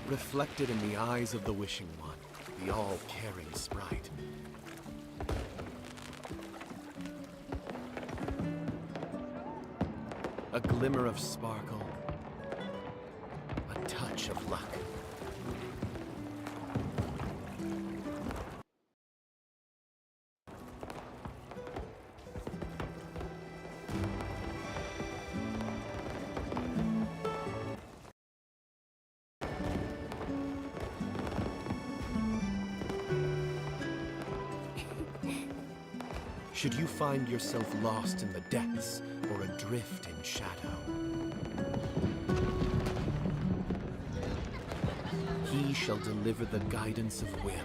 reflected in the eyes of the Wishing One, the all-caring sprite. A glimmer of sparkle, a touch of luck. Should you find yourself lost in the depths or adrift in shadow, he shall deliver the guidance of whim.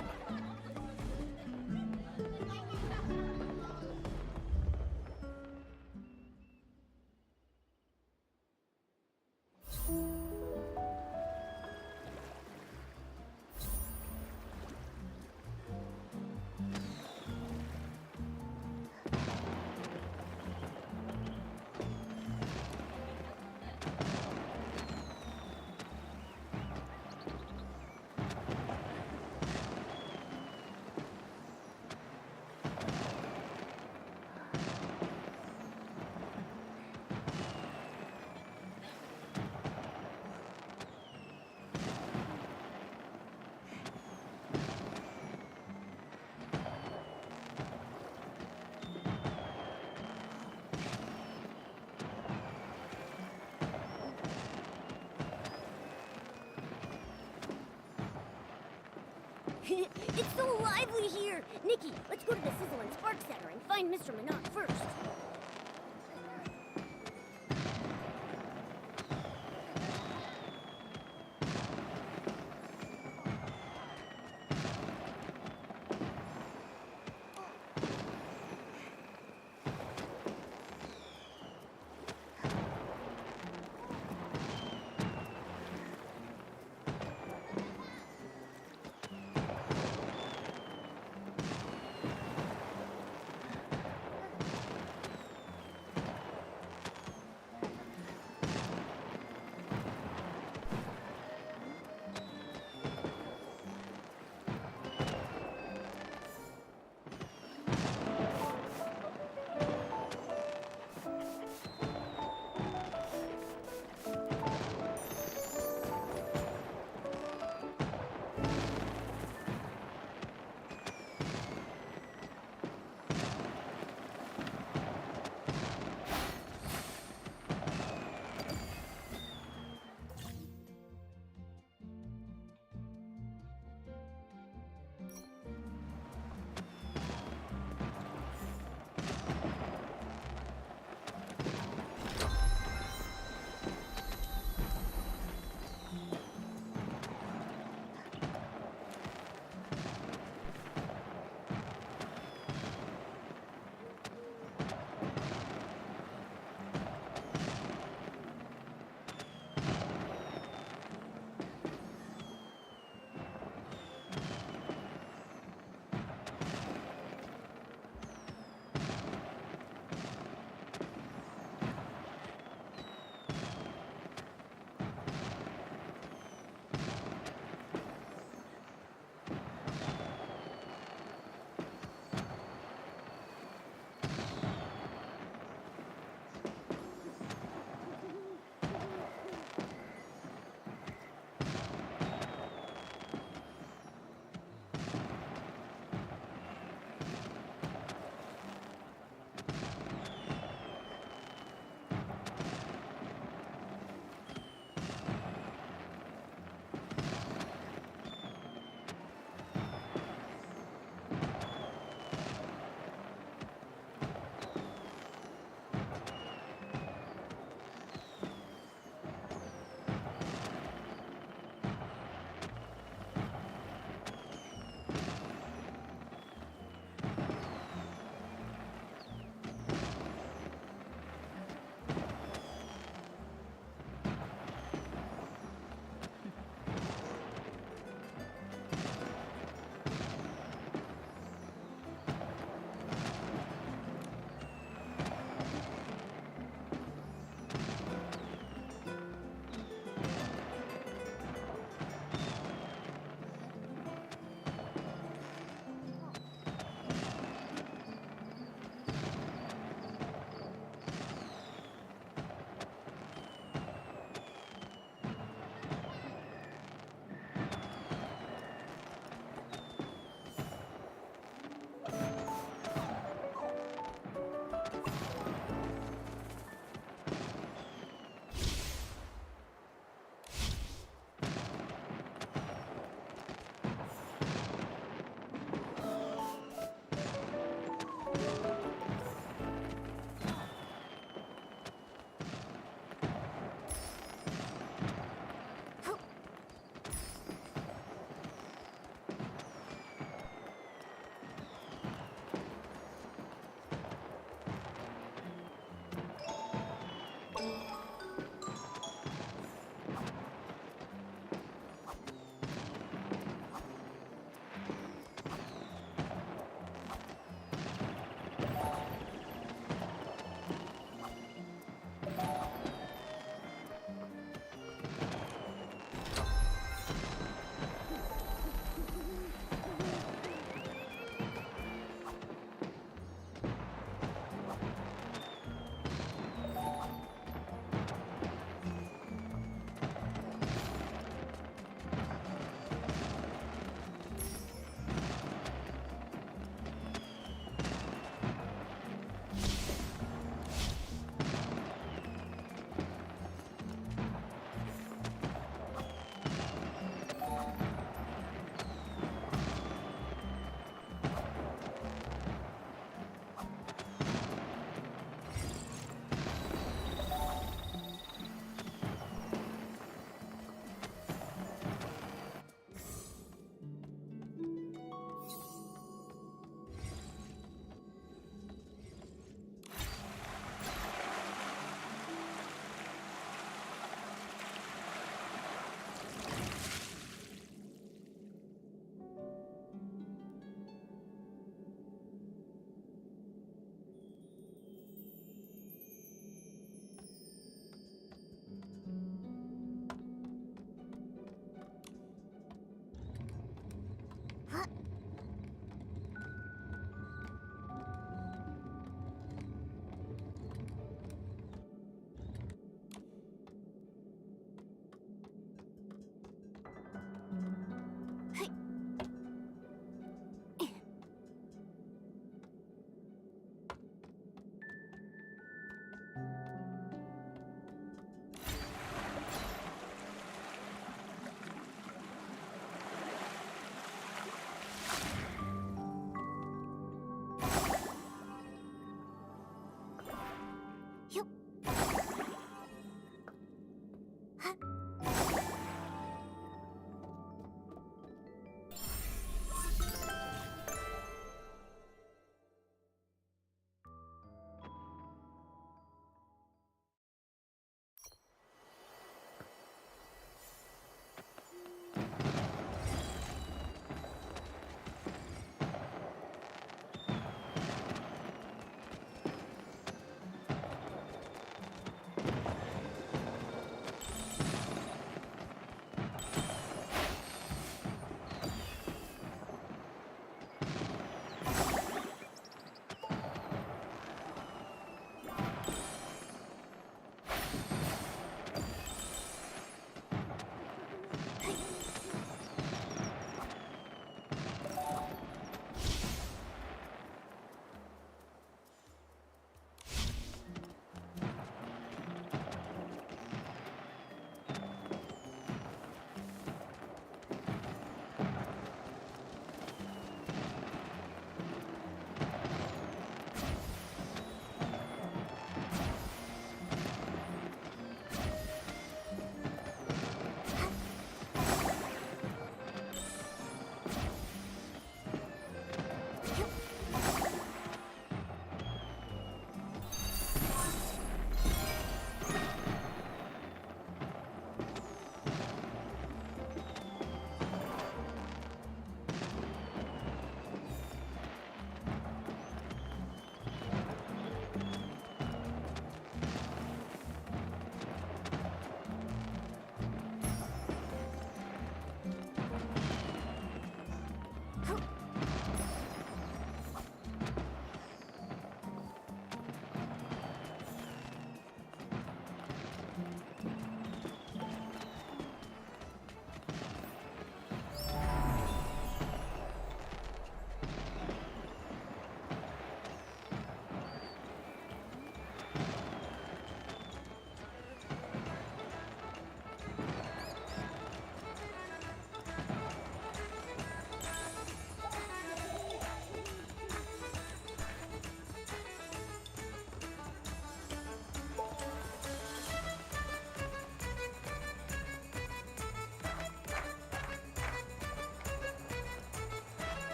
It's so lively here! Nikki, let's go to the Sizzle and Spark Center and find Mr. Minot first.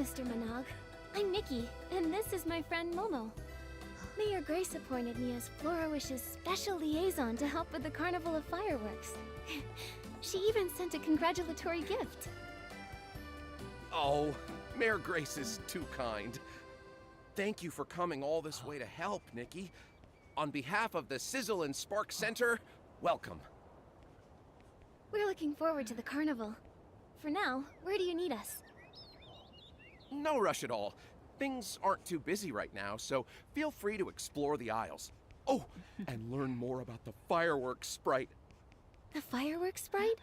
Mr. Minogue. I'm Nikki, and this is my friend Momo. Mayor Grace appointed me as Flora Wish's special liaison to help with the Carnival of Fireworks. She even sent a congratulatory gift. Oh, Mayor Grace is too kind. Thank you for coming all this way to help, Nikki. On behalf of the Sizzle and Spark Center, welcome. We're looking forward to the carnival. For now, where do you need us? No rush at all. Things aren't too busy right now, so feel free to explore the aisles. Oh, and learn more about the fireworks sprite. The fireworks sprite?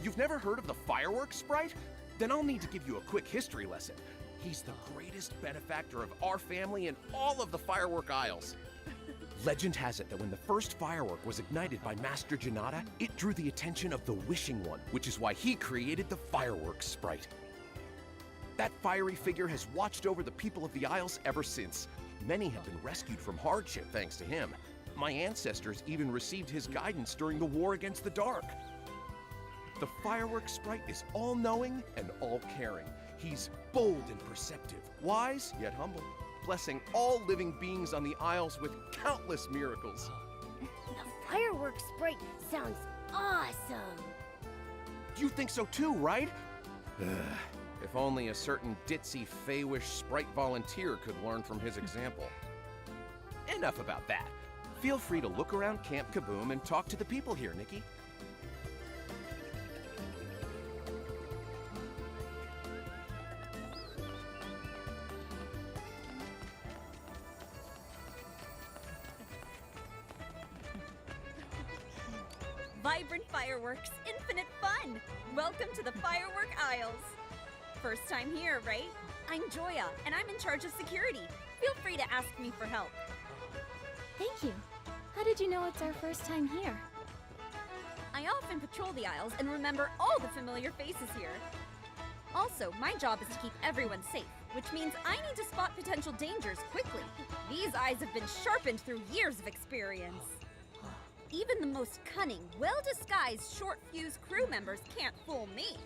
You've never heard of the fireworks sprite? Then I'll need to give you a quick history lesson. He's the greatest benefactor of our family in all of the firework aisles. Legend has it that when the first firework was ignited by Master Janata, it drew the attention of the Wishing One, which is why he created the fireworks sprite. That fiery figure has watched over the people of the Isles ever since. Many have been rescued from hardship thanks to him. My ancestors even received his guidance during the war against the dark. The fireworks sprite is all-knowing and all-caring. He's bold and perceptive, wise yet humble, blessing all living beings on the Isles with countless miracles. The fireworks sprite sounds awesome. You think so too, right? If only a certain ditzy Fey-wish sprite volunteer could learn from his example. Enough about that. Feel free to look around Camp Kaboom and talk to the people here, Nikki. Vibrant fireworks, infinite fun! Welcome to the Firework Isles! First time here, right? I'm Joya, and I'm in charge of security. Feel free to ask me for help. Thank you. How did you know it's our first time here? I often patrol the aisles and remember all the familiar faces here. Also, my job is to keep everyone safe, which means I need to spot potential dangers quickly. These eyes have been sharpened through years of experience. Even the most cunning, well-disguised short-fuse crew members can't fool me.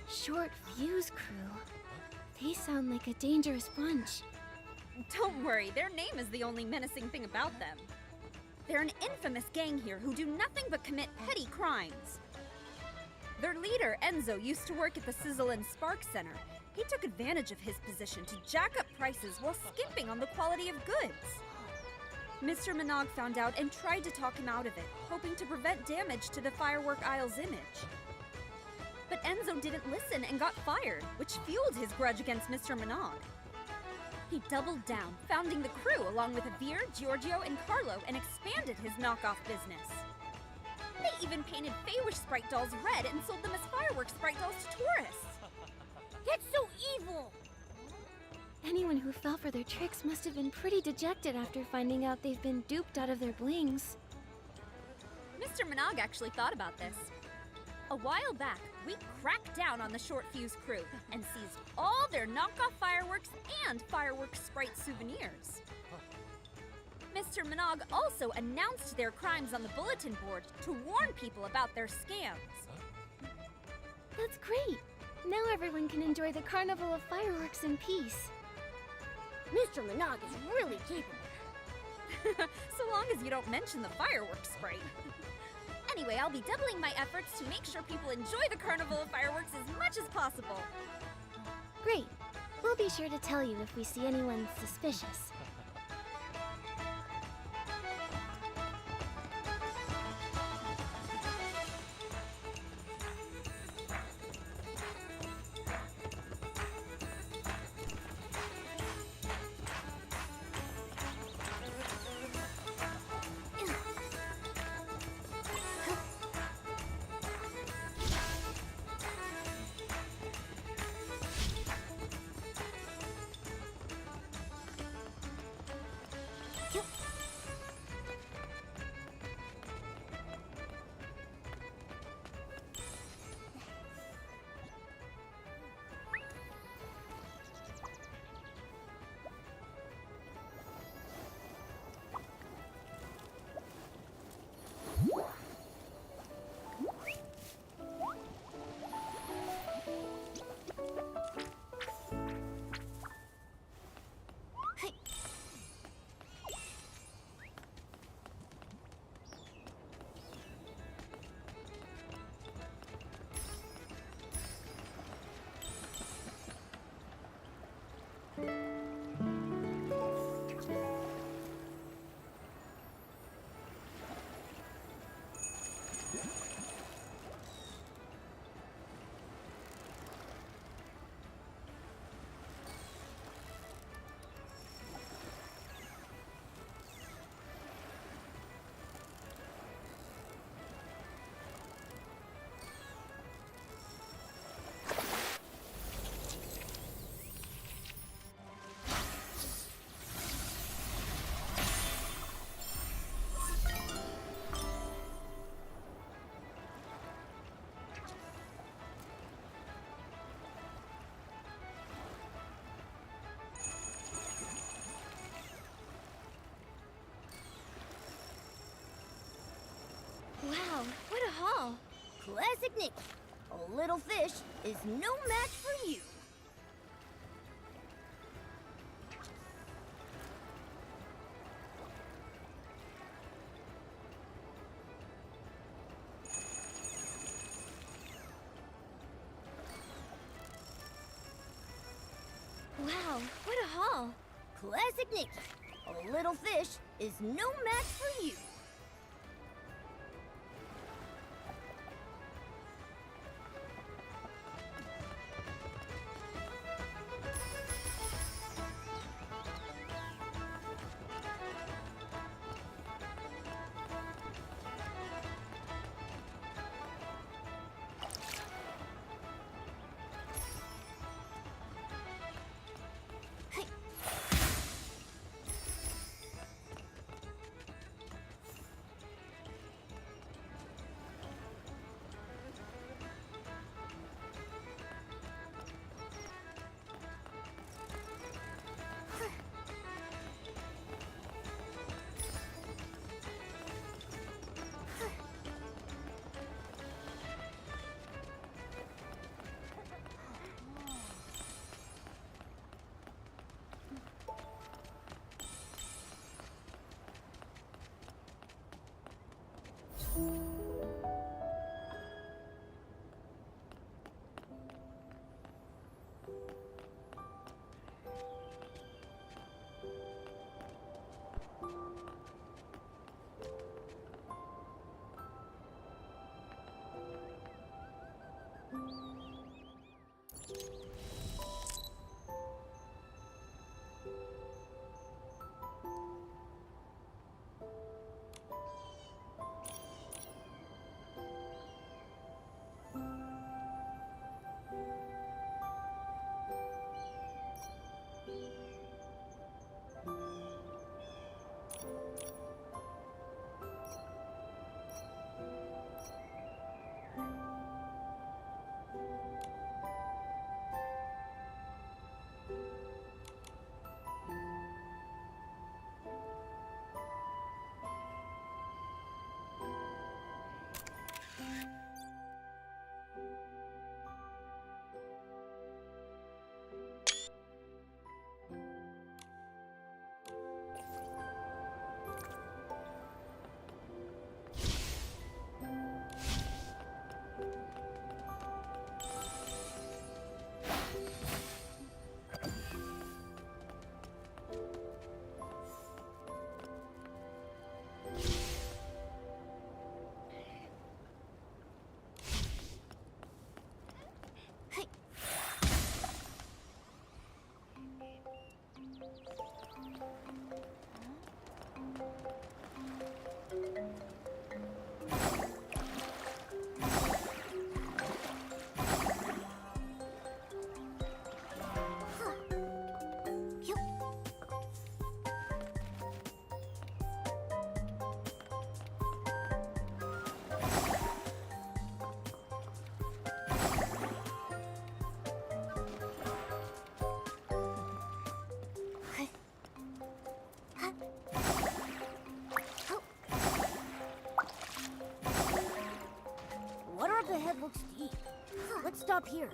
Short Fuse Crew. They sound like a dangerous bunch. Don't worry, their name is the only menacing thing about them. They're an infamous gang here who do nothing but commit petty crimes. Their leader, Enzo, used to work at the Sizzle and Spark Center. He took advantage of his position to jack up prices while skimping on the quality of goods. Mr. Minogue found out and tried to talk him out of it, hoping to prevent damage to the Firework Isle's image. But Enzo didn't listen and got fired, which fueled his grudge against Mr. Minogue. He doubled down, founding the crew along with Avir, Giorgio, and Carlo, and expanded his knockoff business. They even painted Fey-wish sprite dolls red and sold them as fireworks sprite dolls to tourists. That's so evil! Anyone who fell for their tricks must have been pretty dejected after finding out they've been duped out of their blings. Mr. Minogue actually thought about this. A while back, we cracked down on the Short Fuse crew and seized all their knockoff fireworks and fireworks sprite souvenirs. Mr. Minogue also announced their crimes on the bulletin board to warn people about their scams. That's great! Now everyone can enjoy the Carnival of Fireworks in peace. Mr. Minogue is really capable. So long as you don't mention the fireworks sprite. Anyway, I'll be doubling my efforts to make sure people enjoy the Carnival of Fireworks as much as possible. Great. We'll be sure to tell you if we see anyone suspicious. Classic Nikki. A little fish is no match for you. Wow, what a haul! Classic Nikki. A little fish is no match for you. The head looks deep. Let's stop here.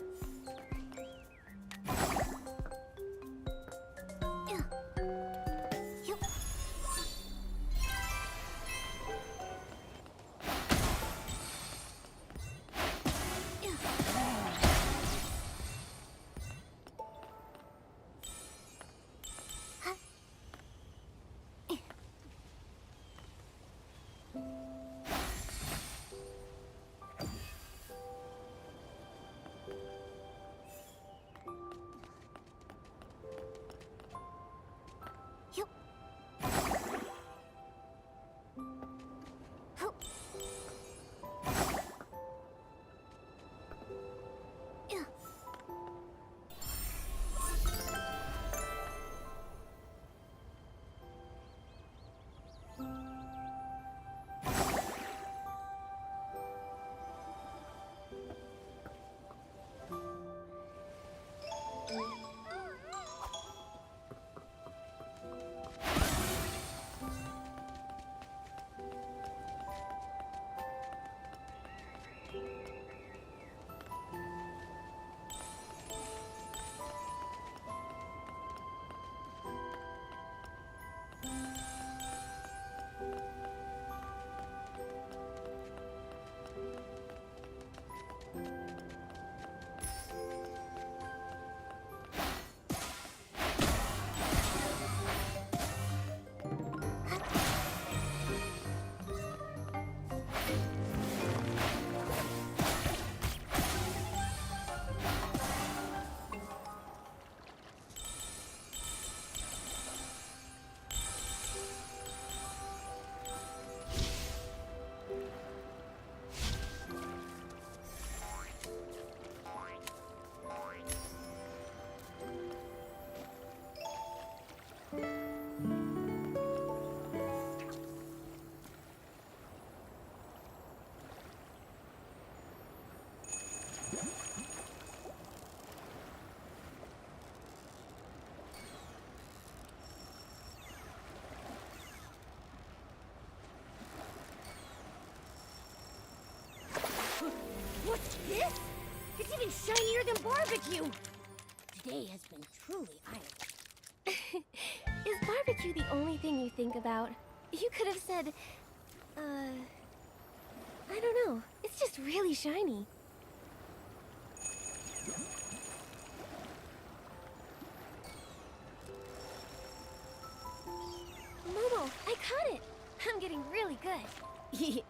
shinier than barbecue! Today has been truly idle. Is barbecue the only thing you think about? You could have said, I don't know. It's just really shiny. Momo, I caught it! I'm getting really good.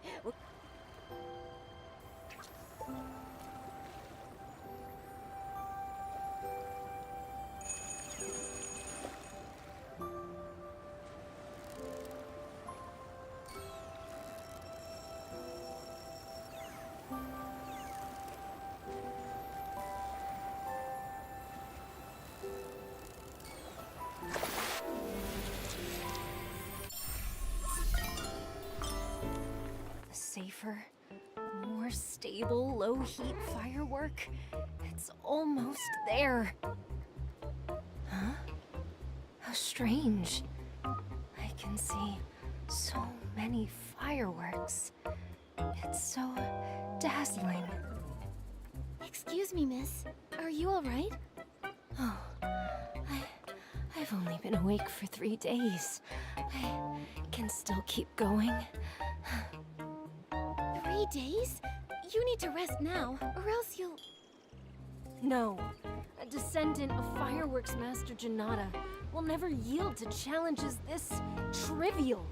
Safer, more stable, low-heat firework. It's almost there. Huh? How strange. I can see so many fireworks. It's so dazzling. Excuse me, miss. Are you alright? Oh, I've only been awake for 3 days. I can still keep going. 3 days? You need to rest now, or else you'll... No. A descendant of Fireworks Master Janata will never yield to challenges this trivial.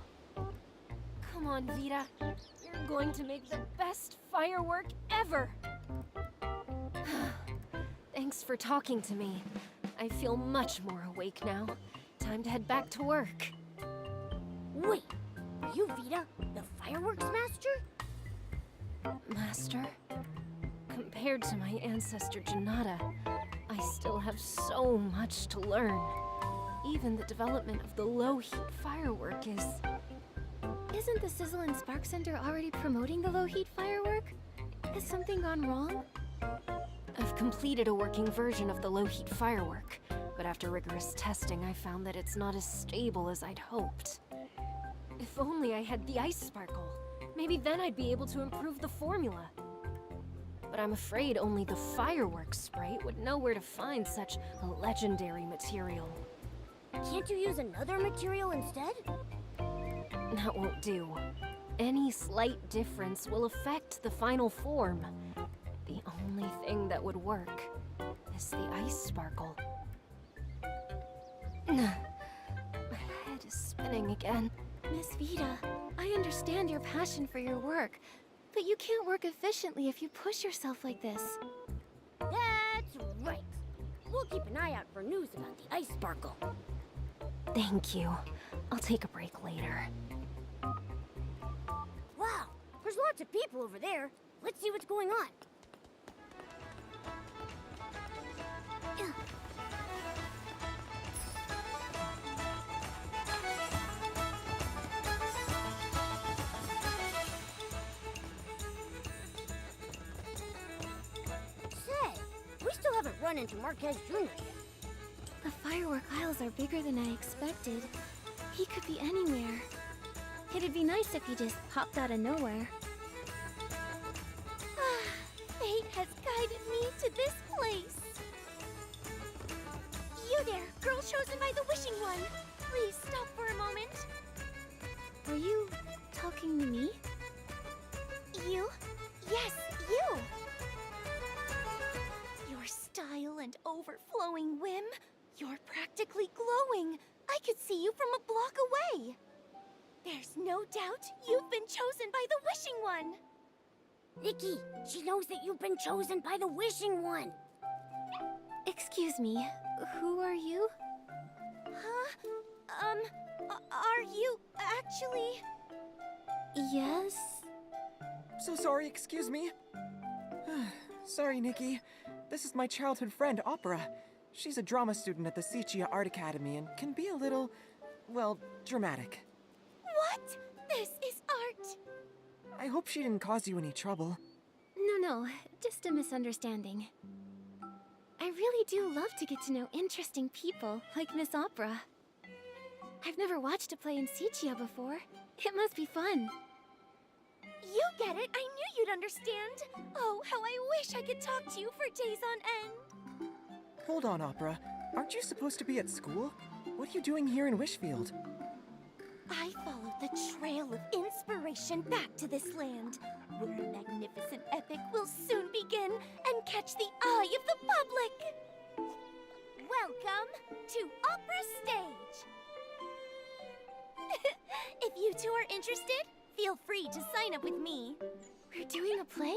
Come on, Vita. We're going to make the best firework ever! Thanks for talking to me. I feel much more awake now. Time to head back to work. Wait, are you Vita, the fireworks master? Master? Compared to my ancestor Janata, I still have so much to learn. Even the development of the low-heat firework is... Isn't the Sizzle and Spark Center already promoting the low-heat firework? Has something gone wrong? I've completed a working version of the low-heat firework, but after rigorous testing, I found that it's not as stable as I'd hoped. If only I had the ice sparkle. Maybe then I'd be able to improve the formula. But I'm afraid only the fireworks sprite would know where to find such a legendary material. Can't you use another material instead? That won't do. Any slight difference will affect the final form. The only thing that would work is the ice sparkle. My head is spinning again. Miss Vita, I understand your passion for your work, but you can't work efficiently if you push yourself like this. That's right. We'll keep an eye out for news about the ice sparkle. Thank you. I'll take a break later. Wow, there's lots of people over there. Let's see what's going on. Say, we still haven't run into Marquez Jr. yet. The firework aisles are bigger than I expected. He could be anywhere. It'd be nice if he just popped out of nowhere. Fate has guided me to this place. You there, girl chosen by the Wishing One. Please stop for a moment. Are you talking to me? You? Yes, you! Your style and overflowing whim. You're practically glowing. I could see you from a block away. There's no doubt you've been chosen by the Wishing One. Nikki, she knows that you've been chosen by the Wishing One. Excuse me, who are you? Huh? Are you actually... Yes? So sorry, excuse me. Sorry, Nikki. This is my childhood friend, Opera. She's a drama student at the Sichia Art Academy and can be a little, well, dramatic. What? This is art! I hope she didn't cause you any trouble. No, just a misunderstanding. I really do love to get to know interesting people, like Miss Opera. I've never watched a play in Sichia before. It must be fun. You get it! I knew you'd understand! Oh, how I wish I could talk to you for days on end! Hold on, Opera. Aren't you supposed to be at school? What are you doing here in Wishfield? I followed the trail of inspiration back to this land, where a magnificent epic will soon begin and catch the eye of the public! Welcome to Opera Stage! If you two are interested, feel free to sign up with me. We're doing a play?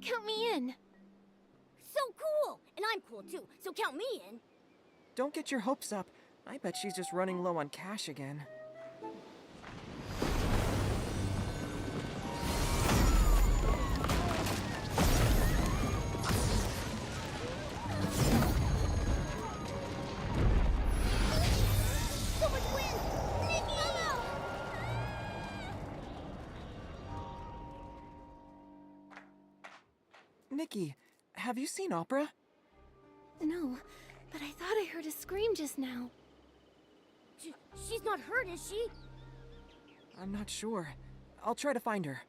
Count me in. So cool! And I'm cool too, so count me in. Don't get your hopes up. I bet she's just running low on cash again. So much wind! Nikki! Nikki, have you seen Opera? No, but I thought I heard a scream just now. She's not hurt, is she? I'm not sure. I'll try to find her.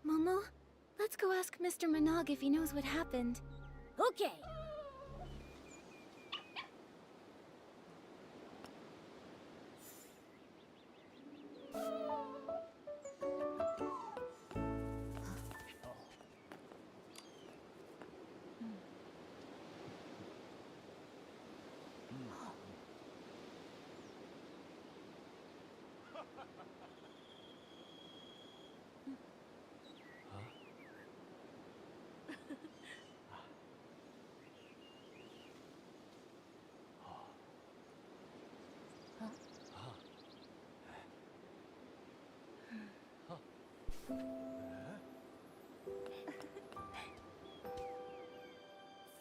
Momo, let's go ask Mr. Minogue if he knows what happened. Okay.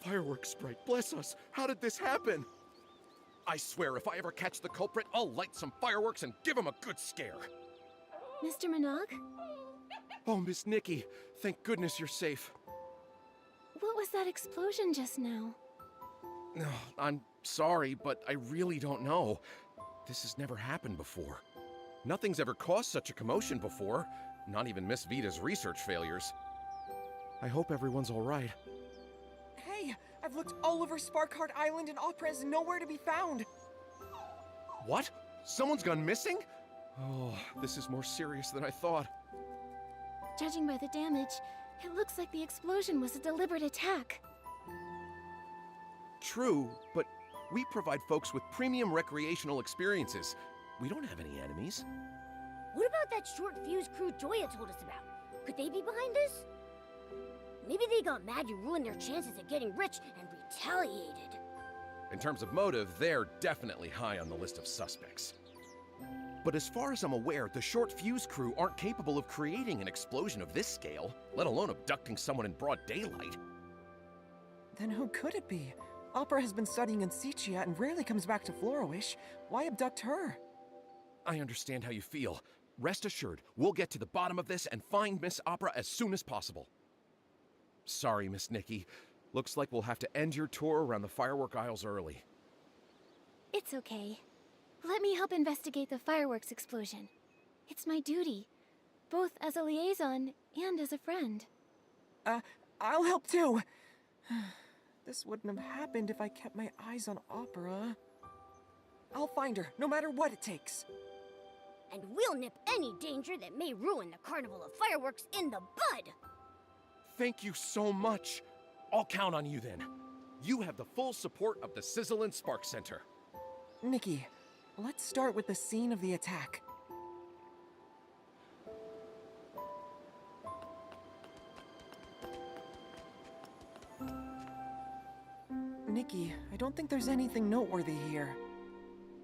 Fireworks sprite, bless us! How did this happen? I swear, if I ever catch the culprit, I'll light some fireworks and give him a good scare. Mr. Minogue? Oh, Miss Nikki, thank goodness you're safe. What was that explosion just now? No, I'm sorry, but I really don't know. This has never happened before. Nothing's ever caused such a commotion before, not even Miss Vita's research failures. I hope everyone's all right. Hey, I've looked all over Sparkheart Island and Opera is nowhere to be found. What? Someone's gone missing? Oh, this is more serious than I thought. Judging by the damage, it looks like the explosion was a deliberate attack. True, but we provide folks with premium recreational experiences. We don't have any enemies. What about that short fuse crew Joya told us about? Could they be behind this? Maybe they got mad you ruined their chances at getting rich and retaliated. In terms of motive, they're definitely high on the list of suspects. But as far as I'm aware, the short fuse crew aren't capable of creating an explosion of this scale, let alone abducting someone in broad daylight. Then who could it be? Opera has been studying in Sichia and rarely comes back to Floriwish. Why abduct her? I understand how you feel. Rest assured, we'll get to the bottom of this and find Miss Opera as soon as possible. Sorry, Miss Nikki. Looks like we'll have to end your tour around the firework aisles early. It's okay. Let me help investigate the fireworks explosion. It's my duty, both as a liaison and as a friend. I'll help too. This wouldn't have happened if I kept my eyes on Opera. I'll find her, no matter what it takes. And we'll nip any danger that may ruin the Carnival of Fireworks in the bud! Thank you so much. I'll count on you then. You have the full support of the Sizzle and Spark Center. Nikki, let's start with the scene of the attack. Nikki, I don't think there's anything noteworthy here.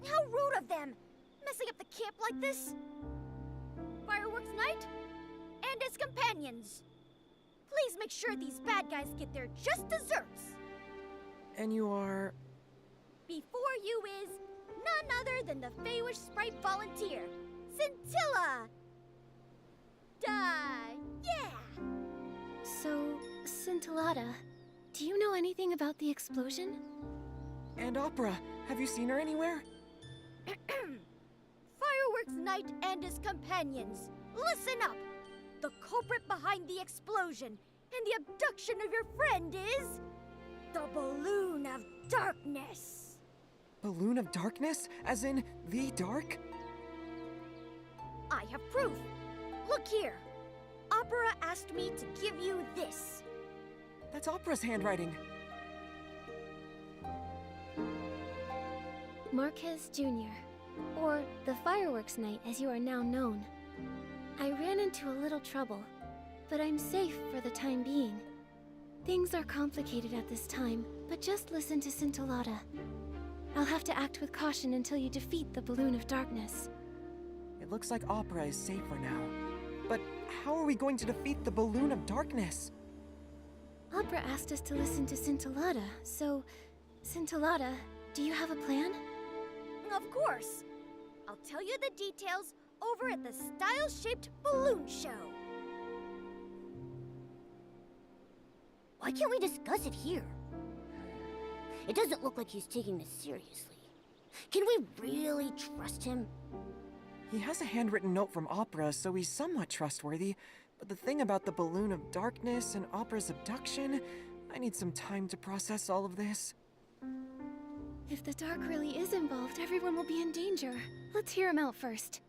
How rude of them! Messing up the camp like this! Fireworks night and its companions. Please make sure these bad guys get their just desserts. And you are... Before you is none other than the Feywish Sprite volunteer, Scintilla! Yeah! So, Scintillata, do you know anything about the explosion? And Opera, have you seen her anywhere? Fireworks Fireworks Knight and his companions. Listen up! The culprit behind the explosion and the abduction of your friend is... the Balloon of Darkness! Balloon of Darkness? As in, the dark? I have proof. Look here. Opera asked me to give you this. That's Opera's handwriting. Marquez Jr., or the Fireworks Knight as you are now known. I ran into a little trouble, but I'm safe for the time being. Things are complicated at this time, but just listen to Scintillata. I'll have to act with caution until you defeat the Balloon of Darkness. It looks like Opera is safer now. But how are we going to defeat the Balloon of Darkness? Opera asked us to listen to Scintillata, so... Scintillata, do you have a plan? Of course. I'll tell you the details over at the Style-Shaped Balloon Show. Why can't we discuss it here? It doesn't look like he's taking this seriously. Can we really trust him? He has a handwritten note from Opera, so he's somewhat trustworthy. But the thing about the Balloon of Darkness and Opera's abduction, I need some time to process all of this. If the dark really is involved, everyone will be in danger. Let's hear him out first.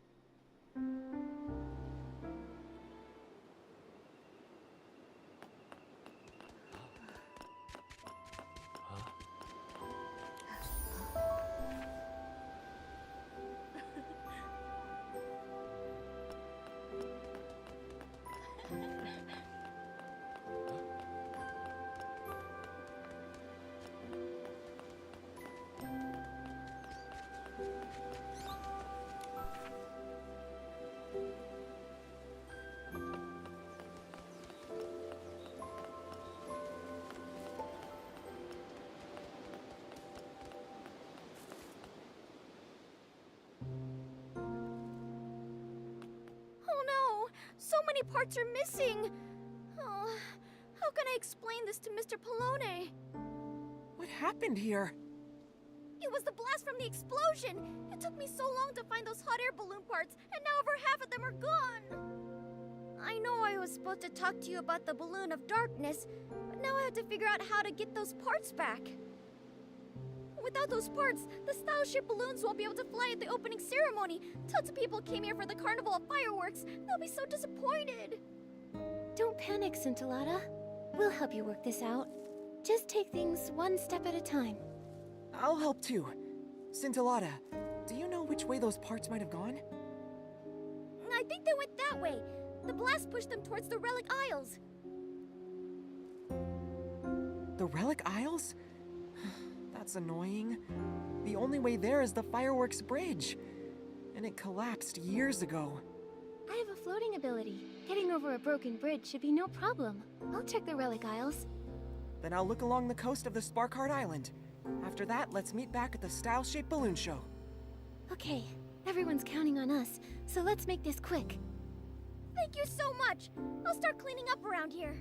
So many parts are missing. Oh, how can I explain this to Mr. Polone? What happened here? It was the blast from the explosion. It took me so long to find those hot air balloon parts, and now over half of them are gone. I know I was supposed to talk to you about the Balloon of Darkness, but now I have to figure out how to get those parts back. Without those parts, the Style Ship balloons won't be able to fly at the opening ceremony. Tons of people came here for the Carnival of Fireworks. They'll be so disappointed. Don't panic, Scintillata. We'll help you work this out. Just take things one step at a time. I'll help too. Scintillata, do you know which way those parts might have gone? I think they went that way. The blast pushed them towards the Relic Isles. The Relic Isles? That's annoying. The only way there is the Fireworks Bridge. And it collapsed years ago. I have a floating ability. Getting over a broken bridge should be no problem. I'll check the Relic Isles. Then I'll look along the coast of the Sparkheart Island. After that, let's meet back at the Style-Shaped Balloon Show. Okay, everyone's counting on us, so let's make this quick. Thank you so much. I'll start cleaning up around here.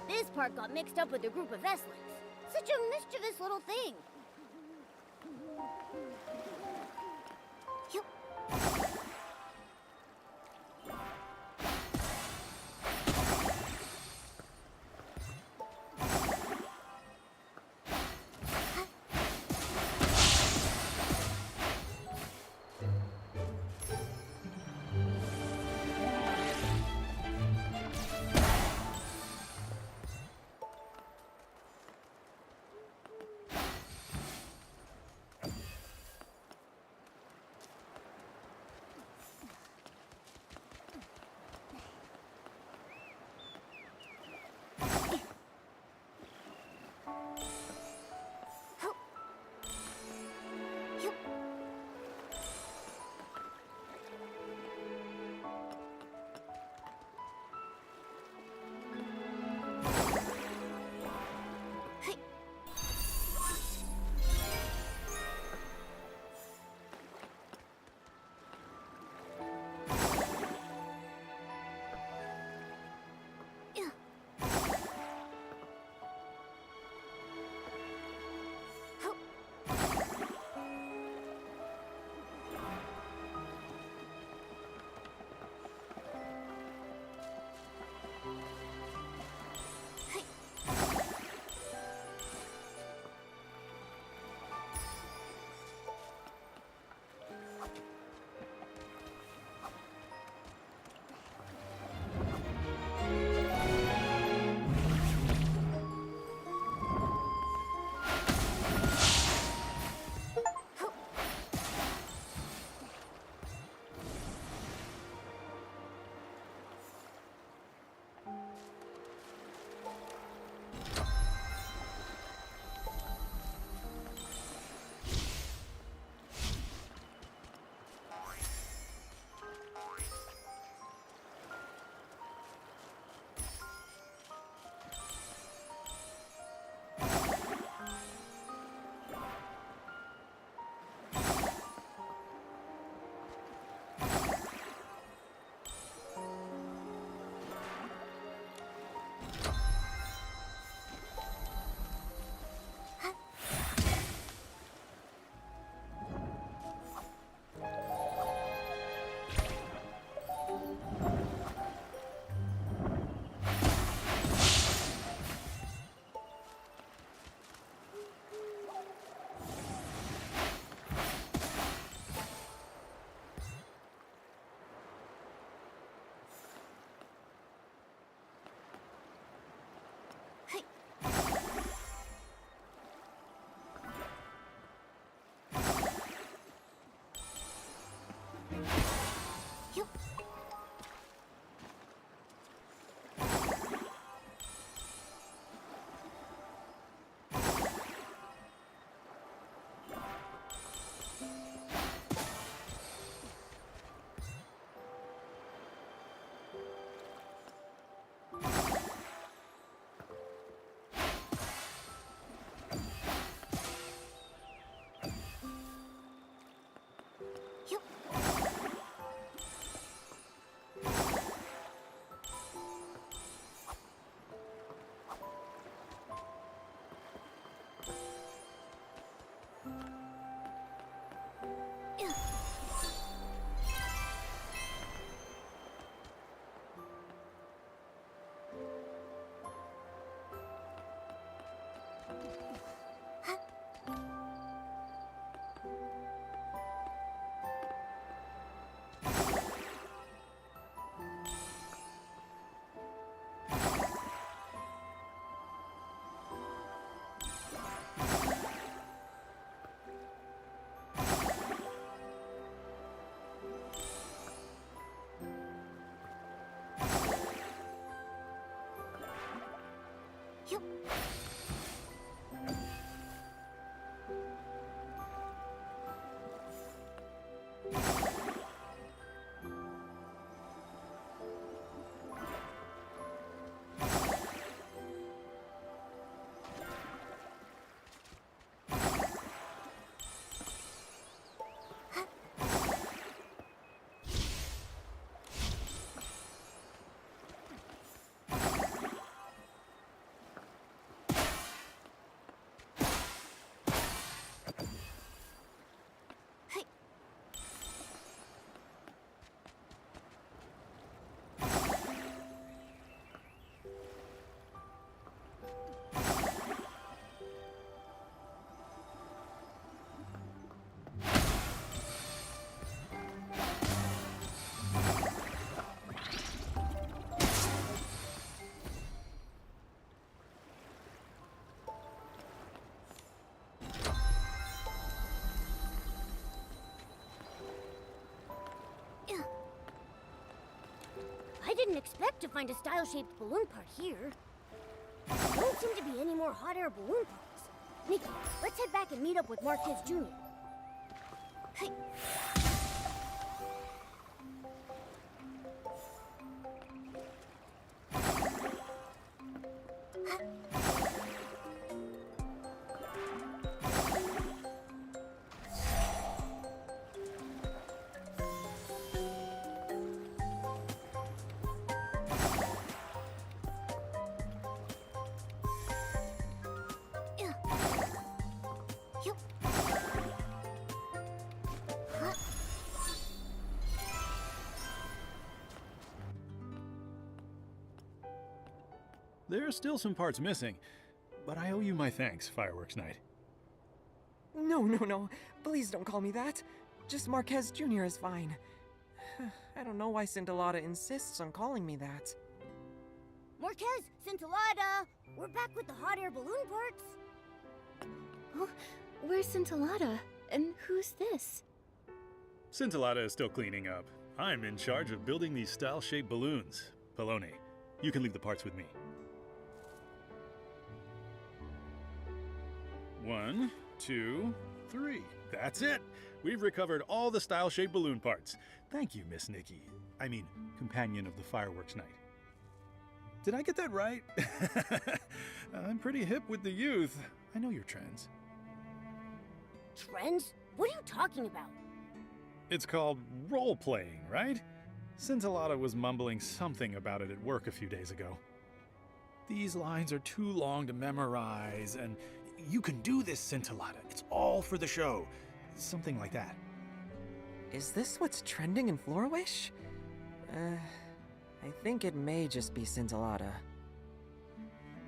This part got mixed up with a group of Estlings. Such a mischievous little thing. Yup. didn't expect to find a style-shaped balloon part here. There don't seem to be any more hot air balloon parts. Nikki, let's head back and meet up with Marquez Jr. Hey. There are still some parts missing, but I owe you my thanks, Fireworks Night. No. Please don't call me that. Just Marquez Jr. is fine. I don't know why Scintillata insists on calling me that. Marquez, Scintillata! We're back with the hot air balloon parts. Oh, where's Scintillata? And who's this? Scintillata is still cleaning up. I'm in charge of building these style-shaped balloons. Polone, you can leave the parts with me. 1, 2, 3. That's it! We've recovered all the style-shaped balloon parts. Thank you, Miss Nikki. I mean, companion of the Fireworks Night. Did I get that right? I'm pretty hip with the youth. I know your trends. Trends? What are you talking about? It's called role-playing, right? Scintillata was mumbling something about it at work a few days ago. These lines are too long to memorize, and you can do this, Scintillata. It's all for the show. Something like that. Is this what's trending in Florawish? I think it may just be Scintillata.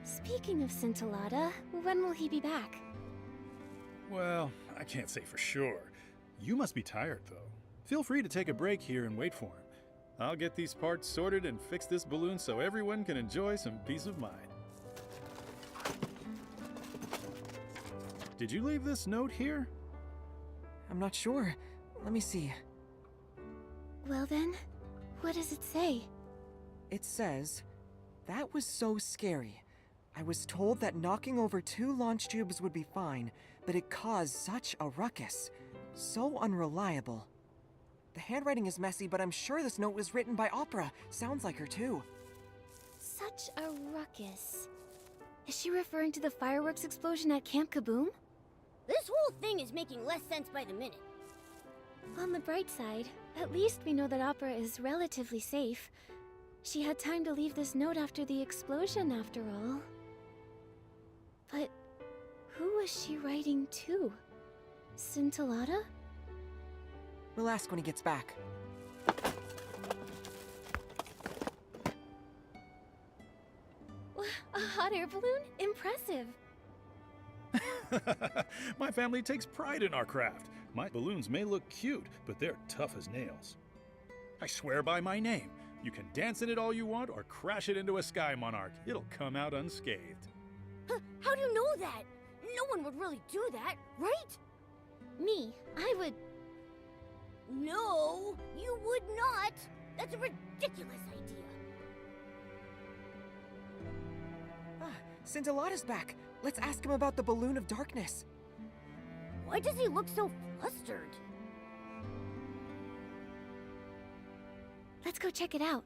Speaking of Scintillata, when will he be back? Well, I can't say for sure. You must be tired, though. Feel free to take a break here and wait for him. I'll get these parts sorted and fix this balloon so everyone can enjoy some peace of mind. Did you leave this note here? I'm not sure. Let me see. Well then, what does it say? It says, "That was so scary. I was told that knocking over 2 launch tubes would be fine, but it caused such a ruckus. So unreliable." The handwriting is messy, but I'm sure this note was written by Opera. Sounds like her too. Such a ruckus. Is she referring to the fireworks explosion at Camp Kaboom? This whole thing is making less sense by the minute. On the bright side, at least we know that Opera is relatively safe. She had time to leave this note after the explosion, after all. But who was she writing to? Scintillata? We'll ask when he gets back. A hot air balloon? Impressive. My family takes pride in our craft. My balloons may look cute, but they're tough as nails. I swear by my name. You can dance in it all you want or crash it into a sky monarch. It'll come out unscathed. How do you know that? No one would really do that, right? Me, I would... No, you would not. That's a ridiculous idea. Scintillata's back. Let's ask him about the balloon of darkness. Why does he look so flustered? Let's go check it out.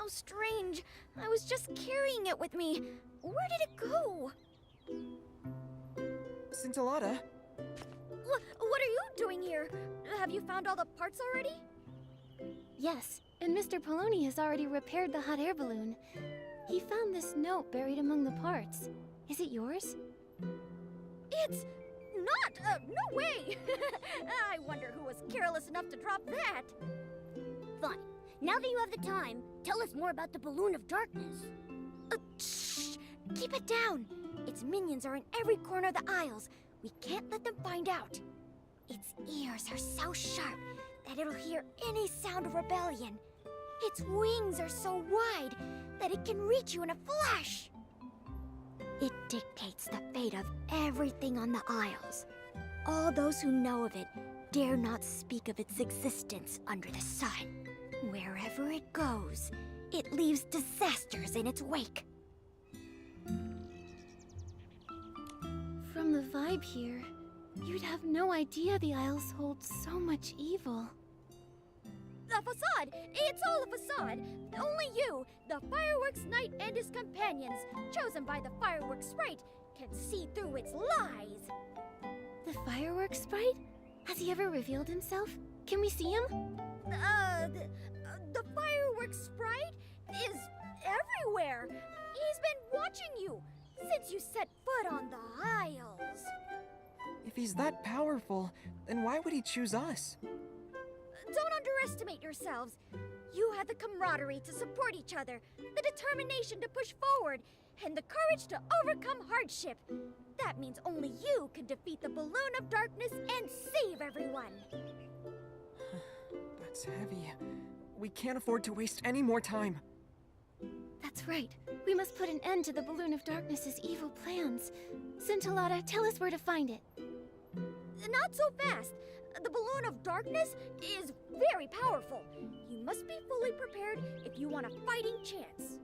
How strange. I was just carrying it with me. Where did it go? Scintillata, What are you doing here? Have you found all the parts already? Yes, and Mr. Poloni has already repaired the hot air balloon. He found this note buried among the parts. Is it yours? It's not! No way! I wonder who was careless enough to drop that. Fine. Now that you have the time, tell us more about the Balloon of Darkness. Shh! Keep it down! Its minions are in every corner of the aisles. We can't let them find out. Its ears are so sharp that it'll hear any sound of rebellion. Its wings are so wide that it can reach you in a flash. It dictates the fate of everything on the aisles. All those who know of it dare not speak of its existence under the sun. Wherever it goes, it leaves disasters in its wake. From the vibe here, you'd have no idea the aisles hold so much evil. A facade! It's all a facade! Only you, the Fireworks Knight and his companions, chosen by the Fireworks Sprite, can see through its lies! The fireworks sprite? Has he ever revealed himself? Can we see him? The Fireworks Sprite is everywhere! He's been watching you since you set foot on the aisles! if he's that powerful, then why would he choose us? Don't underestimate yourselves. You had the camaraderie to support each other, the determination to push forward, and the courage to overcome hardship. That means only you can defeat the Balloon of Darkness and save everyone. That's heavy. We can't afford to waste any more time. That's right. We must put an end to the Balloon of Darkness's evil plans. Scintillata, tell us where to find it. Not so fast. The Balloon of Darkness is very powerful. You must be fully prepared if you want a fighting chance.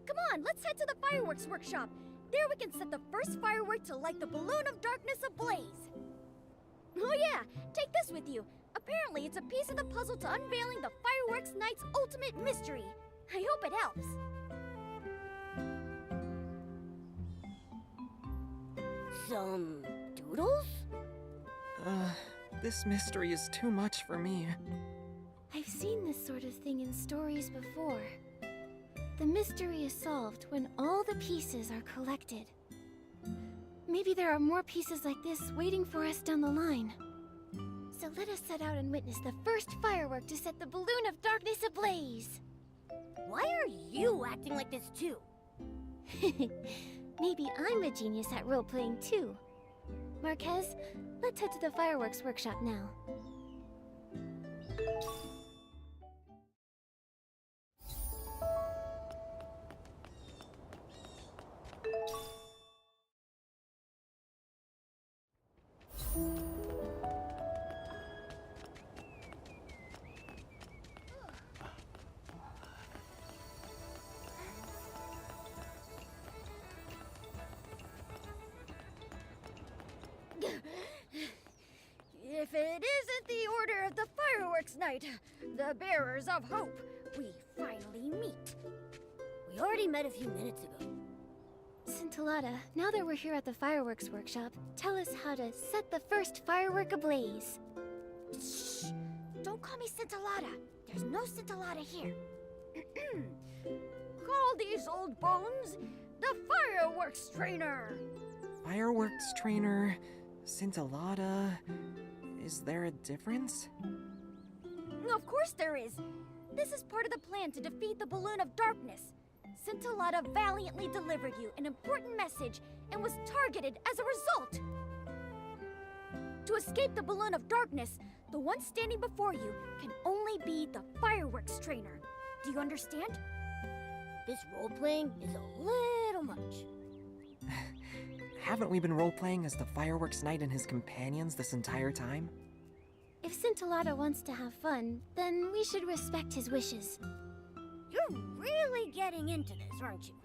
Come on, let's head to the fireworks workshop. There we can set the first firework to light the Balloon of Darkness ablaze. Oh yeah, take this with you. Apparently it's a piece of the puzzle to unveiling the Fireworks Knight's ultimate mystery. I hope it helps. Some doodles? This mystery is too much for me. I've seen this sort of thing in stories before. The mystery is solved when all the pieces are collected. Maybe there are more pieces like this waiting for us down the line. So let us set out and witness the first firework to set the Balloon of Darkness ablaze. Why are you acting like this too? Maybe I'm a genius at role-playing too. Marquez, let's head to the fireworks workshop now. If it isn't the Order of the Fireworks Night, the Bearers of Hope, we finally meet. We already met a few minutes ago. Scintillata, now that we're here at the fireworks workshop, tell us how to set the first firework ablaze. Shh! Don't call me Scintillata. There's no Scintillata here. Call these old bones the Fireworks Trainer. Fireworks trainer, Scintillata. Is there a difference? Of course there is. This is part of the plan to defeat the Balloon of Darkness. Scintillata valiantly delivered you an important message and was targeted as a result. To escape the Balloon of Darkness, the one standing before you can only be the Fireworks Trainer. Do you understand? This role-playing is a little much. Haven't we been role-playing as the Fireworks Knight and his companions this entire time? If Scintillata wants to have fun, then we should respect his wishes. You're really getting into this, aren't you?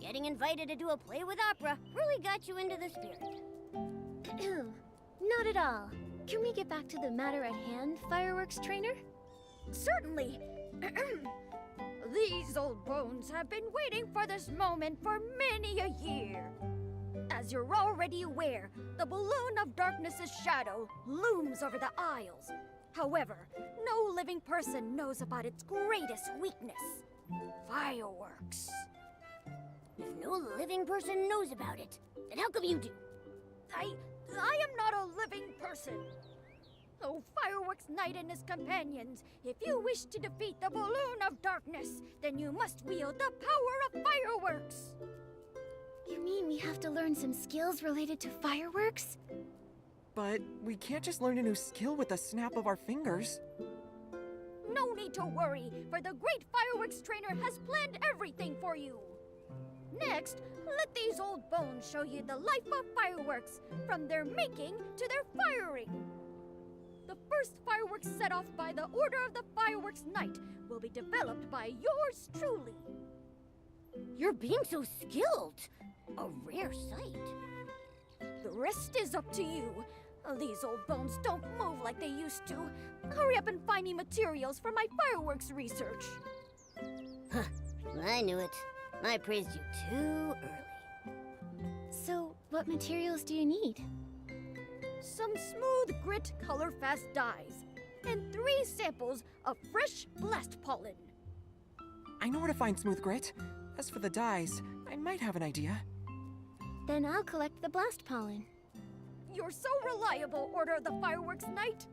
Getting invited to do a play with opera really got you into the spirit. Not at all. Can we get back to the matter at hand, fireworks trainer? Certainly. These old bones have been waiting for this moment for many a year. As you're already aware, the balloon of darkness's shadow looms over the Isles. However, no living person knows about its greatest weakness: fireworks. If no living person knows about it, then how come you do? I am not a living person. Oh, Fireworks Knight and his companions, if you wish to defeat the balloon of darkness, then you must wield the power of fireworks. You mean we have to learn some skills related to fireworks? But we can't just learn a new skill with the snap of our fingers. No need to worry, for the great fireworks trainer has planned everything for you. Next, let these old bones show you the life of fireworks, from their making to their firing. The first fireworks set off by the Order of the Fireworks Knight will be developed by yours truly. You're being so skilled. A rare sight. The rest is up to you. These old bones don't move like they used to. Hurry up and find me materials for my fireworks research. Huh, I knew it. I praised you too early. So, what materials do you need? Some smooth grit color-fast dyes, and 3 samples of fresh blast pollen. I know where to find smooth grit. As for the dyes, I might have an idea. Then I'll collect the blast pollen. You're so reliable, Order of the Fireworks Knight.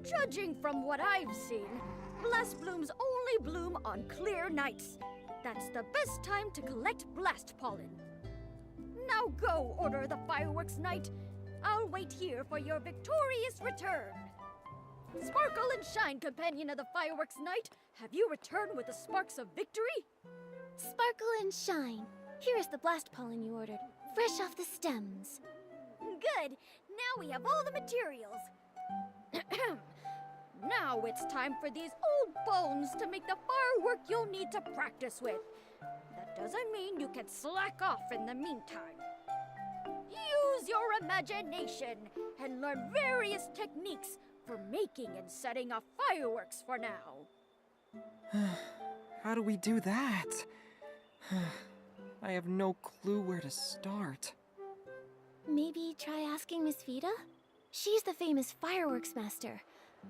Judging from what I've seen, blast blooms only bloom on clear nights. That's the best time to collect blast pollen. Now go, Order of the Fireworks Knight. I'll wait here for your victorious return. Sparkle and shine, companion of the Fireworks Knight. Have you returned with the sparks of victory? Sparkle and shine. Here is the blast pollen you ordered, fresh off the stems. Good. Now we have all the materials. Now it's time for these old bones to make the firework you'll need to practice with. That doesn't mean you can slack off in the meantime. Use your imagination and learn various techniques for making and setting off fireworks for now. How do we do that? I have no clue where to start. Maybe try asking Miss Vida? She's the famous fireworks master.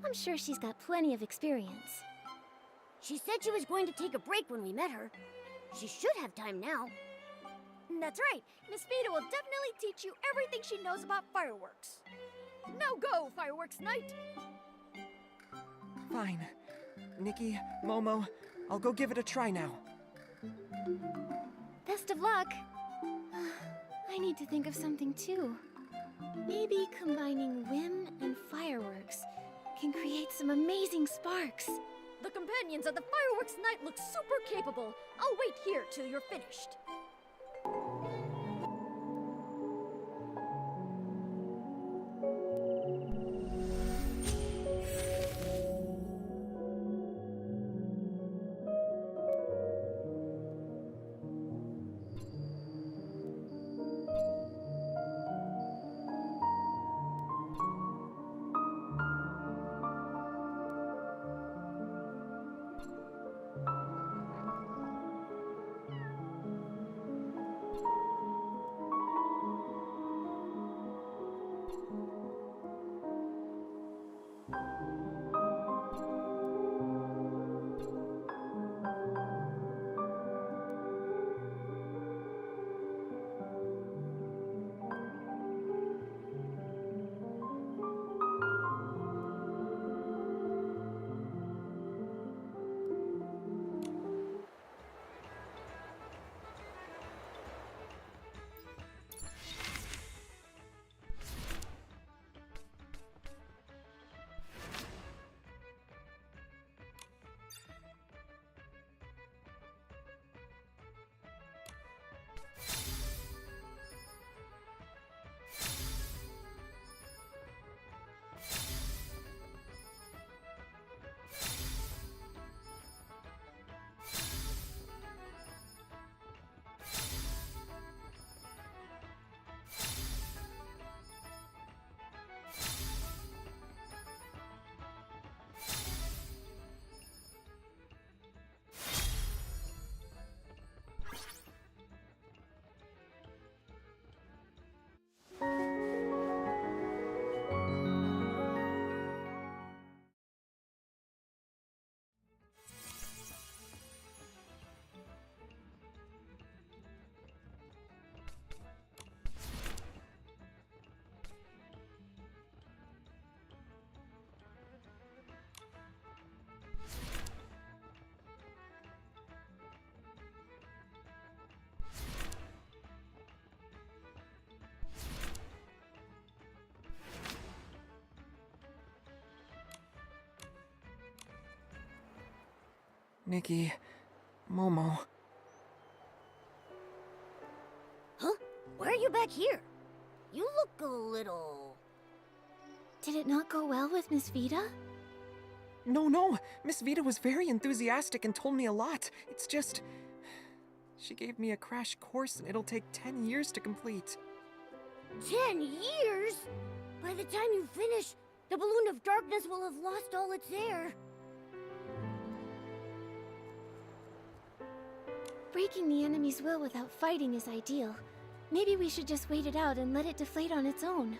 I'm sure she's got plenty of experience. She said she was going to take a break when we met her. She should have time now. That's right. Miss Vida will definitely teach you everything she knows about fireworks. Now go, Fireworks Knight! Fine. Nikki, Momo, I'll go give it a try now. Best of luck! I need to think of something too. Maybe combining whim and fireworks can create some amazing sparks. The companions of the Fireworks Knight look super capable. I'll wait here till you're finished. Nikki, Momo. Huh? Why are you back here? You look a little... Did it not go well with Miss Vida? No. Miss Vida was very enthusiastic and told me a lot. It's just... She gave me a crash course and it'll take 10 years to complete. 10 years? By the time you finish, the Balloon of Darkness will have lost all its air. Breaking the enemy's will without fighting is ideal. Maybe we should just wait it out and let it deflate on its own.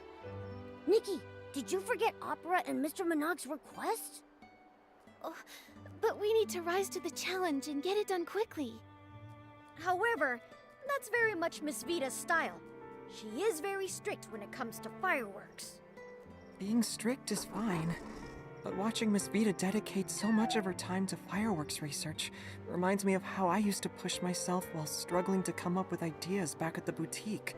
Nikki, did you forget Opera and Mr. Monog's request? Oh, but we need to rise to the challenge and get it done quickly. However, that's very much Miss Vida's style. She is very strict when it comes to fireworks. Being strict is fine, but watching Miss Vida dedicate so much of her time to fireworks research reminds me of how I used to push myself while struggling to come up with ideas back at the boutique.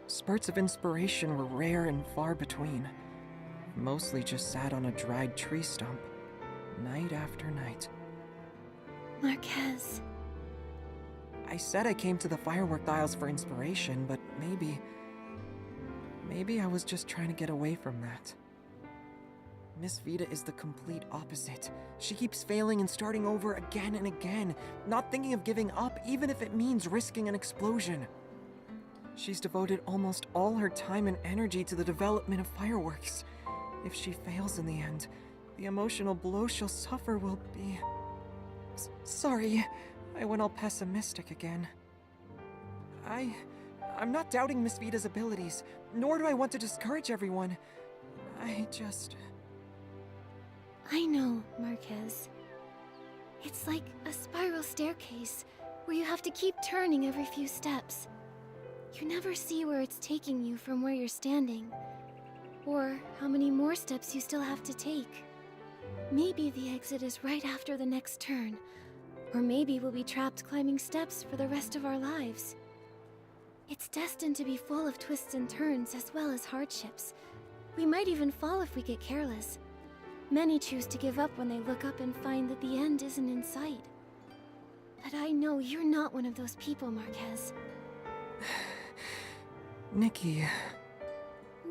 Spurts of inspiration were rare and far between. I mostly just sat on a dried tree stump, night after night. Marquez. I said I came to the firework aisles for inspiration, but maybe I was just trying to get away from that. Miss Vida is the complete opposite. She keeps failing and starting over again and again, not thinking of giving up even if it means risking an explosion. She's devoted almost all her time and energy to the development of fireworks. If she fails in the end, the emotional blow she'll suffer will be... Sorry, I went all pessimistic again. I'm not doubting Miss Vida's abilities, nor do I want to discourage everyone. I know, Marquez. It's like a spiral staircase where you have to keep turning every few steps. You never see where it's taking you from where you're standing, or how many more steps you still have to take. Maybe the exit is right after the next turn, or maybe we'll be trapped climbing steps for the rest of our lives. It's destined to be full of twists and turns as well as hardships. We might even fall if we get careless. Many choose to give up when they look up and find that the end isn't in sight. But I know you're not one of those people, Marquez. Nikki...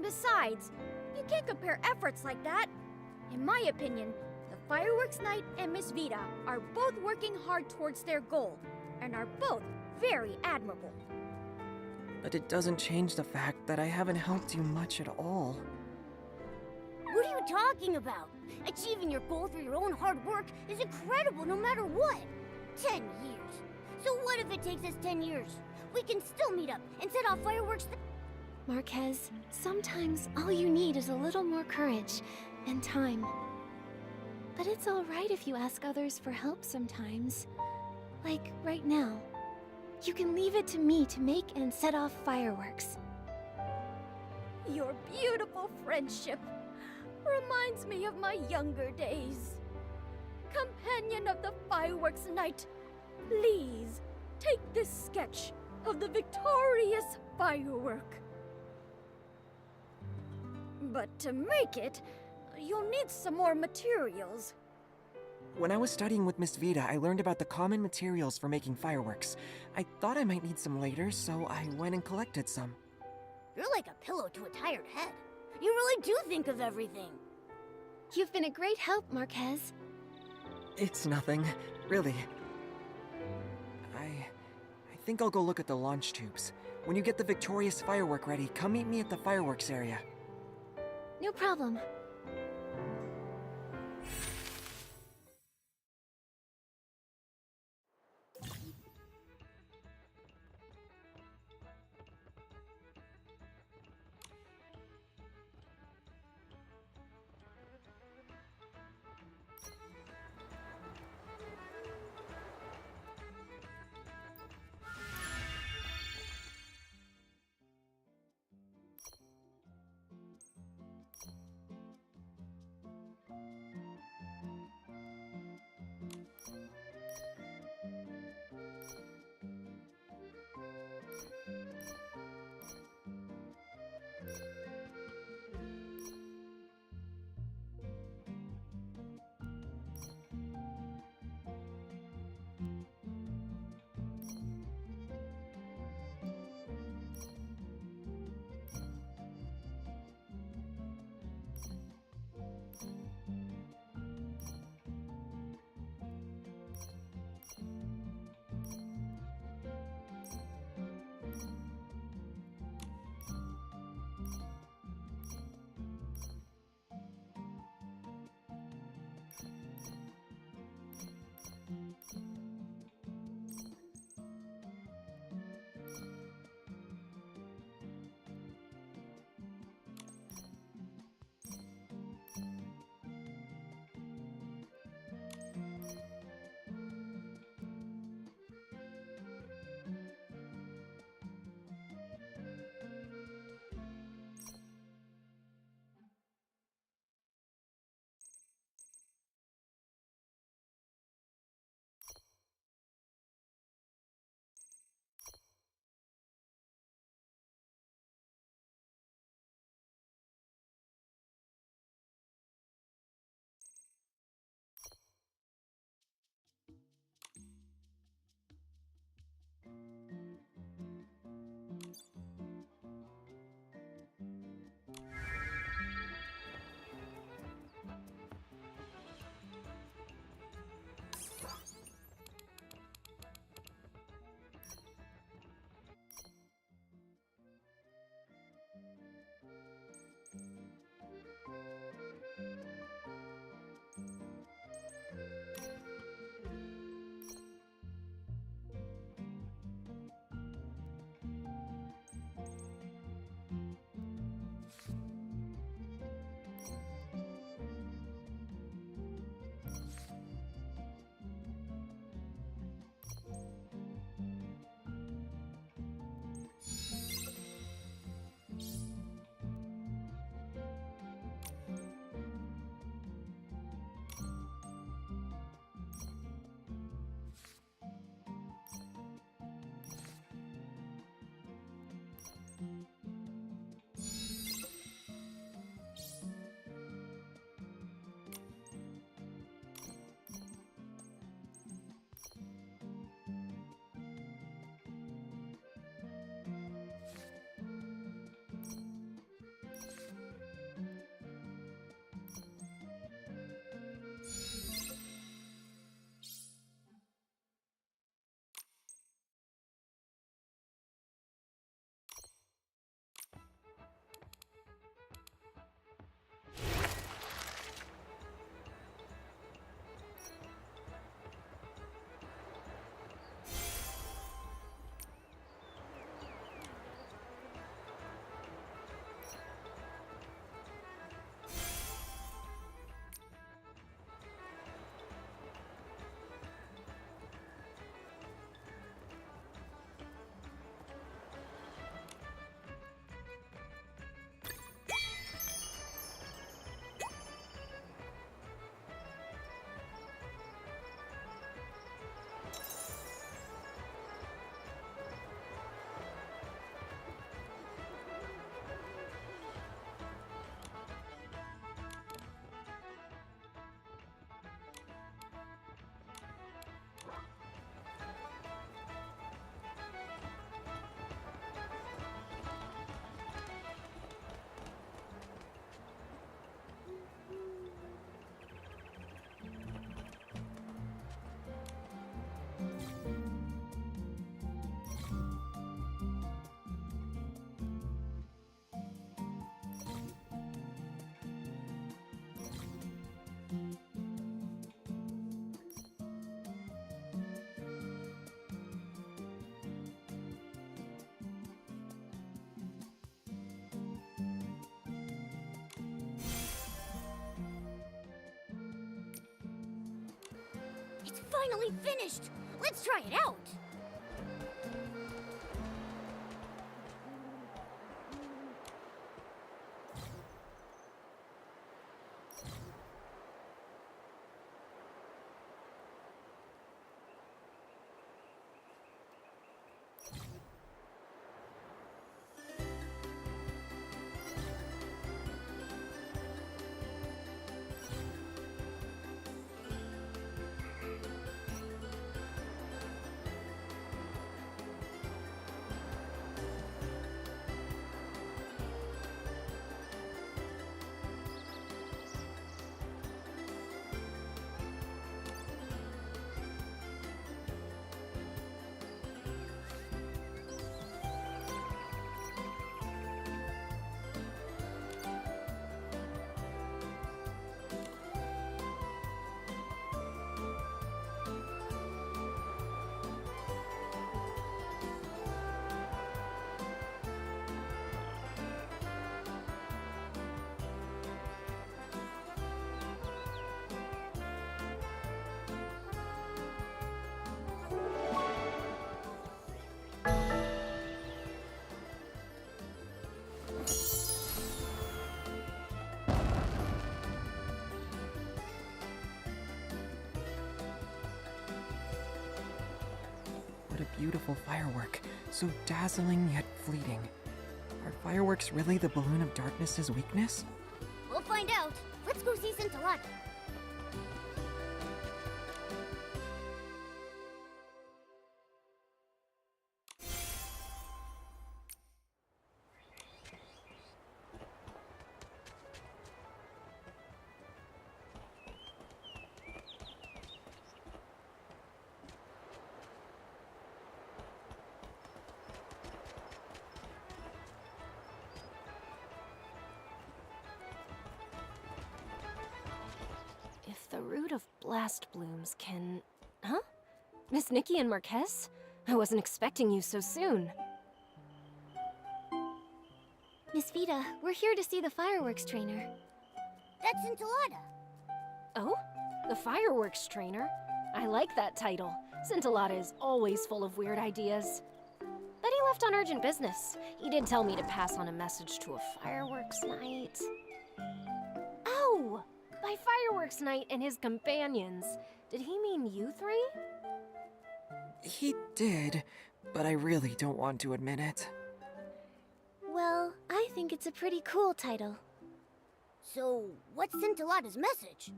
Besides, you can't compare efforts like that. In my opinion, the Fireworks Night and Miss Vida are both working hard towards their goal, and are both very admirable. But it doesn't change the fact that I haven't helped you much at all. What are you talking about? Achieving your goal through your own hard work is incredible no matter what. 10 years. So what if it takes us 10 years? We can still meet up and set off fireworks. Marquez, sometimes all you need is a little more courage and time. But it's all right if you ask others for help sometimes. Like right now. You can leave it to me to make and set off fireworks. Your beautiful friendship reminds me of my younger days. Companion of the Fireworks Night, please take this sketch of the victorious firework. But to make it, you'll need some more materials. When I was studying with Miss Vida, I learned about the common materials for making fireworks. I thought I might need some later, so I went and collected some. You're like a pillow to a tired head. You really do think of everything. You've been a great help, Marquez. It's nothing, really. I think I'll go look at the launch tubes. When you get the victorious firework ready, come meet me at the fireworks area. No problem. finally finished! Let's try it out! What a beautiful firework. So dazzling yet fleeting. Are fireworks really the balloon of darkness's weakness? We'll find out. Let's go see Scintillata. If the root of blast blooms can... Huh? Miss Nikki and Marquez? I wasn't expecting you so soon. Miss Vita, we're here to see the fireworks trainer. That's Scintillata. Oh? The fireworks trainer? I like that title. Scintillata is always full of weird ideas. But he left on urgent business. He did tell me to pass on a message to a fireworks night. Oh! By fireworks night and his companions. Did he mean you three? He did, but I really don't want to admit it. Well, I think it's a pretty cool title. So, what's Scintillata's message?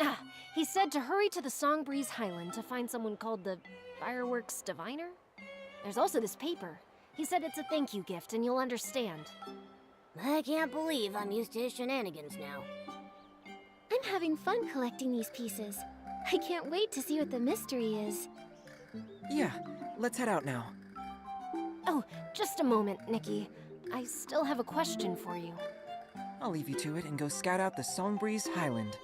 Ah, he said to hurry to the Songbreeze Highland to find someone called the Fireworks Diviner. There's also this paper. He said it's a thank you gift and you'll understand. I can't believe I'm used to his shenanigans now. I'm having fun collecting these pieces. I can't wait to see what the mystery is. Yeah, let's head out now. Oh, just a moment, Nikki. I still have a question for you. I'll leave you to it and go scout out the Songbreeze Highland.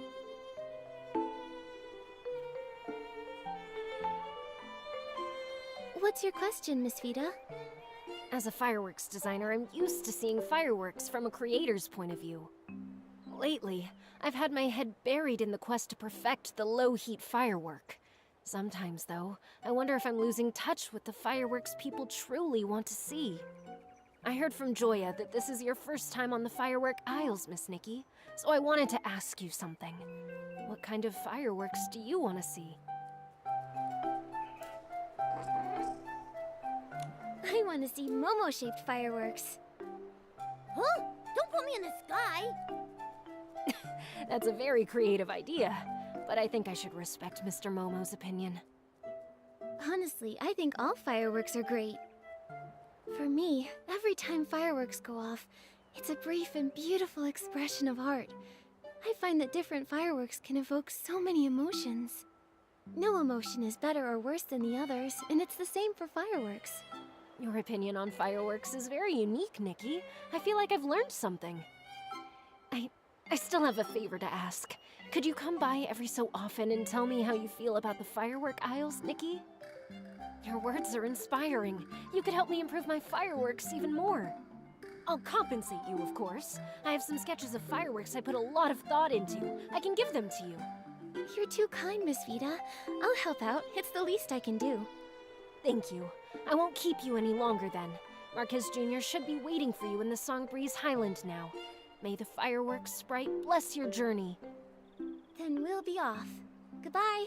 What's your question, Miss Vita? As a fireworks designer, I'm used to seeing fireworks from a creator's point of view. Lately, I've had my head buried in the quest to perfect the low-heat firework. Sometimes, though, I wonder if I'm losing touch with the fireworks people truly want to see. I heard from Joya that this is your first time on the Firework Isles, Miss Nikki, so I wanted to ask you something. What kind of fireworks do you want to see? I want to see Momo-shaped fireworks. Huh? Don't put me in the sky! That's a very creative idea, but I think I should respect Mr. Momo's opinion. Honestly, I think all fireworks are great. For me, every time fireworks go off, it's a brief and beautiful expression of art. I find that different fireworks can evoke so many emotions. No emotion is better or worse than the others, and it's the same for fireworks. Your opinion on fireworks is very unique, Nikki. I feel like I've learned something. I still have a favor to ask. Could you come by every so often and tell me how you feel about the Firework Isles, Nikki? Your words are inspiring. You could help me improve my fireworks even more. I'll compensate you, of course. I have some sketches of fireworks I put a lot of thought into. I can give them to you. You're too kind, Miss Vita. I'll help out. It's the least I can do. Thank you. I won't keep you any longer then. Marquez Jr. should be waiting for you in the Songbreeze Highland now. May the fireworks sprite bless your journey. Then we'll be off. Goodbye.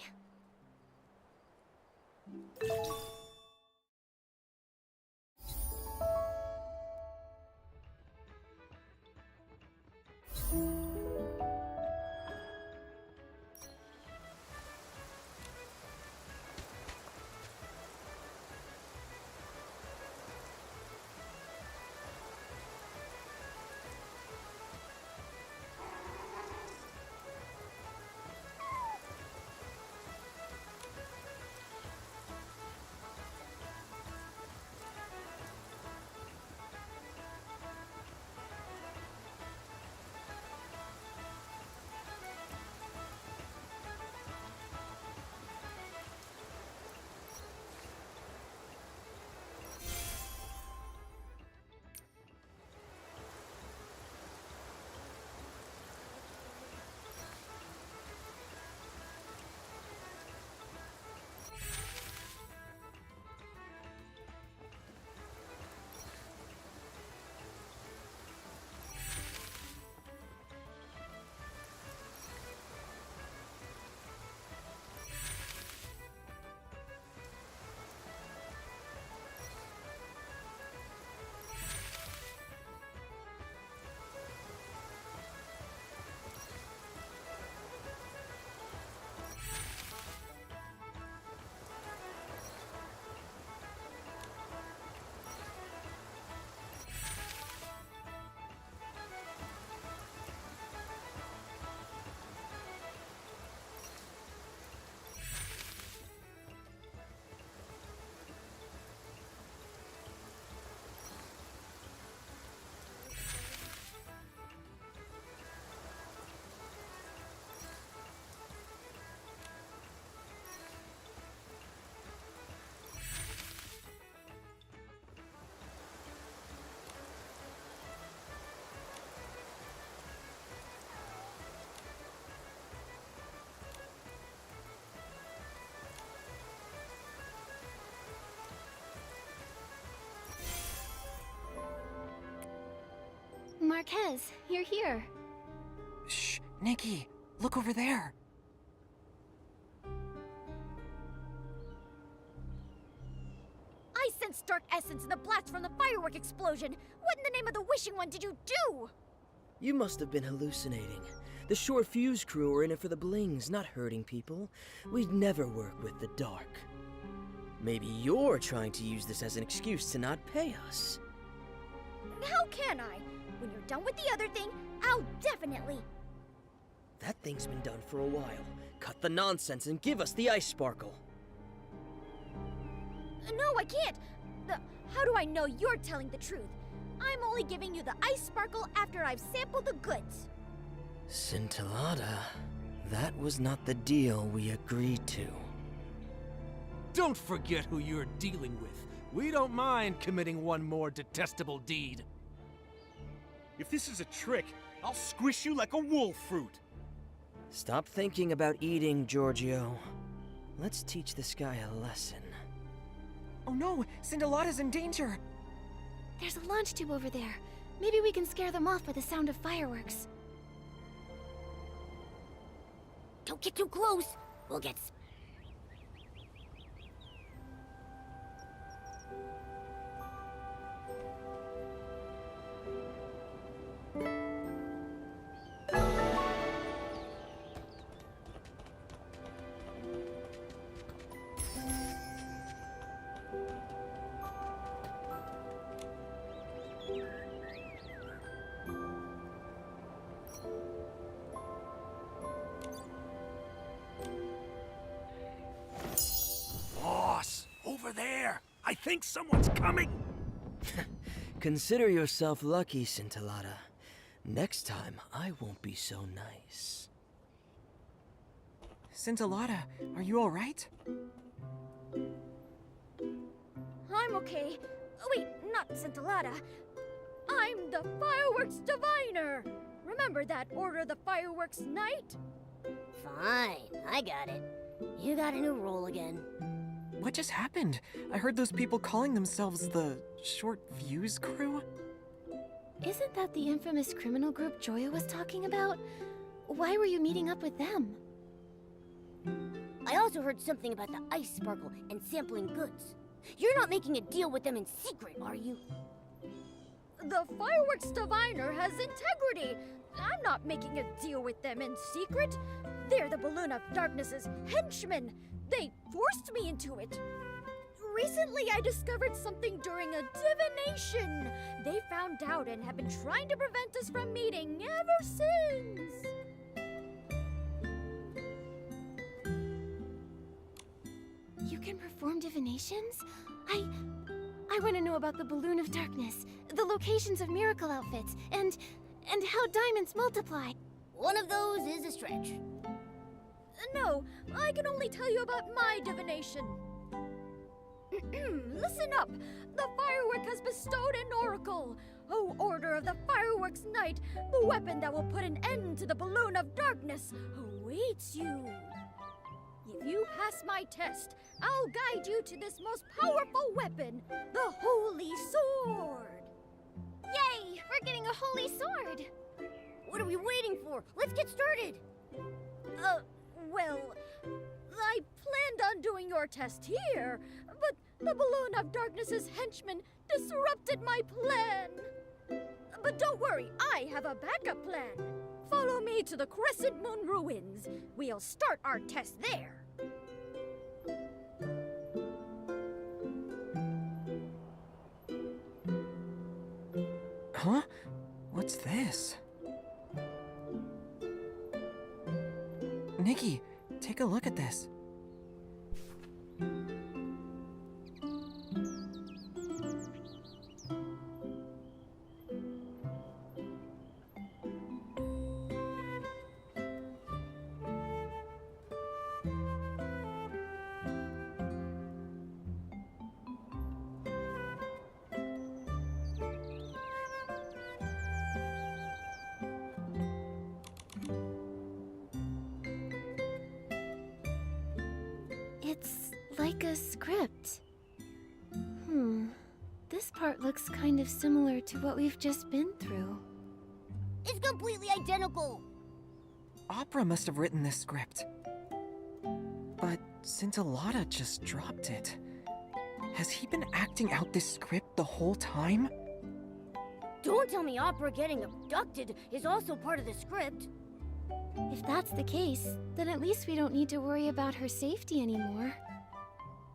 Marquez, you're here. Shh, Nikki, look over there. I sensed dark essence in the blast from the firework explosion. What in the name of the Wishing One did you do? You must have been hallucinating. The short fuse crew are in it for the blings, not hurting people. We'd never work with the dark. Maybe you're trying to use this as an excuse to not pay us. How can I? When you're done with the other thing, I'll definitely. That thing's been done for a while. Cut the nonsense and give us the ice sparkle. No, I can't. How do I know you're telling the truth? I'm only giving you the ice sparkle after I've sampled the goods. Scintillata, that was not the deal we agreed to. Don't forget who you're dealing with. We don't mind committing one more detestable deed. If this is a trick, I'll squish you like a wolf fruit. Stop thinking about eating, Giorgio. Let's teach this guy a lesson. Oh no, Scintillata's in danger. There's a launch tube over there. Maybe we can scare them off with the sound of fireworks. Don't get too close. We'll get Boss, over there. I think someone's coming. Consider yourself lucky, Scintillata. Next time, I won't be so nice. Scintillata, are you alright? I'm okay. Oh, wait, not Scintillata. I'm the Fireworks Diviner. Remember that Order of the Fireworks Knight? Fine, I got it. You got a new role again. What just happened? I heard those people calling themselves the Short Fuse Crew. Isn't that the infamous criminal group Joya was talking about? Why were you meeting up with them? I also heard something about the ice sparkle and sampling goods. You're not making a deal with them in secret, are you? The fireworks diviner has integrity. I'm not making a deal with them in secret. They're the Balloon of Darkness's henchmen. They forced me into it. Recently, I discovered something during a divination. They found out and have been trying to prevent us from meeting ever since. You can perform divinations? I want to know about the Balloon of Darkness, the locations of miracle outfits, and how diamonds multiply. One of those is a stretch. No, I can only tell you about my divination. Listen up! The firework has bestowed an oracle. O Order of the Fireworks Knight, the weapon that will put an end to the Balloon of Darkness awaits you. If you pass my test, I'll guide you to this most powerful weapon, the Holy Sword. Yay! We're getting a holy sword! What are we waiting for? Let's get started! Well, I planned on doing your test here, but the Balloon of Darkness's henchmen disrupted my plan. But don't worry, I have a backup plan. Follow me to the Crescent Moon Ruins. We'll start our test there. Huh? What's this? Nikki, take a look at this. It's like a script. This part looks kind of similar to what we've just been through. It's completely identical! Opera must have written this script. But Scintillata just dropped it. Has he been acting out this script the whole time? Don't tell me Opera getting abducted is also part of the script. If that's the case, then at least we don't need to worry about her safety anymore.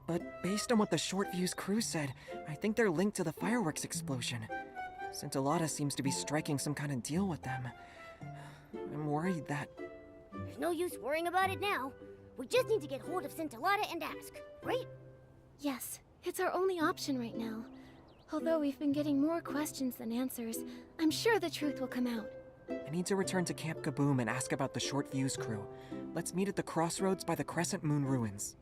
But based on what the Short Fuse crew said, I think they're linked to the fireworks explosion. Scintillata seems to be striking some kind of deal with them. I'm worried that... There's no use worrying about it now. We just need to get hold of Scintillata and ask, right? Yes, it's our only option right now. Although we've been getting more questions than answers, I'm sure the truth will come out. I need to return to Camp Kaboom and ask about the Short Fuse crew. Let's meet at the crossroads by the Crescent Moon Ruins.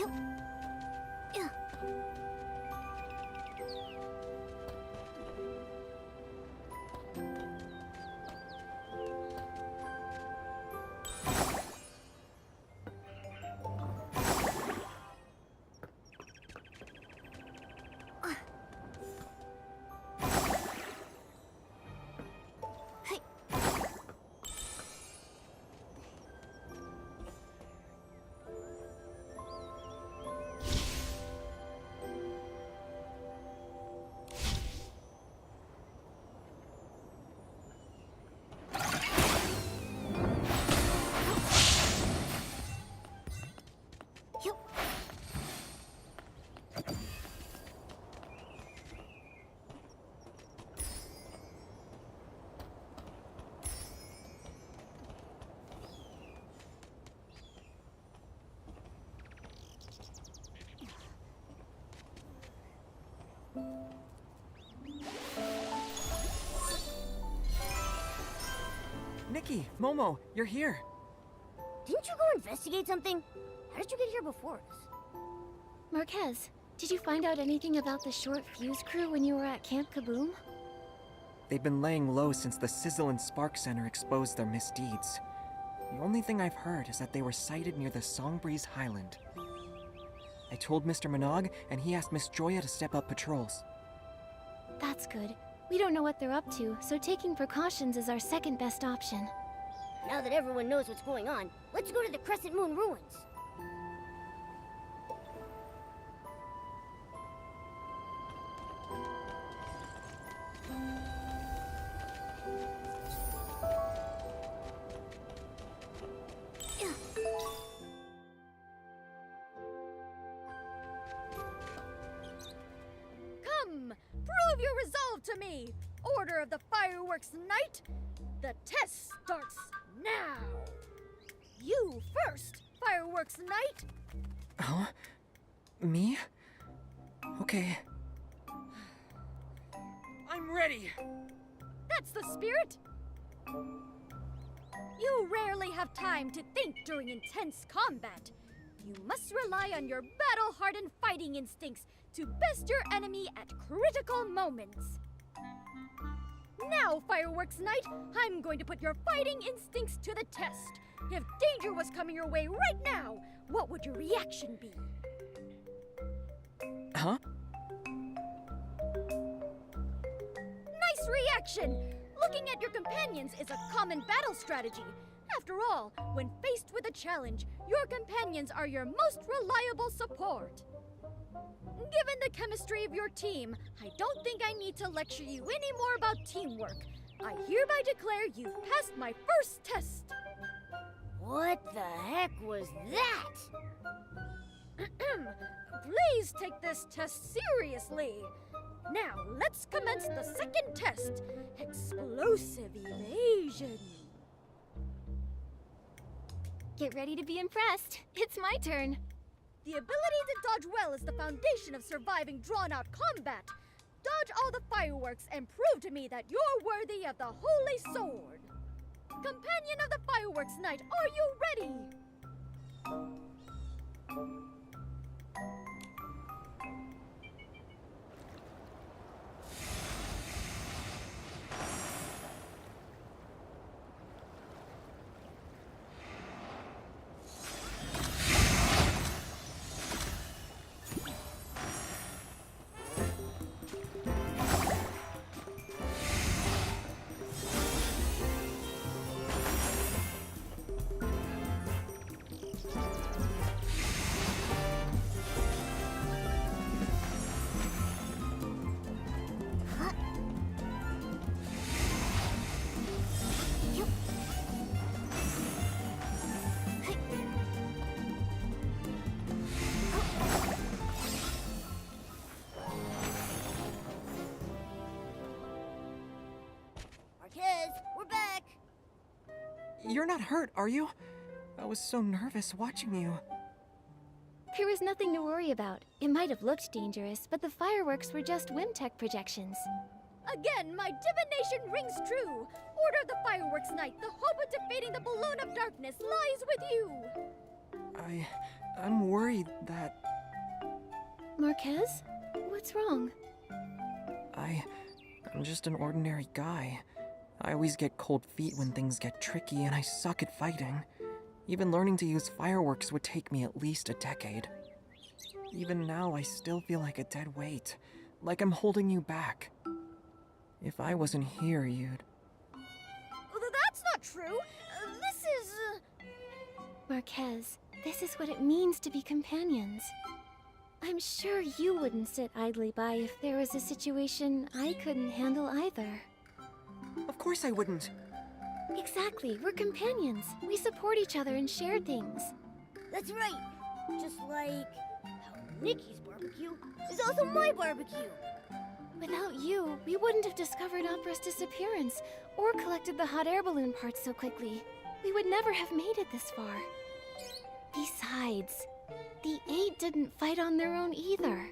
Yup. Yeah. Nikki, Momo, you're here. Didn't you go investigate something? How did you get here before us? Marquez, did you find out anything about the short fuse crew when you were at Camp Kaboom? They've been laying low since the Sizzle and Spark Center exposed their misdeeds. The only thing I've heard is that they were sighted near the Songbreeze Highland. I told Mr. Minogue, and he asked Miss Joya to step up patrols. That's good. We don't know what they're up to, so taking precautions is our second best option. Now that everyone knows what's going on, let's go to the Crescent Moon ruins. Come, prove your resolve to me! Order of the Fireworks Night! The test starts now! You first, Fireworks Night! Huh? Me? Okay. I'm ready! That's the spirit! You rarely have time to think during intense combat. You must rely on your battle-hardened fighting instincts to best your enemy at critical moments. Now, Fireworks Night, I'm going to put your fighting instincts to the test. If danger was coming your way right now, what would your reaction be? Huh? Nice reaction! Looking at your companions is a common battle strategy. After all, when faced with a challenge, your companions are your most reliable support. Given the chemistry of your team, I don't think I need to lecture you any more about teamwork. I hereby declare you've passed my first test. What the heck was that? Please take this test seriously. Now, let's commence the second test. Explosive evasion. Get ready to be impressed. It's my turn. The ability to dodge well is the foundation of surviving drawn-out combat. Dodge all the fireworks and prove to me that you're worthy of the Holy Sword. Companion of the Fireworks Night, are you ready? We're back! You're not hurt, are you? I was so nervous watching you. There was nothing to worry about. It might have looked dangerous, but the fireworks were just Whimtech projections. Again, my divination rings true. Order of the Fireworks Night, the hope of defeating the Balloon of Darkness lies with you. I'm worried that Marquez? What's wrong? I'm just an ordinary guy. I always get cold feet when things get tricky, and I suck at fighting. Even learning to use fireworks would take me at least a decade. Even now, I still feel like a dead weight, like I'm holding you back. If I wasn't here, you'd... That's not true. This is... Marquez, this is what it means to be companions. I'm sure you wouldn't sit idly by if there was a situation I couldn't handle either. Of course I wouldn't. Exactly, we're companions. We support each other and share things. That's right. Just like how Nikki's barbecue is also my barbecue. Without you, we wouldn't have discovered Opera's disappearance or collected the hot air balloon parts so quickly. We would never have made it this far. Besides, the 8 didn't fight on their own either.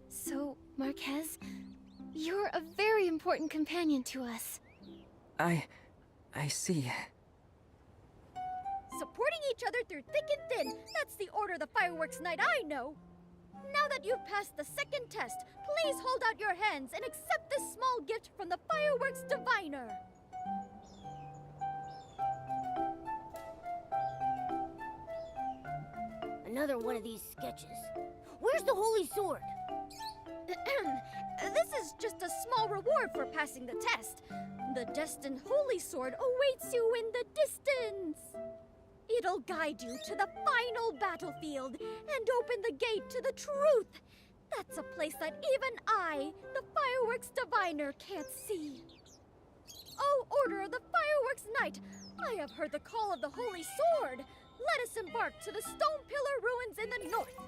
So, Marquez, you're a very important companion to us. I see. Supporting each other through thick and thin. That's the order of the fireworks night I know. Now that you've passed the second test, please hold out your hands and accept this small gift from the fireworks diviner. Another one of these sketches. Where's the holy sword? This is just a small reward for passing the test. The destined holy sword awaits you in the distance. It'll guide you to the final battlefield and open the gate to the truth. That's a place that even I, the fireworks diviner, can't see. Oh, Order of the Fireworks Night, I have heard the call of the holy sword. Let us embark to the stone pillar ruins in the north.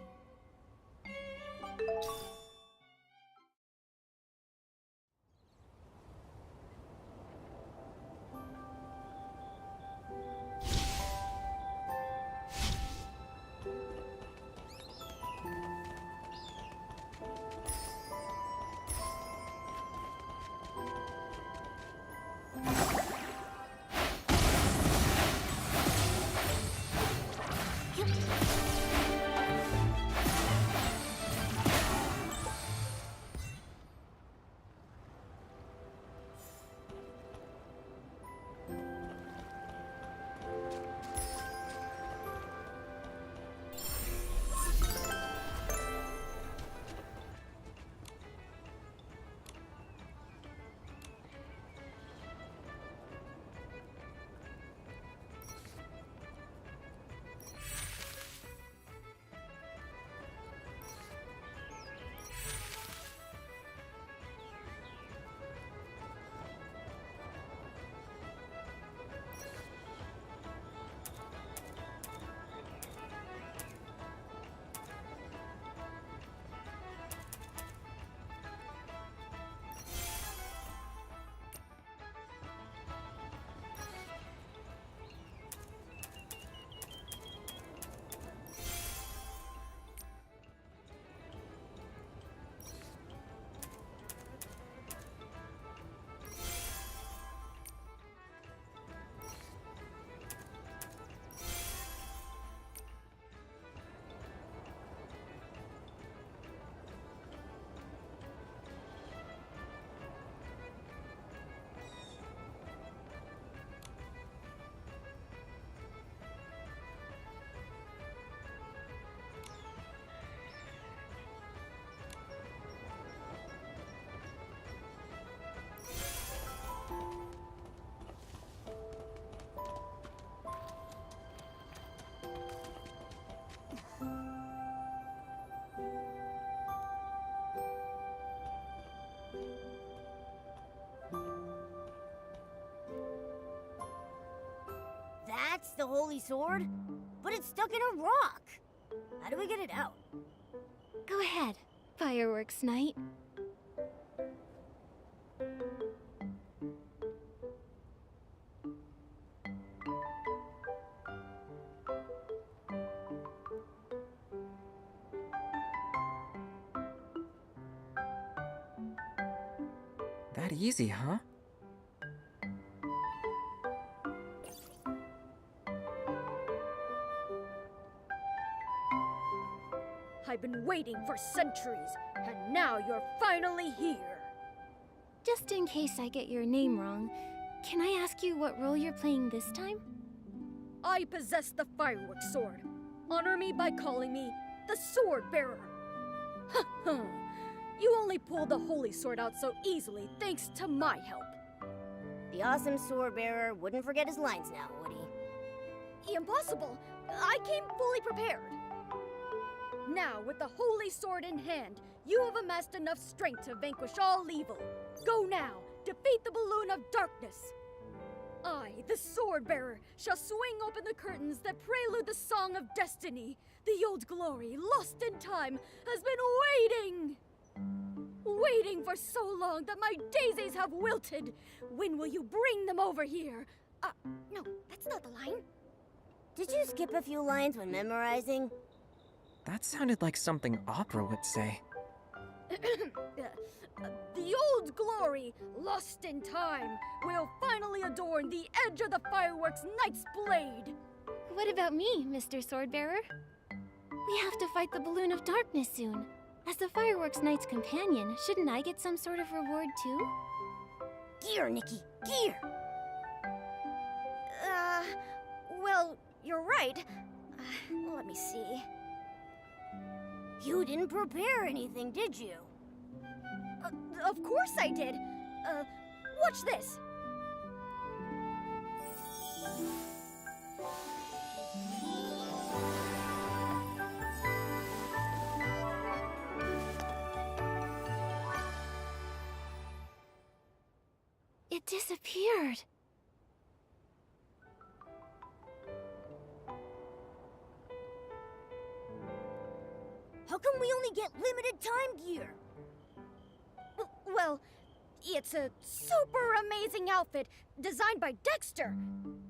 That's the holy sword? But it's stuck in a rock. How do we get it out? Go ahead, Fireworks Night. That easy, huh? I've been waiting for centuries, and now you're finally here. Just in case I get your name wrong, can I ask you what role you're playing this time? I possess the fireworks sword. Honor me by calling me the Sword Bearer. You only pulled the holy sword out so easily thanks to my help. The awesome sword bearer wouldn't forget his lines now, would he? Impossible! I came fully prepared. Now, with the holy sword in hand, you have amassed enough strength to vanquish all evil. Go now, defeat the balloon of darkness. I, the sword bearer, shall swing open the curtains that prelude the song of destiny. The old glory, lost in time, has been waiting! Waiting for so long that my daisies have wilted. When will you bring them over here? No, that's not the line. Did you skip a few lines when memorizing? That sounded like something Opera would say. The old glory, lost in time, will finally adorn the edge of the fireworks knight's blade. What about me, Mr. Swordbearer? We have to fight the balloon of darkness soon. As the fireworks knight's companion, shouldn't I get some sort of reward too? Gear, Nikki, gear! Well, you're right. Let me see. You didn't prepare anything, did you? Of course I did. Watch this. It disappeared. How come we only get limited time gear? Well, it's a super amazing outfit designed by Dexter.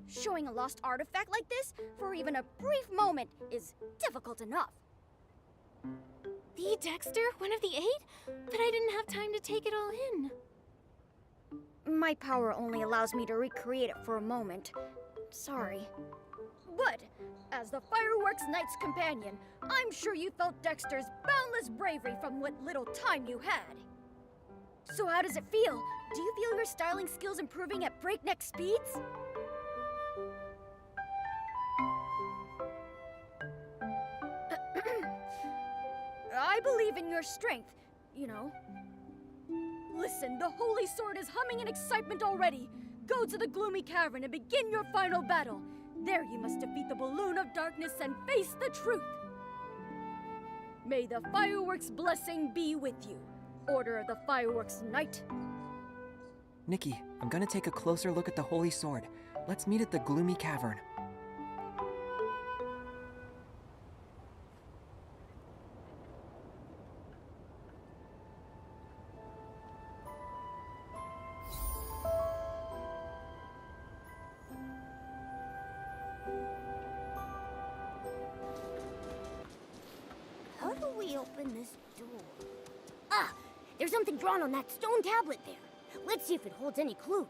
Showing a lost artifact like this for even a brief moment is difficult enough. The Dexter? One of the 8? But I didn't have time to take it all in. My power only allows me to recreate it for a moment. Sorry. But, as the Fireworks Knight's companion, I'm sure you felt Dexter's boundless bravery from what little time you had. So how does it feel? Do you feel your styling skills improving at breakneck speeds? I believe in your strength, you know. Listen, the Holy Sword is humming in excitement already. Go to the gloomy cavern and begin your final battle. There you must defeat the balloon of darkness and face the truth. May the fireworks blessing be with you. Order of the Fireworks Knight. Nikki, I'm gonna take a closer look at the Holy Sword. Let's meet at the gloomy cavern. How do we open this door? Ah! There's something drawn on that stone tablet there. Let's see if it holds any clues.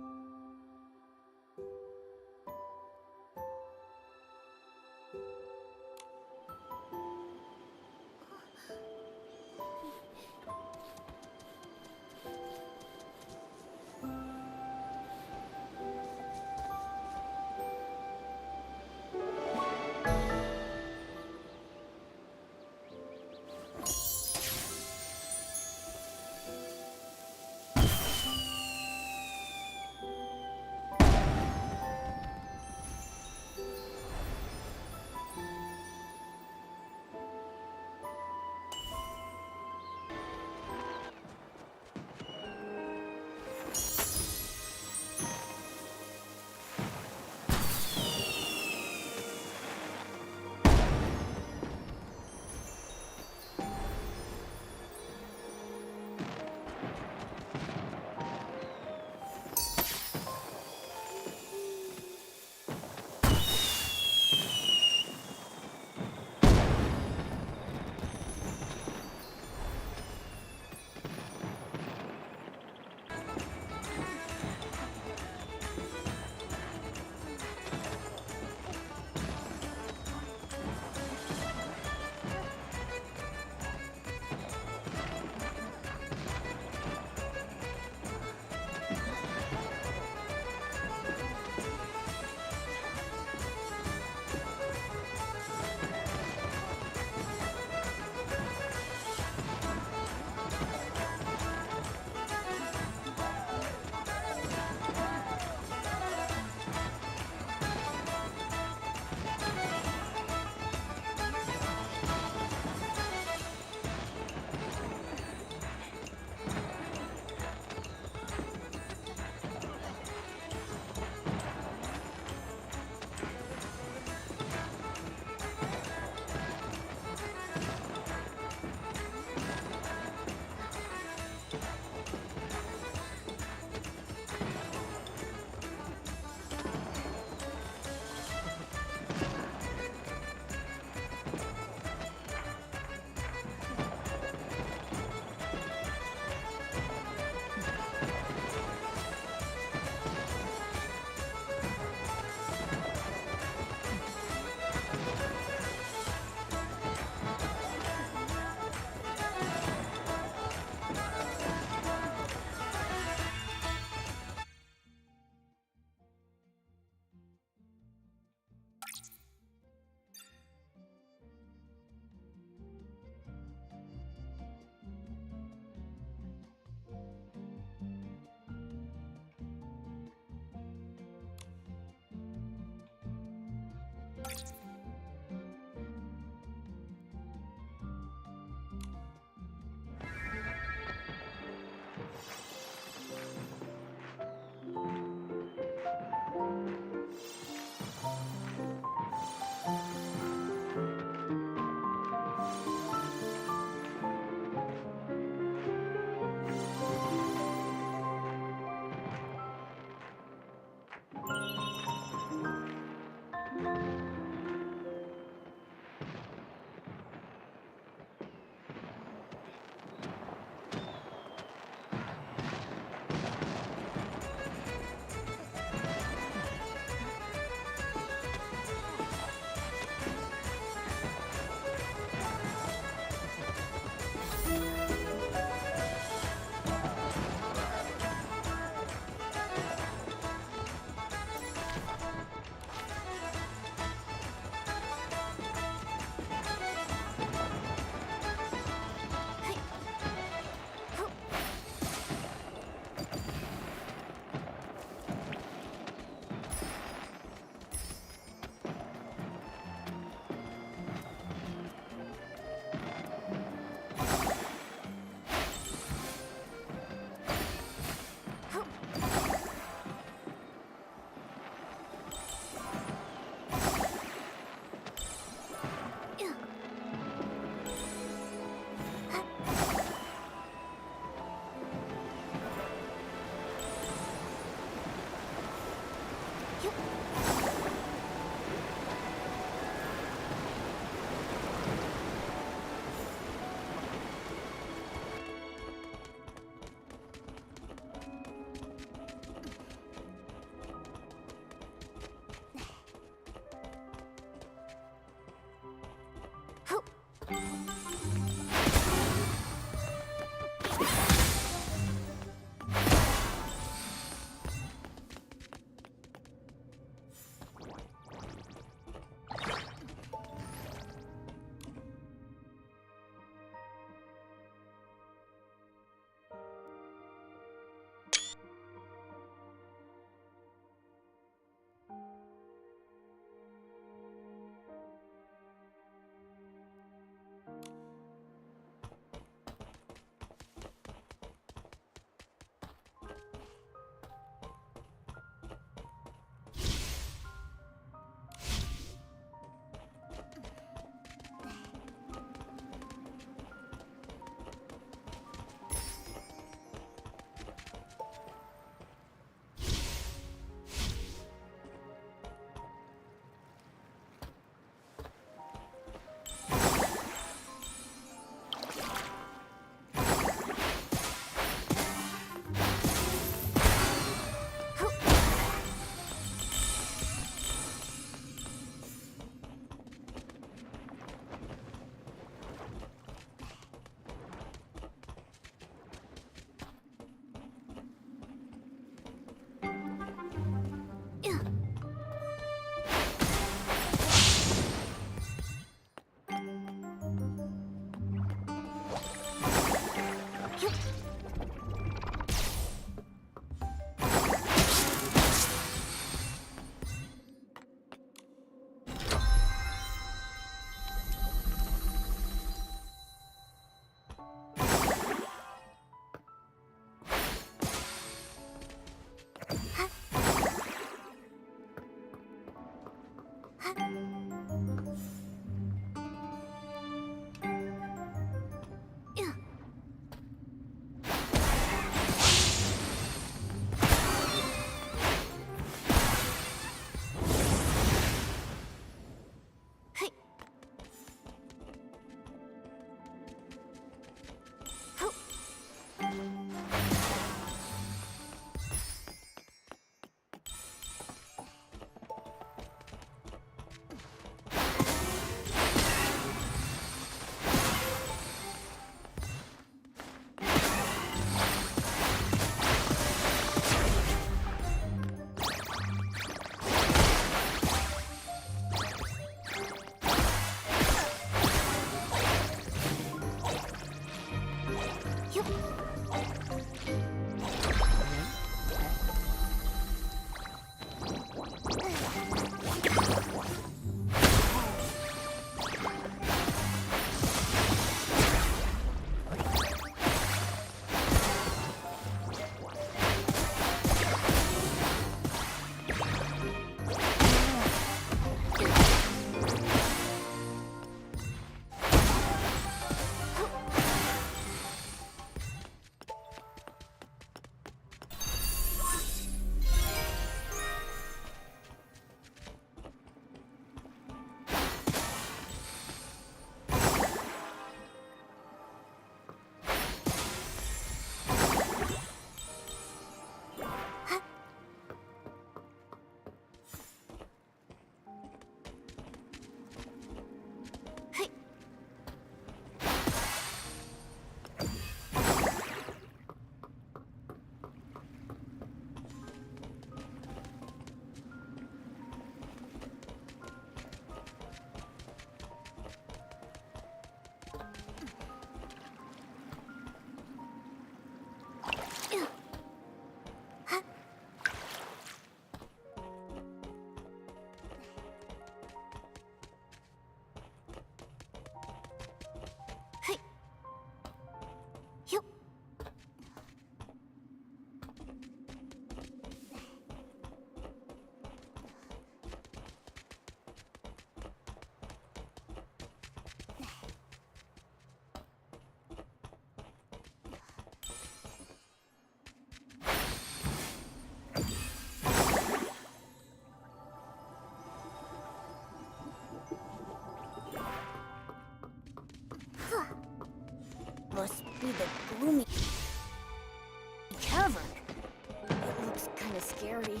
kinda scary.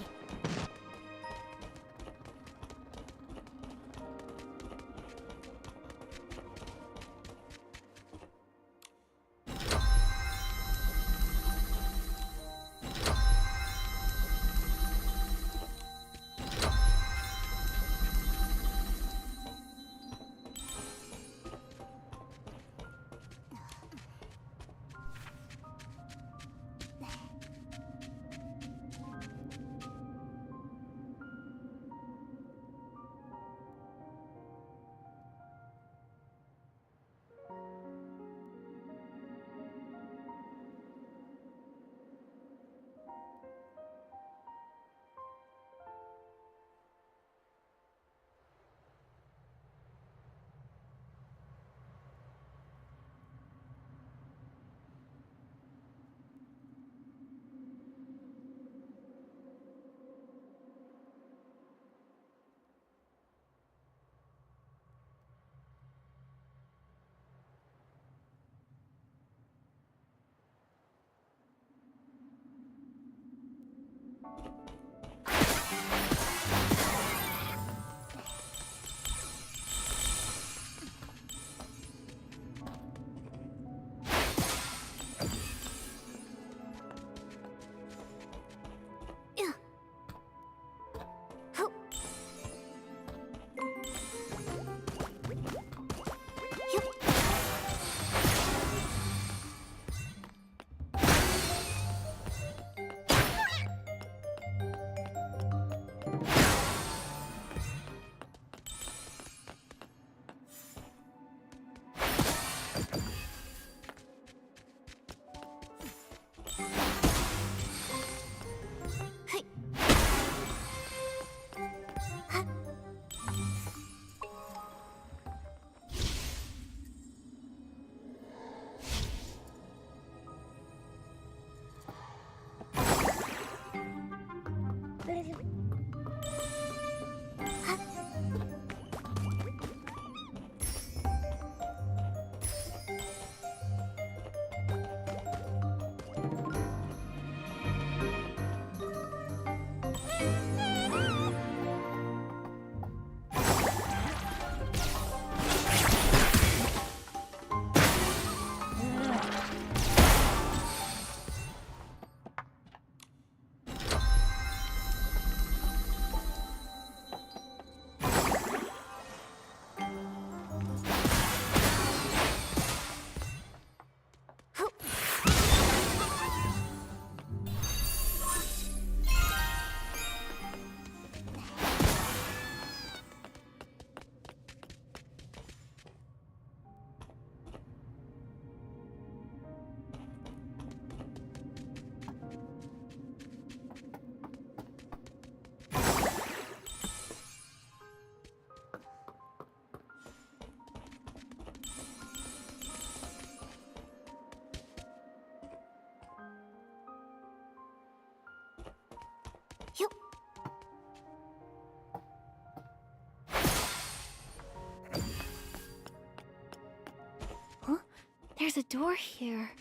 There's a door here.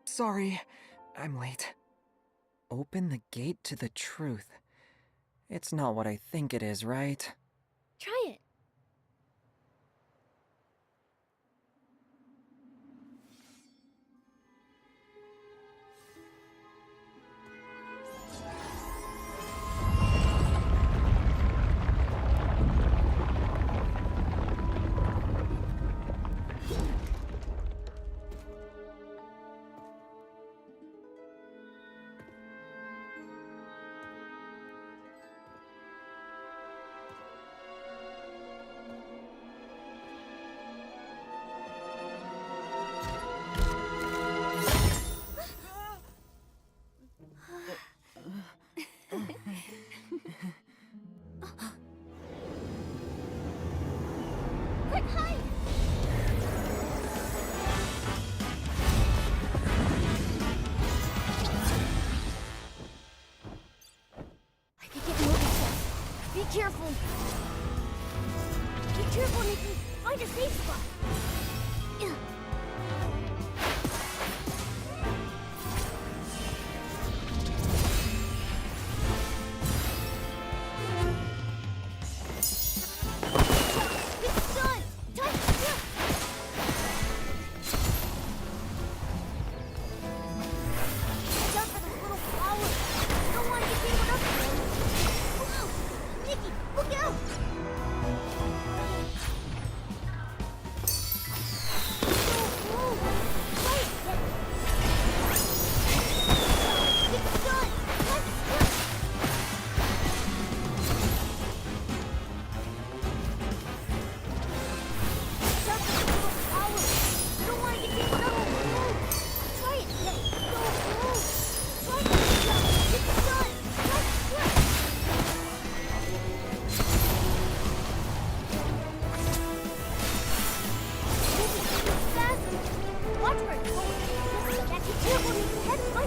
Sorry, I'm late. Open the gate to the truth. It's not what I think it is, right? Try it. Quick, hide! I could get moving. Be careful. Be careful, Nikki. Find a safe spot.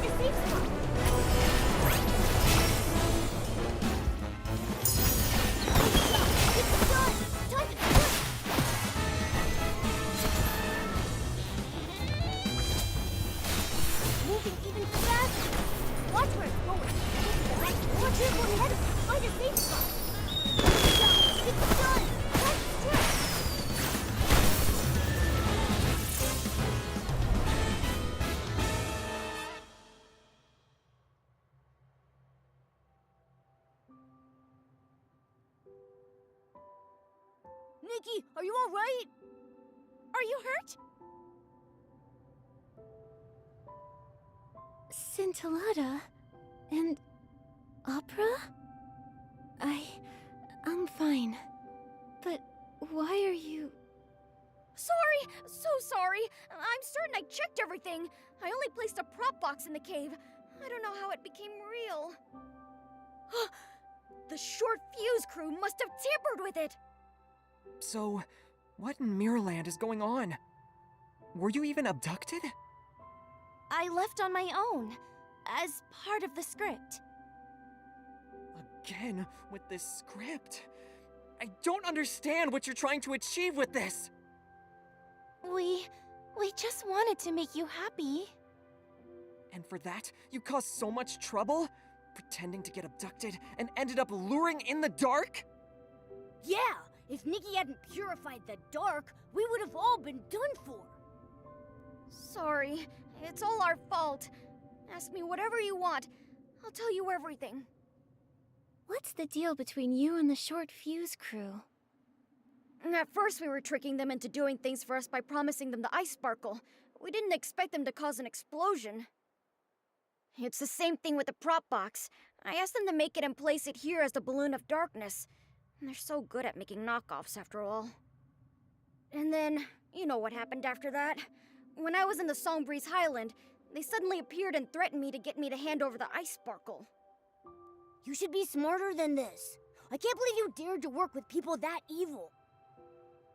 Find a safe spot. It's done. Time to quit. Moving even faster. Watch where it's going. Watch careful ahead of it. Find a safe spot. It's done. Time to strike. Nikki, are you all right? Are you hurt? Scintillata and opera? I'm fine. But why are you... Sorry! So sorry! I'm certain I checked everything. I only placed a prop box in the cave. I don't know how it became real. The short fuse crew must have tampered with it! So, what in Miraland is going on? Were you even abducted? I left on my own, as part of the script. Again, with this script. I don't understand what you're trying to achieve with this. We just wanted to make you happy. And for that, you caused so much trouble? Pretending to get abducted and ended up luring in the dark? Yeah, if Nikki hadn't purified the dark, we would have all been done for. Sorry, it's all our fault. Ask me whatever you want. I'll tell you everything. What's the deal between you and the short fuse crew? At first we were tricking them into doing things for us by promising them the ice sparkle. We didn't expect them to cause an explosion. It's the same thing with the prop box. I asked them to make it and place it here as the balloon of darkness. And they're so good at making knockoffs after all. And then, you know what happened after that. When I was in the Songbreeze Highland, they suddenly appeared and threatened me to get me to hand over the ice sparkle. You should be smarter than this. I can't believe you dared to work with people that evil.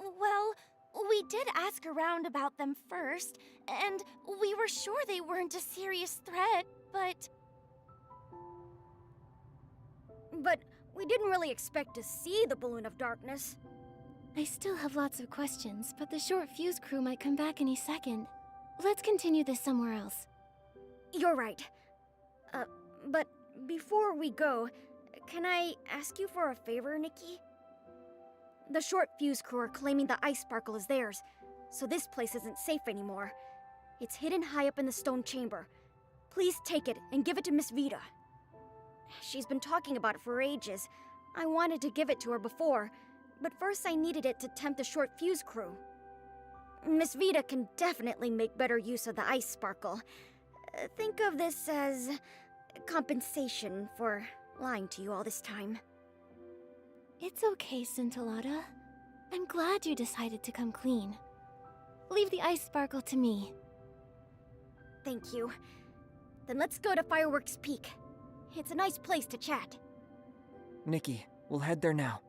Well, we did ask around about them first, and we were sure they weren't a serious threat, but... But we didn't really expect to see the balloon of darkness. I still have lots of questions, but the short fuse crew might come back any second. Let's continue this somewhere else. You're right. But before we go, can I ask you for a favor, Nikki? The short fuse crew are claiming the ice sparkle is theirs, so this place isn't safe anymore. It's hidden high up in the stone chamber. Please take it and give it to Miss Vita. She's been talking about it for ages. I wanted to give it to her before, but first I needed it to tempt the short fuse crew. Miss Vita can definitely make better use of the ice sparkle. Think of this as compensation for lying to you all this time. It's okay, Scintillata. I'm glad you decided to come clean. Leave the ice sparkle to me. Thank you. Then let's go to Fireworks Peak. It's a nice place to chat. Nikki, we'll head there now.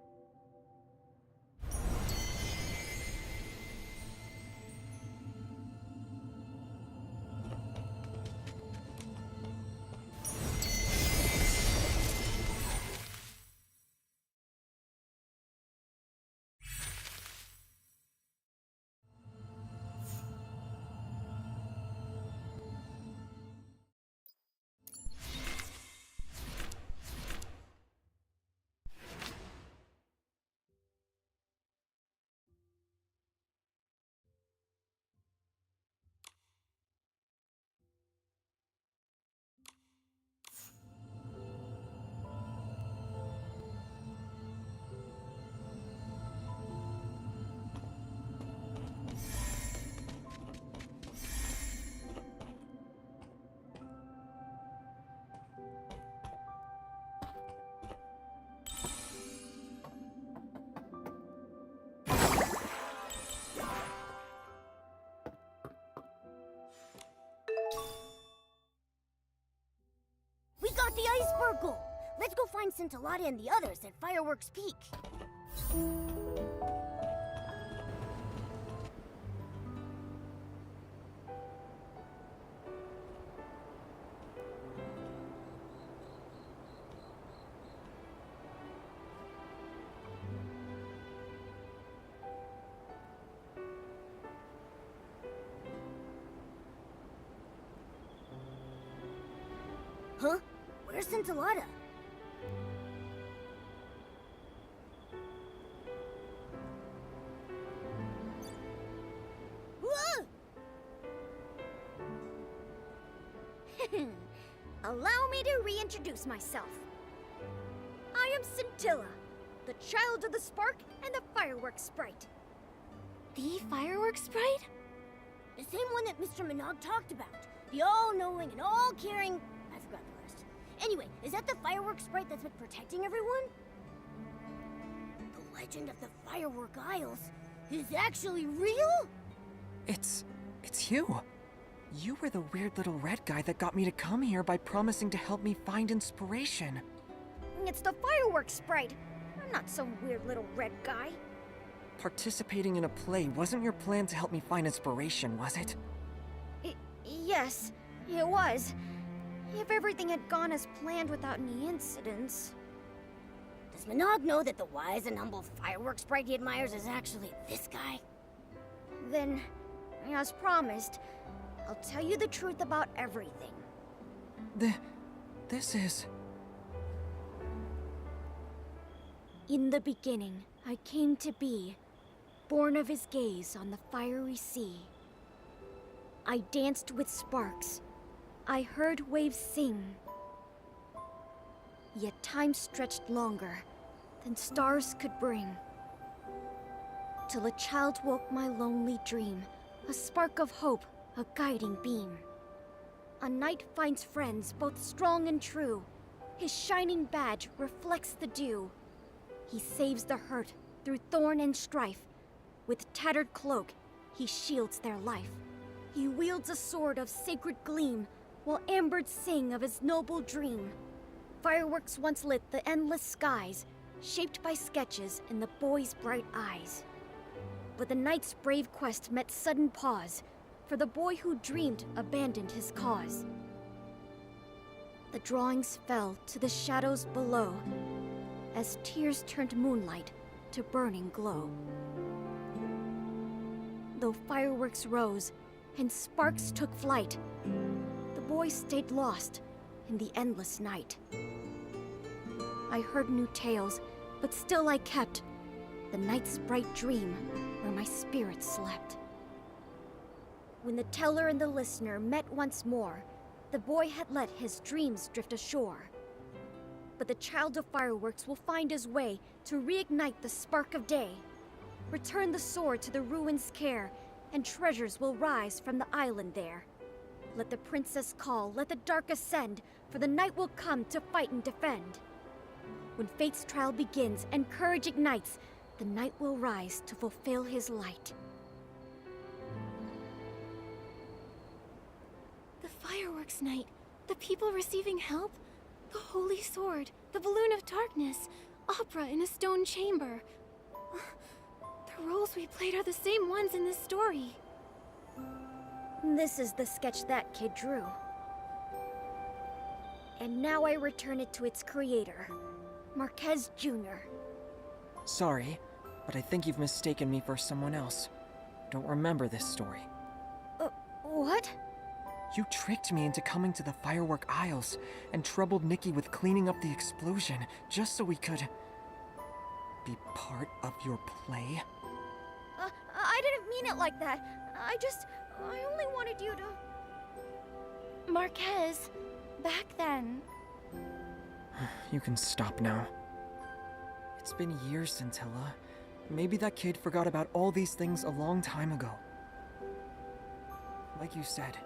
We got the ice sparkle! Let's go find Scintillata and the others at Fireworks Peak. Huh? Where's Scintillata? Whoa! Allow me to reintroduce myself. I am Scintilla, the child of the spark and the fireworks sprite. The fireworks sprite? The same one that Mr. Minogue talked about. The all-knowing and all-caring... I forgot the rest. Anyway, is that the fireworks sprite that's been protecting everyone? The legend of the Firework Isles is actually real? It's you. You were the weird little red guy that got me to come here by promising to help me find inspiration. It's the fireworks sprite. I'm not some weird little red guy. Participating in a play wasn't your plan to help me find inspiration, was it? Yes, it was. If everything had gone as planned without any incidents. Does Minogue know that the wise and humble fireworks sprite he admires is actually this guy? Then, as promised, I'll tell you the truth about everything. This is... In the beginning, I came to be, born of his gaze on the fiery sea. I danced with sparks. I heard waves sing. Yet time stretched longer than stars could bring. Till a child woke my lonely dream, a spark of hope, a guiding beam. A knight finds friends both strong and true. His shining badge reflects the dew. He saves the hurt through thorn and strife. With tattered cloak, he shields their life. He wields a sword of sacred gleam, while ambirds sing of his noble dream. Fireworks once lit the endless skies, shaped by sketches in the boy's bright eyes. But the knight's brave quest met sudden pause, for the boy who dreamed abandoned his cause. The drawings fell to the shadows below, as tears turned moonlight to burning glow. Though fireworks rose and sparks took flight, the boy stayed lost in the endless night. I heard new tales, but still I kept the night's bright dream where my spirit slept. When the teller and the listener met once more, the boy had let his dreams drift ashore. But the child of fireworks will find his way to reignite the spark of day. Return the sword to the ruins' care, and treasures will rise from the island there. Let the princess call, let the dark ascend, for the night will come to fight and defend. When fate's trial begins and courage ignites, the night will rise to fulfill his light. The fireworks night, the people receiving help, the holy sword, the balloon of darkness, opera in a stone chamber. The roles we played are the same ones in this story. This is the sketch that kid drew. And now I return it to its creator, Marquez Jr. Sorry, but I think you've mistaken me for someone else. Don't remember this story. What? You tricked me into coming to the Firework Isles and troubled Nikki with cleaning up the explosion just so we could be part of your play? I didn't mean it like that. I only wanted you to... Marquez, back then. You can stop now. It's been years, Scintilla. Maybe that kid forgot about all these things a long time ago. Like you said,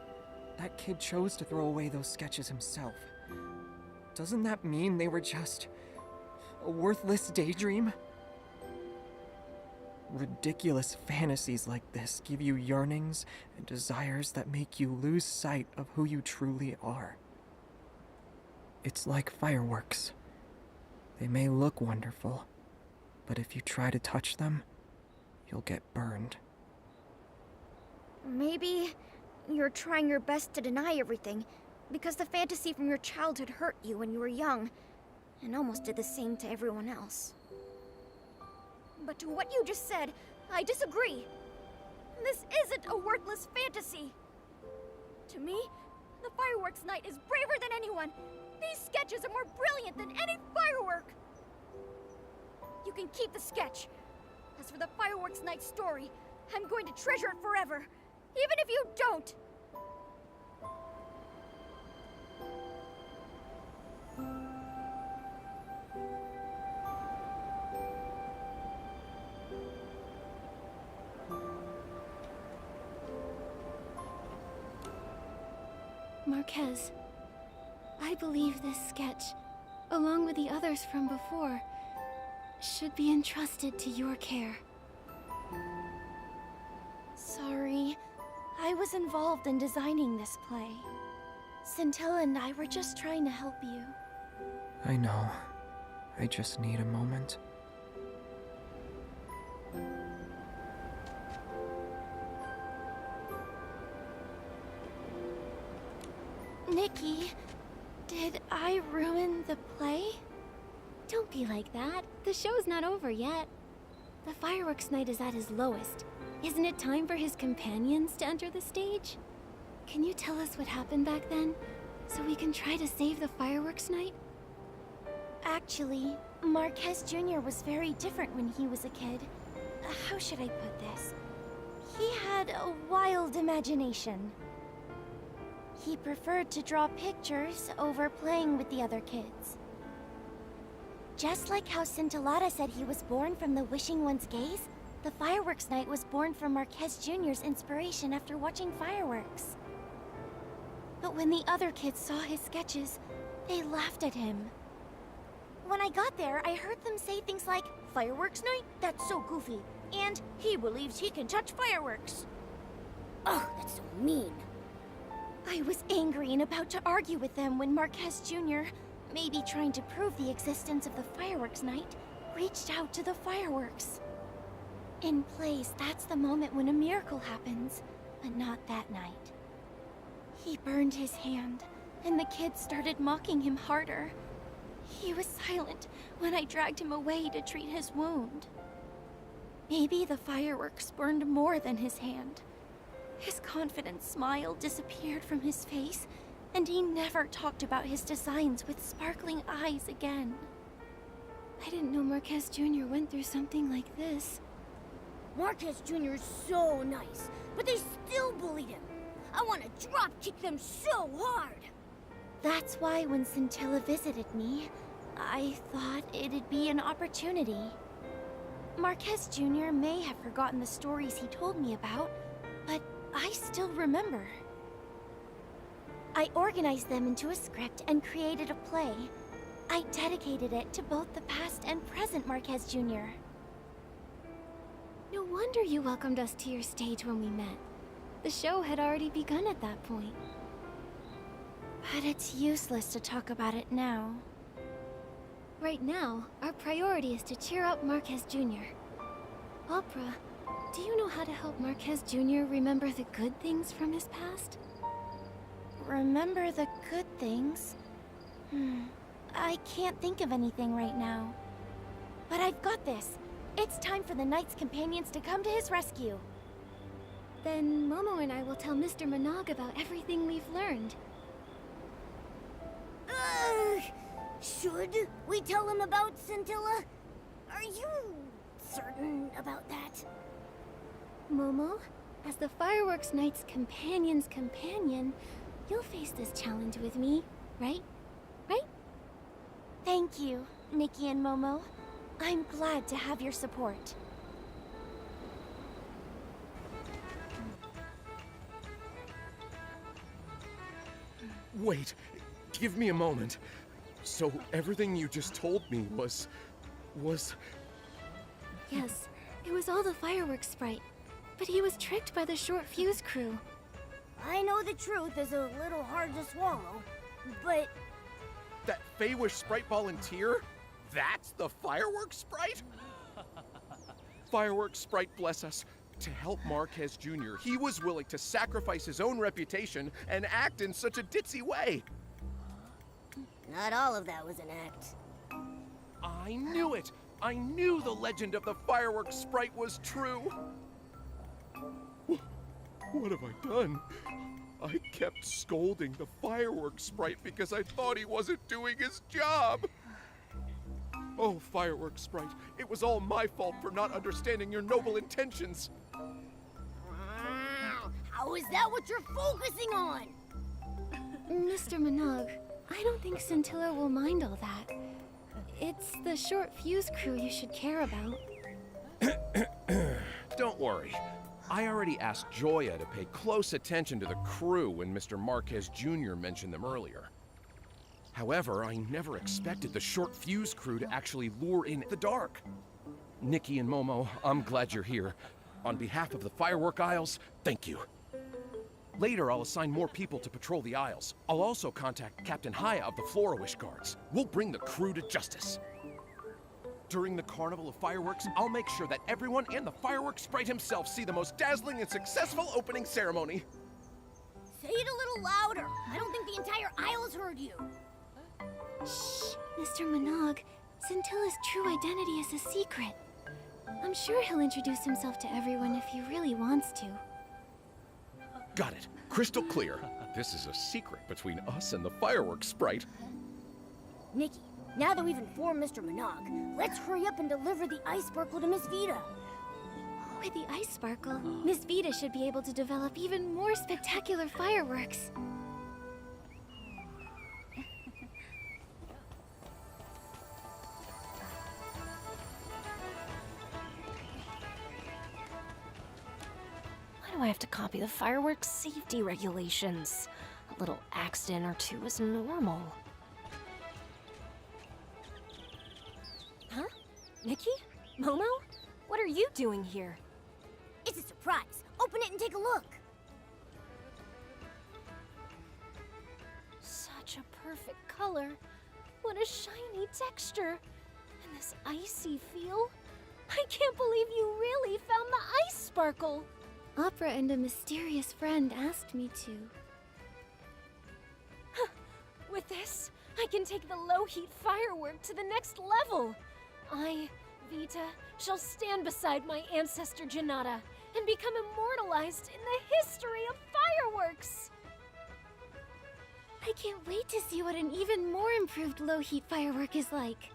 that kid chose to throw away those sketches himself. Doesn't that mean they were just a worthless daydream? Ridiculous fantasies like this give you yearnings and desires that make you lose sight of who you truly are. It's like fireworks. They may look wonderful, but if you try to touch them, you'll get burned. Maybe you're trying your best to deny everything because the fantasy from your childhood hurt you when you were young and almost did the same to everyone else. But to what you just said, I disagree. This isn't a worthless fantasy. To me, The fireworks night is braver than anyone. These sketches are more brilliant than any firework. You can keep the sketch. As for the fireworks night story, I'm going to treasure it forever, even if you don't. Marquez, I believe this sketch, along with the others from before, should be entrusted to your care. Sorry, I was involved in designing this play. Scintilla and I were just trying to help you. I know. I just need a moment. Nikki, did I ruin the play? Don't be like that. The show's not over yet. The fireworks night is at his lowest. Isn't it time for his companions to enter the stage? Can you tell us what happened back then, so we can try to save the fireworks night? Actually, Marquez Jr. was very different when he was a kid. How should I put this? He had a wild imagination. He preferred to draw pictures over playing with the other kids. Just like how Scintillata said he was born from the Wishing One's gaze, the fireworks night was born from Marquez Jr.'s inspiration after watching fireworks. But when the other kids saw his sketches, they laughed at him. When I got there, I heard them say things like, "Fireworks night? That's so goofy," and "He believes he can touch fireworks." Ugh, that's so mean. I was angry and about to argue with them when Marquez Jr., maybe trying to prove the existence of the fireworks night, reached out to the fireworks. In plays, that's the moment when a miracle happens, but not that night. He burned his hand, and the kids started mocking him harder. He was silent when I dragged him away to treat his wound. Maybe the fireworks burned more than his hand. His confident smile disappeared from his face, and he never talked about his designs with sparkling eyes again. I didn't know Marquez Jr. went through something like this. Marquez Jr. is so nice, but they still bullied him. I want to drop kick them so hard. That's why when Scintilla visited me, I thought it'd be an opportunity. Marquez Jr. may have forgotten the stories he told me about, but I still remember. I organized them into a script and created a play. I dedicated it to both the past and present Marquez Jr. No wonder you welcomed us to your stage when we met. The show had already begun at that point. But it's useless to talk about it now. Right now, our priority is to cheer up Marquez Jr. Opera, do you know how to help Marquez Jr. remember the good things from his past? Remember the good things? I can't think of anything right now. But I've got this. It's time for the Knight's companions to come to his rescue. Then Momo and I will tell Mr. Manaug about everything we've learned. Should we tell him about Scintilla? Are you certain about that? Momo, as the fireworks night's companion's companion, you'll face this challenge with me, right? Right? Thank you, Nikki and Momo. I'm glad to have your support. Wait, give me a moment. So everything you just told me was... Yes, it was all the fireworks sprite. But he was tricked by the short fuse crew. I know the truth is a little hard to swallow, but... That Feywish sprite volunteer? That's the fireworks sprite? Fireworks sprite, bless us. To help Marquez Jr., he was willing to sacrifice his own reputation and act in such a ditzy way. Not all of that was an act. I knew it! I knew the legend of the fireworks sprite was true! What have I done? I kept scolding the fireworks sprite because I thought he wasn't doing his job. Oh, fireworks sprite, it was all my fault for not understanding your noble intentions. How is that what you're focusing on? Mr. Minogue, I don't think Scintilla will mind all that. It's the short fuse crew you should care about. Don't worry. I already asked Joya to pay close attention to the crew when Mr. Marquez Jr. mentioned them earlier. However, I never expected the short fuse crew to actually lure in the dark. Nikki and Momo, I'm glad you're here. On behalf of the firework aisles, thank you. Later, I'll assign more people to patrol the aisles. I'll also contact Captain Haya of the Flora-Wish Guards. We'll bring the crew to justice. During the Carnival of Fireworks, I'll make sure that everyone and the fireworks sprite himself see the most dazzling and successful opening ceremony. Say it a little louder. I don't think the entire aisles heard you. Shh, Mr. Minogue. Scintilla's true identity is a secret. I'm sure he'll introduce himself to everyone if he really wants to. Got it. Crystal clear. This is a secret between us and the fireworks sprite. Nikki, now that we've informed Mr. Minogue, let's hurry up and deliver the ice sparkle to Miss Vita. With the ice sparkle, Miss Vita should be able to develop even more spectacular fireworks. Why do I have to copy the fireworks safety regulations? A little accident or two is normal. Huh? Nikki? Momo? What are you doing here? It's a surprise. Open it and take a look. Such a perfect color. What a shiny texture. And this icy feel. I can't believe you really found the ice sparkle. Opera and a mysterious friend asked me to. With this, I can take the low-heat firework to the next level. I, Vita, shall stand beside my ancestor Janata and become immortalized in the history of fireworks. I can't wait to see what an even more improved low-heat firework is like.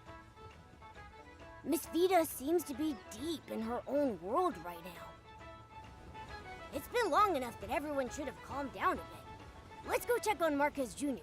Miss Vita seems to be deep in her own world right now. It's been long enough that everyone should have calmed down a bit. Let's go check on Marquez Jr.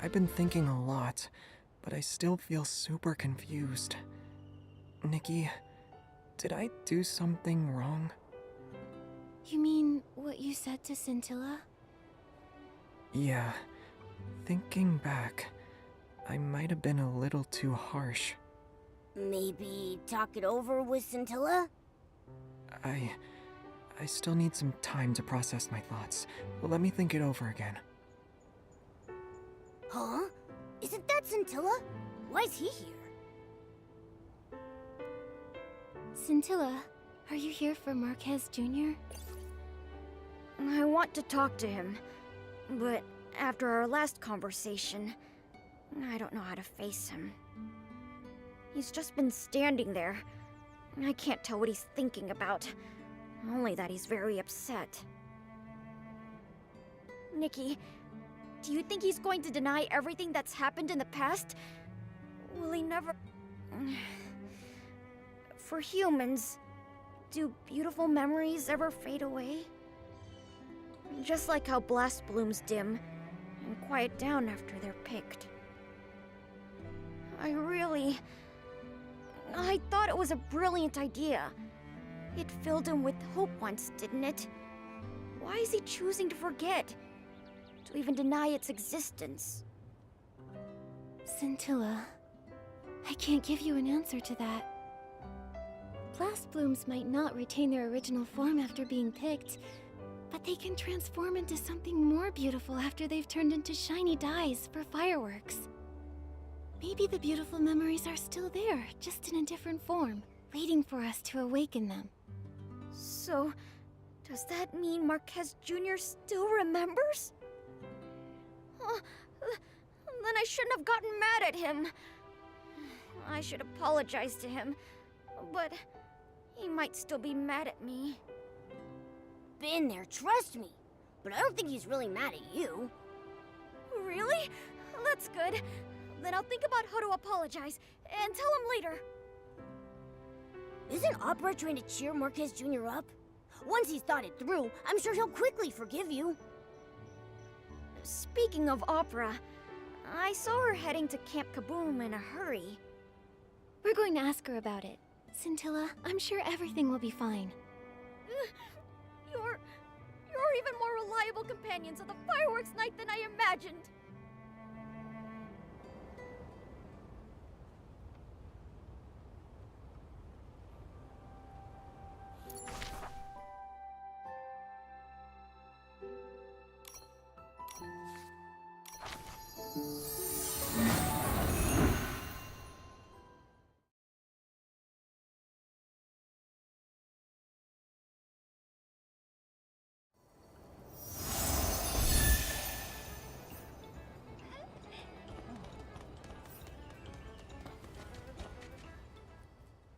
I've been thinking a lot, but I still feel super confused. Nikki, did I do something wrong? You mean what you said to Scintilla? Yeah. Thinking back, I might have been a little too harsh. Maybe talk it over with Scintilla? I still need some time to process my thoughts. Let me think it over again. Huh? Isn't that Scintilla? Why is he here? Scintilla, are you here for Marquez Jr.? I want to talk to him, but after our last conversation, I don't know how to face him. He's just been standing there. I can't tell what he's thinking about, only that he's very upset. Nikki, do you think he's going to deny everything that's happened in the past? Will he never... For humans, do beautiful memories ever fade away? Just like how blast blooms dim, and quiet down after they're picked. I thought it was a brilliant idea. It filled him with hope once, didn't it? Why is he choosing to forget? To even deny its existence? Scintilla, I can't give you an answer to that. Blast blooms might not retain their original form after being picked, but they can transform into something more beautiful after they've turned into shiny dyes for fireworks. Maybe the beautiful memories are still there, just in a different form, waiting for us to awaken them. So, does that mean Marquez Jr. still remembers? Then I shouldn't have gotten mad at him. I should apologize to him, but he might still be mad at me. Been there, trust me. But I don't think he's really mad at you. Really? That's good. Then I'll think about how to apologize and tell him later. Isn't Opera trying to cheer Marquez Jr. up? Once he's thought it through, I'm sure he'll quickly forgive you. Speaking of Opera, I saw her heading to Camp Kaboom in a hurry. We're going to ask her about it. Scintilla, I'm sure everything will be fine. You're even more reliable companions of the fireworks night than I imagined.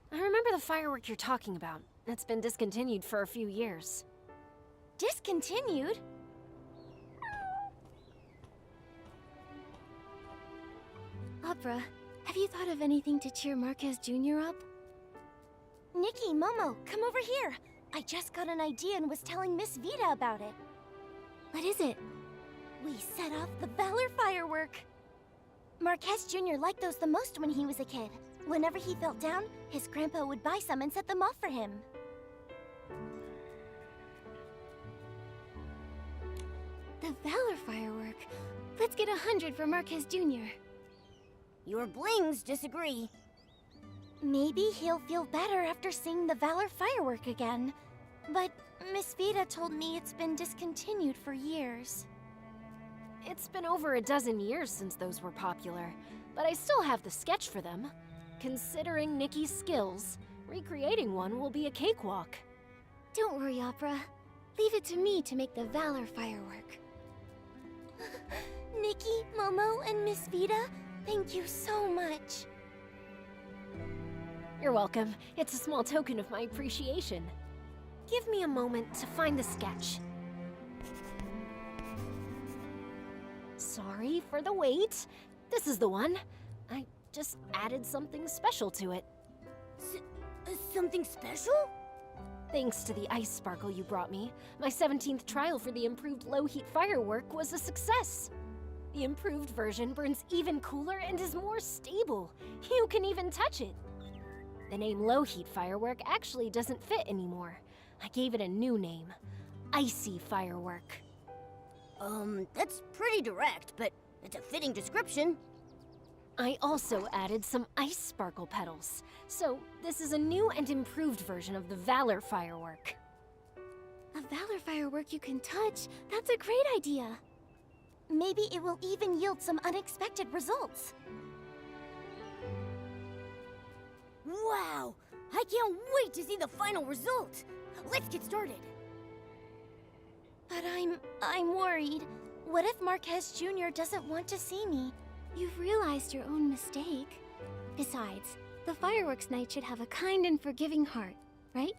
I remember the firework you're talking about. It's been discontinued for a few years. Discontinued? Opera, have you thought of anything to cheer Marquez Jr. up? Nikki, Momo, come over here. I just got an idea and was telling Miss Vita about it. What is it? We set off the Valor firework. Marquez Jr. liked those the most when he was a kid. Whenever he felt down, his grandpa would buy some and set them off for him. The Valor firework. Let's get 100 for Marquez Jr. Your blings disagree. Maybe he'll feel better after seeing the Valor firework again. But Miss Vita told me it's been discontinued for years. It's been over a dozen years since those were popular, but I still have the sketch for them. Considering Nikki's skills, recreating one will be a cakewalk. Don't worry, Opera. Leave it to me to make the Valor firework. Nikki, Momo, and Miss Vita, thank you so much. You're welcome. It's a small token of my appreciation. Give me a moment to find the sketch. Sorry for the wait. This is the one. I just added something special to it. Something special? Thanks to the ice sparkle you brought me, my 17th trial for the improved low-heat firework was a success. The improved version burns even cooler and is more stable. You can even touch it. The name low-heat firework actually doesn't fit anymore. I gave it a new name, Icy Firework. That's pretty direct, but it's a fitting description. I also added some ice sparkle petals. So this is a new and improved version of the Valor firework. A Valor firework you can touch? That's a great idea. Maybe it will even yield some unexpected results. Wow! I can't wait to see the final result! Let's get started! But I'm worried. What if Marquez Jr. doesn't want to see me? You've realized your own mistake. Besides, the fireworks night should have a kind and forgiving heart, right?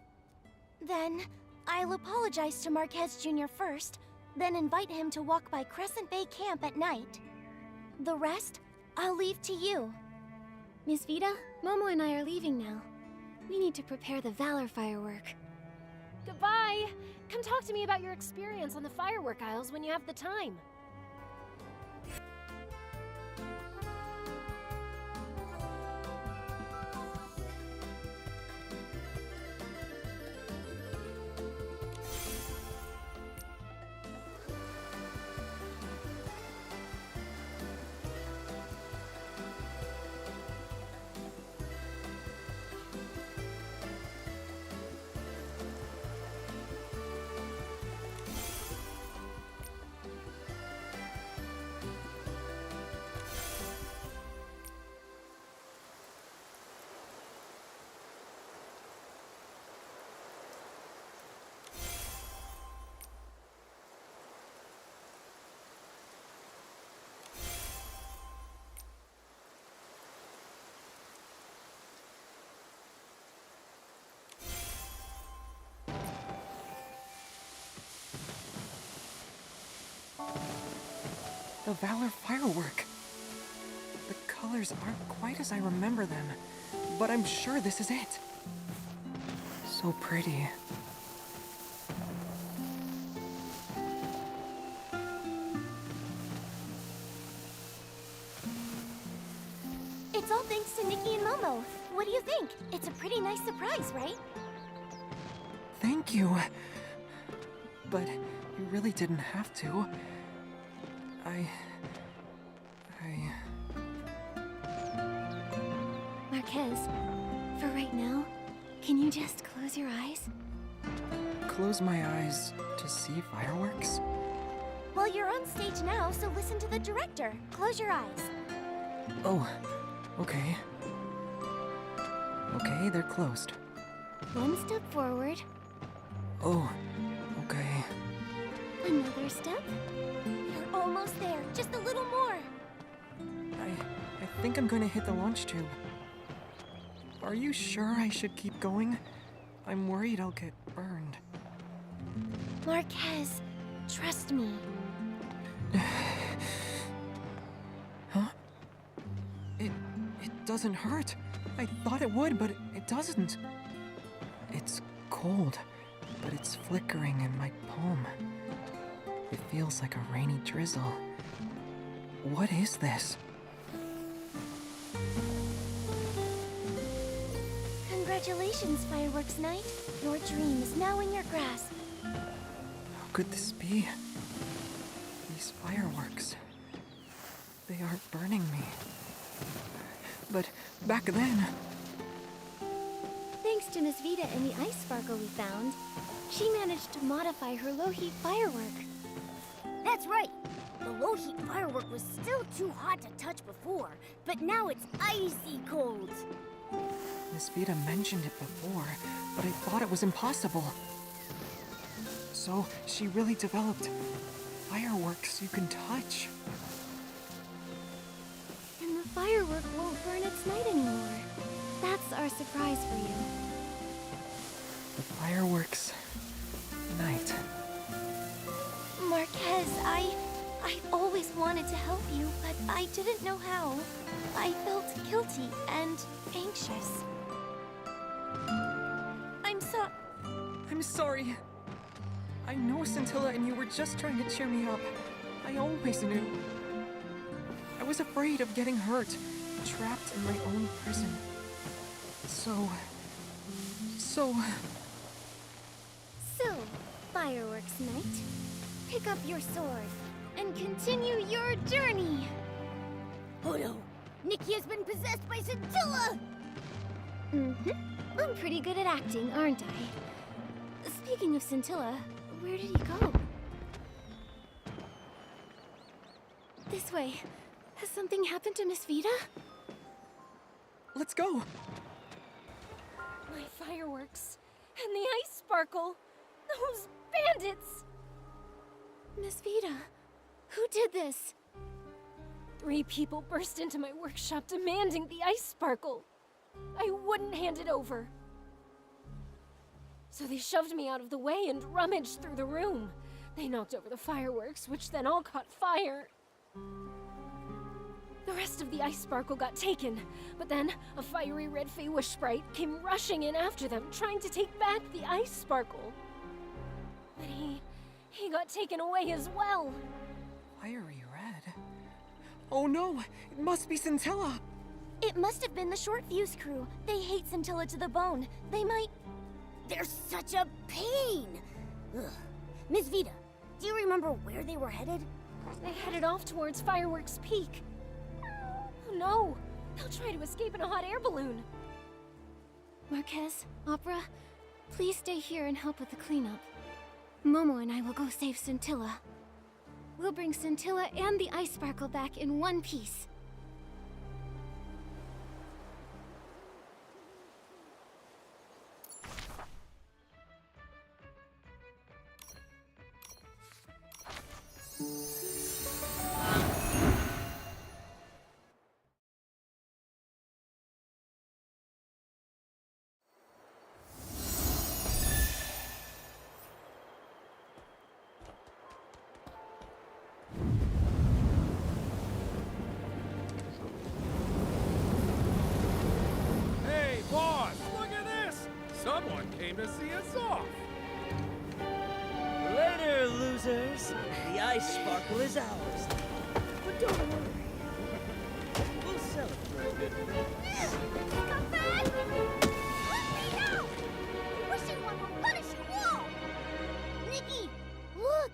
Then, I'll apologize to Marquez Jr. first, then invite him to walk by Crescent Bay Camp at night. The rest, I'll leave to you. Miss Vita, Momo and I are leaving now. We need to prepare the Valor firework. Goodbye! Come talk to me about your experience on the firework aisles when you have the time. The Valor firework. The colors aren't quite as I remember them, but I'm sure this is it. So pretty. It's all thanks to Nikki and Momo. What do you think? It's a pretty nice surprise, right? Thank you. But you really didn't have to. Marquez, for right now, can you just close your eyes? Close my eyes to see fireworks? Well, you're on stage now, so listen to the director. Close your eyes. Oh, okay. Okay, they're closed. One step forward, Oh, okay. another step. You're almost there, just a little more. I think I'm gonna hit the launch tube. Are you sure I should keep going? I'm worried I'll get burned. Marquez, trust me. Huh? It doesn't hurt. I thought it would, but it doesn't. It's cold, but it's flickering in my palm. It feels like a rainy drizzle. What is this? Congratulations, Fireworks Night. Your dream is now in your grasp. How could this be? These fireworks. They aren't burning me. But back then... Thanks to Miss Vita and the ice sparkle we found, she managed to modify her low-heat firework. That's right. The low-heat firework was still too hot to touch before, but now it's icy cold. Miss Vita mentioned it before, but I thought it was impossible. So she really developed fireworks you can touch. And the firework won't burn its night anymore. That's our surprise for you. The fireworks night. Marquez, I've always wanted to help you, but I didn't know how. I felt guilty and anxious. I'm sorry. I know Scintilla and you were just trying to cheer me up. I always knew. I was afraid of getting hurt, trapped in my own prison. So, Fireworks Night, pick up your sword and continue your journey. Oh no! Nikki has been possessed by Scintilla! I'm pretty good at acting, aren't I? Speaking of Scintilla, where did he go? This way. Has something happened to Miss Vita? let's go. My fireworks and the ice sparkle. Those bandits! Miss Vita, who did this? 3 people burst into my workshop demanding the ice sparkle. I wouldn't hand it over. So they shoved me out of the way and rummaged through the room. They knocked over the fireworks, which then all caught fire. The rest of the ice sparkle got taken, but then a fiery red Fey-Wish sprite came rushing in after them, trying to take back the ice sparkle. But he got taken away as well. Fiery red? Oh no, it must be Scintilla. It must have been the Short Fuse crew. They hate Scintilla to the bone. They might... They're such a pain! Ugh. Miss Vita, do you remember where they were headed? They headed off towards Fireworks Peak. Oh no! They'll try to escape in a hot air balloon. Marquez, Opera, please stay here and help with the cleanup. Momo and I will go save Scintilla. We'll bring Scintilla and the ice sparkle back in one piece. came to see us off. Later, losers. The ice sparkle is ours. But don't worry. We'll sell it for a good price. Not bad! Let me know! I wish anyone would punish you all! Nikki, look!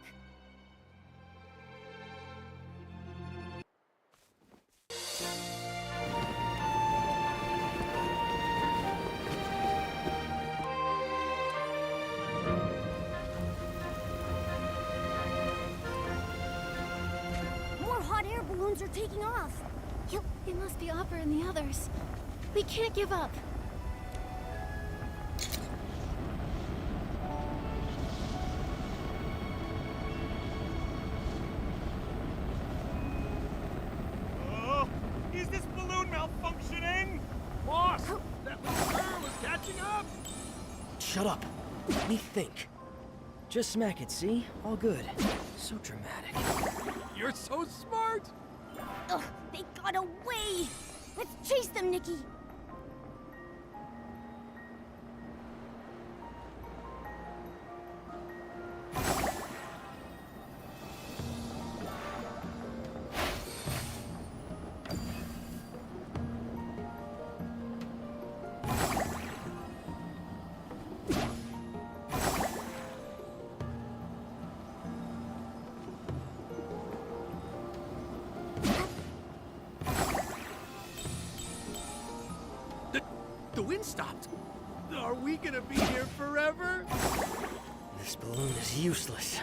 More hot air balloons are taking off. Yep, it must be Opera and the others. We can't give up. Is this balloon malfunctioning? Boss, that little girl is catching up. Shut up. Let me think. Just smack it, see? All good. So dramatic. You're so smart. Ugh, they got away! Let's chase them, Nikki! The wind stopped. Are we gonna be here forever? This balloon is useless.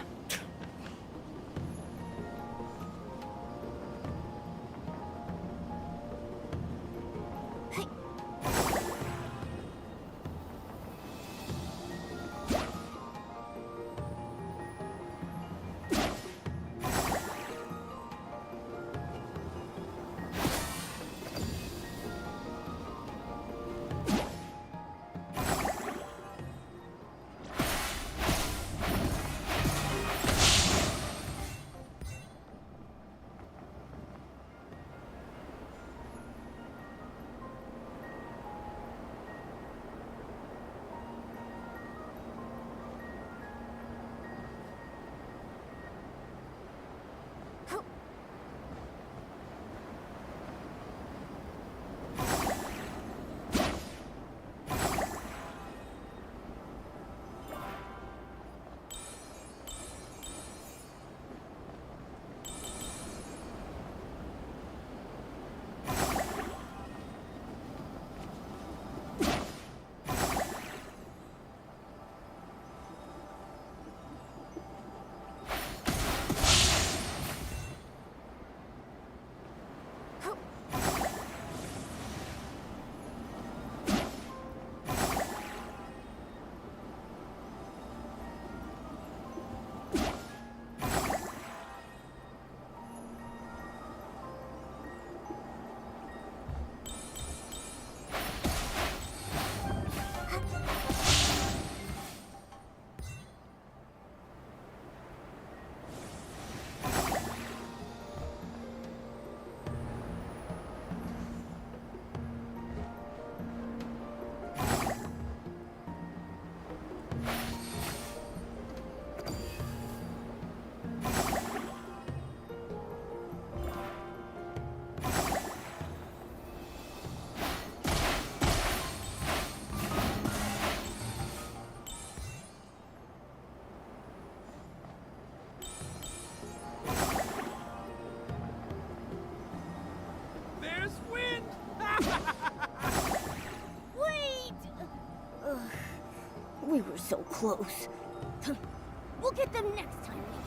We were so close. We'll get them next time, Nikki.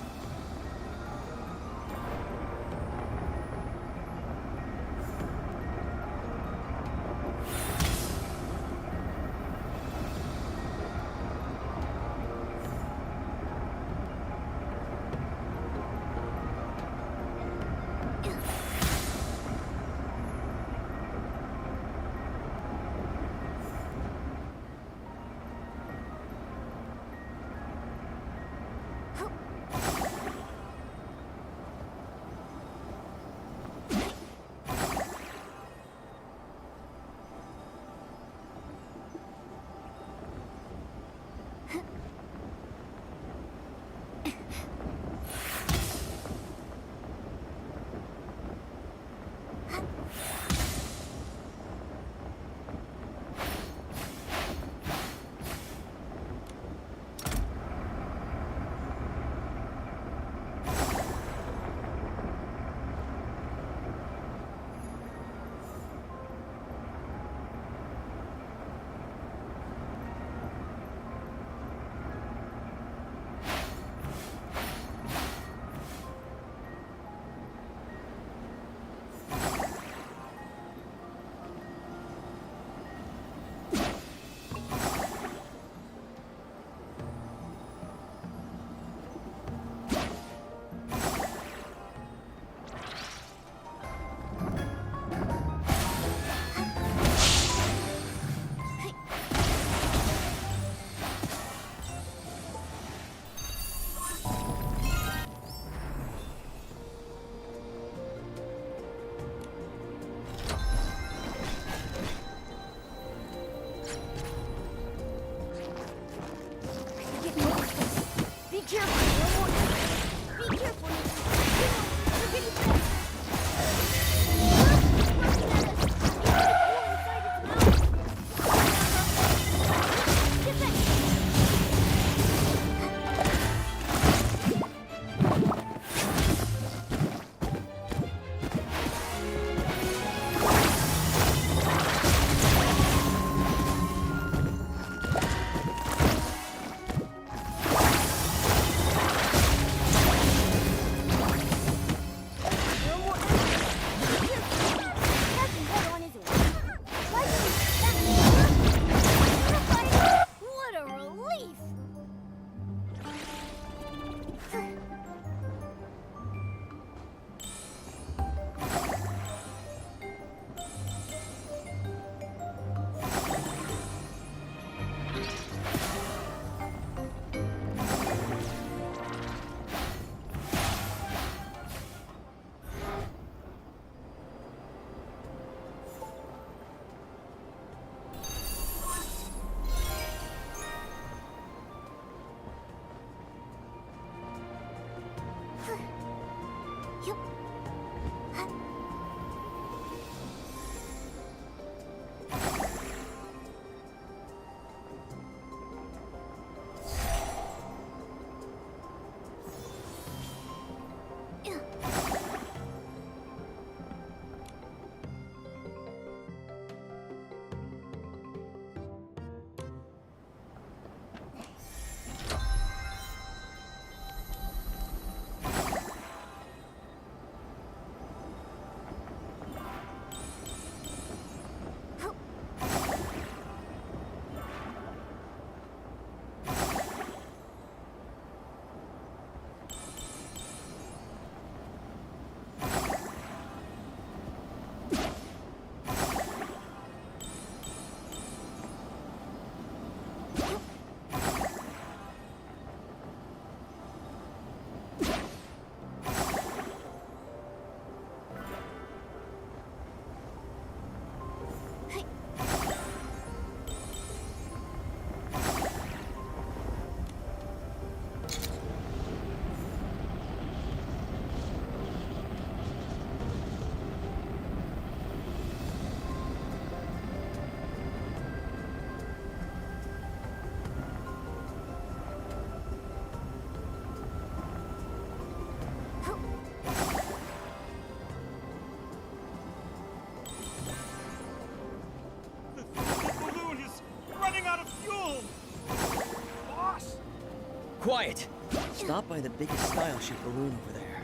quiet! Stop by the biggest style-shaped balloon over there.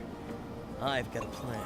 I've got a plan.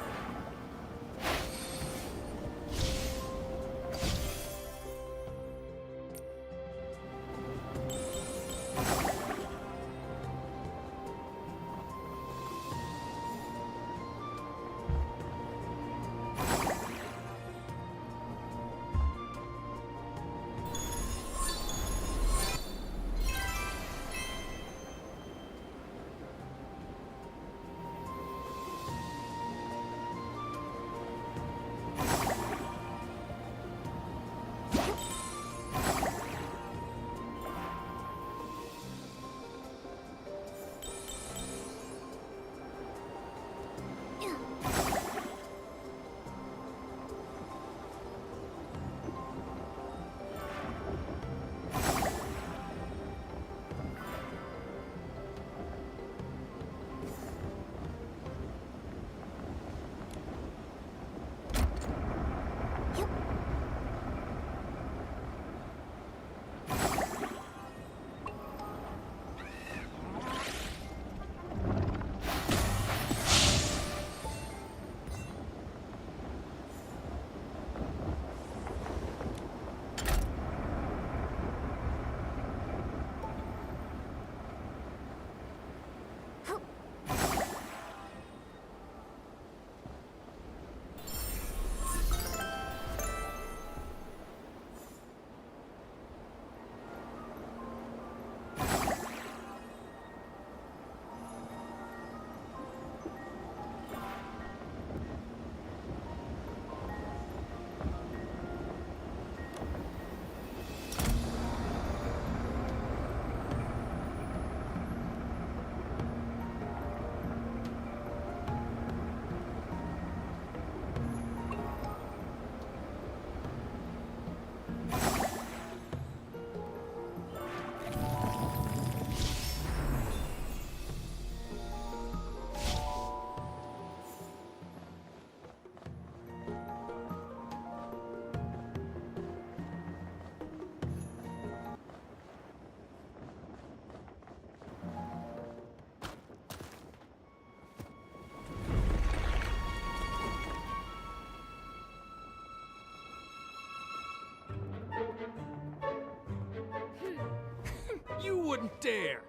You wouldn't dare!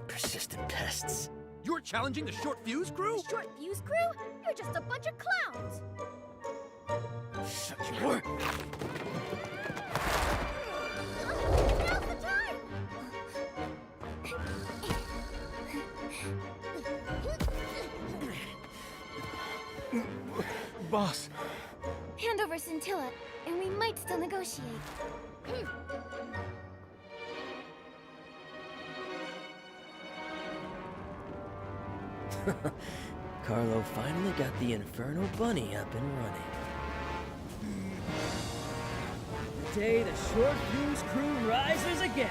Persistent pests. You're challenging the Short Fuse crew? Short Fuse crew? You're just a bunch of clowns. Shut your... Now's the time! Boss, Hand over Scintilla, and we might still negotiate. Carlo finally got the Inferno Bunny up and running. The day the Short Fuse crew rises again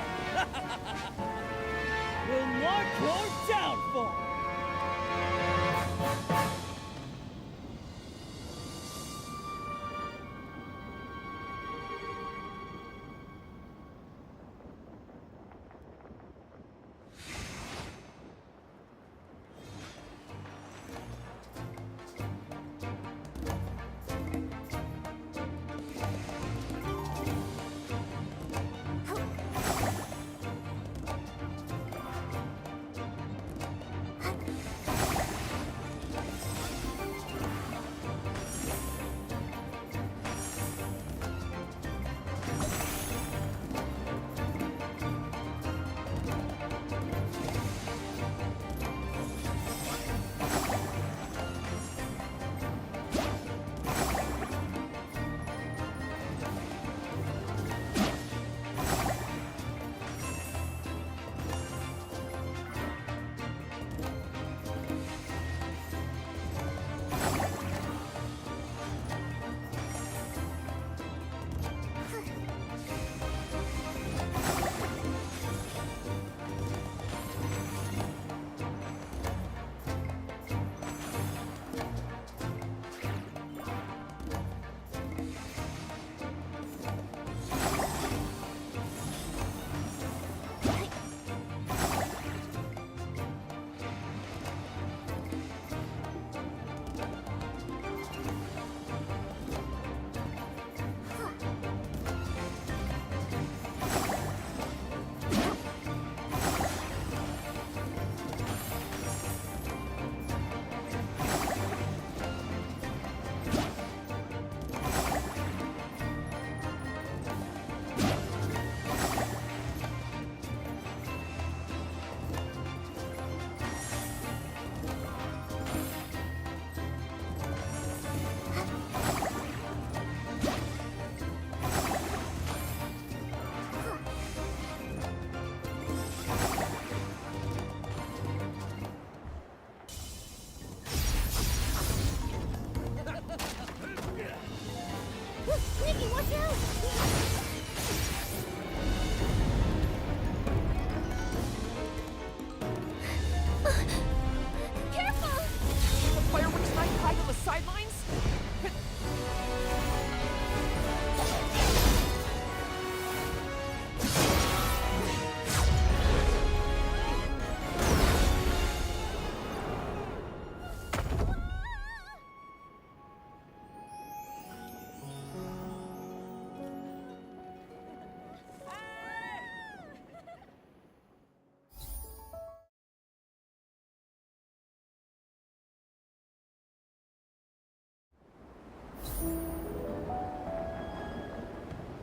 will mark your downfall!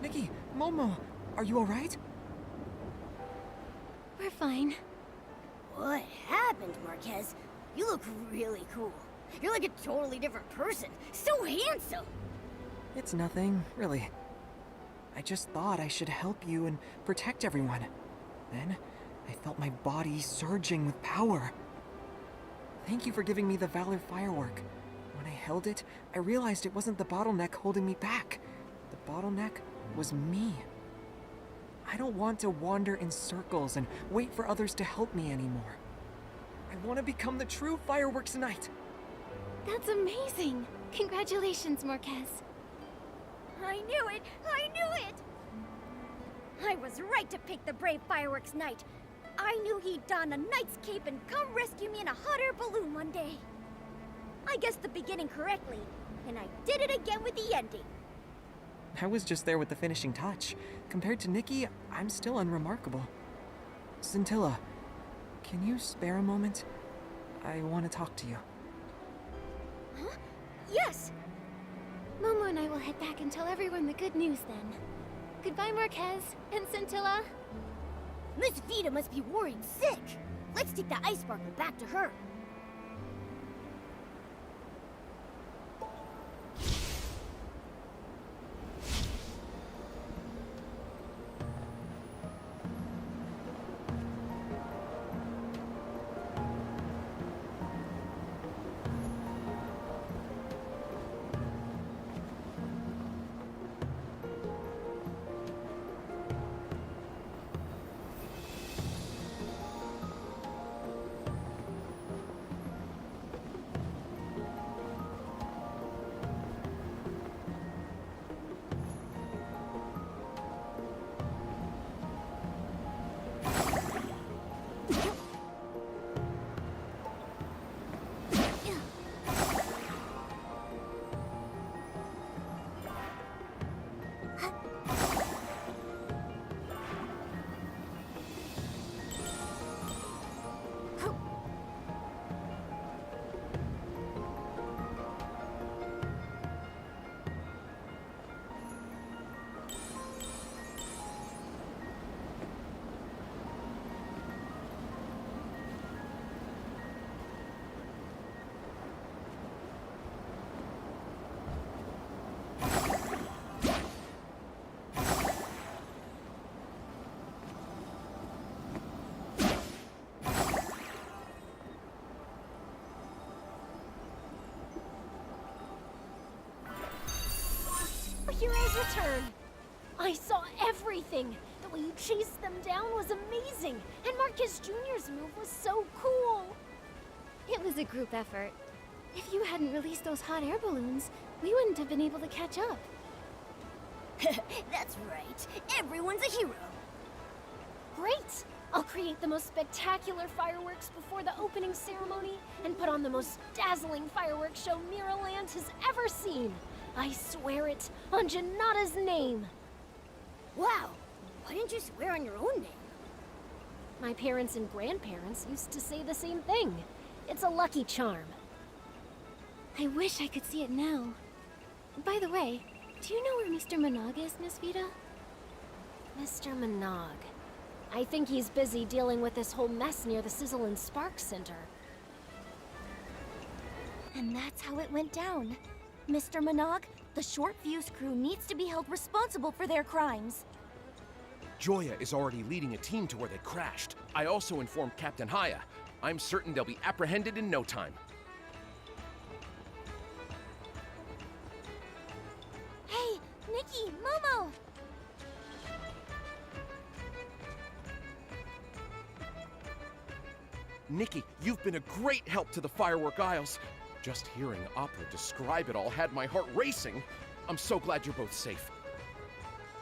Nikki, Momo, are you alright? We're fine. What happened, Marquez? You look really cool. You're like a totally different person. So handsome! It's nothing, really. I just thought I should help you and protect everyone. Then, I felt my body surging with power. Thank you for giving me the Valor Firework. When I held it, I realized it wasn't the bottleneck holding me back. The bottleneck was me. I don't want to wander in circles and wait for others to help me anymore. I want to become the true Fireworks Knight. That's amazing! Congratulations, Marquez. I knew it! I knew it! I was right to pick the brave fireworks knight. I knew he'd don a knight's cape and come rescue me in a hot air balloon one day. I guessed the beginning correctly, and I did it again with the ending. I was just there with the finishing touch. Compared to Nikki, I'm still unremarkable. Scintilla, can you spare a moment? I want to talk to you. Huh? Yes! Momo and I will head back and tell everyone the good news then. Goodbye, Marquez and Scintilla. Miss Vita must be worried sick. Let's take the ice sparkle back to her. Hero's return! I saw everything! The way you chased them down was amazing! And Marcus Jr.'s move was so cool! It was a group effort. If you hadn't released those hot air balloons, we wouldn't have been able to catch up. That's right. Everyone's a hero. Great! I'll create the most spectacular fireworks before the opening ceremony and put on the most dazzling fireworks show Miraland has ever seen! I swear it on Janata's name! Wow! Why didn't you swear on your own name? My parents and grandparents used to say the same thing. It's a lucky charm. I wish I could see it now. By the way, do you know where Mr. Monog is, Miss Vita? Mr. Monog. I think he's busy dealing with this whole mess near the Sizzle and Spark Center. And that's how it went down. Mr. Monog, the Short Fuse crew needs to be held responsible for their crimes. Joya is already leading a team to where they crashed. I also informed Captain Haya. I'm certain they'll be apprehended in no time. Hey, Nikki, Momo! Nikki, you've been a great help to the Firework Isles. Just hearing Opera describe it all had my heart racing. I'm so glad you're both safe.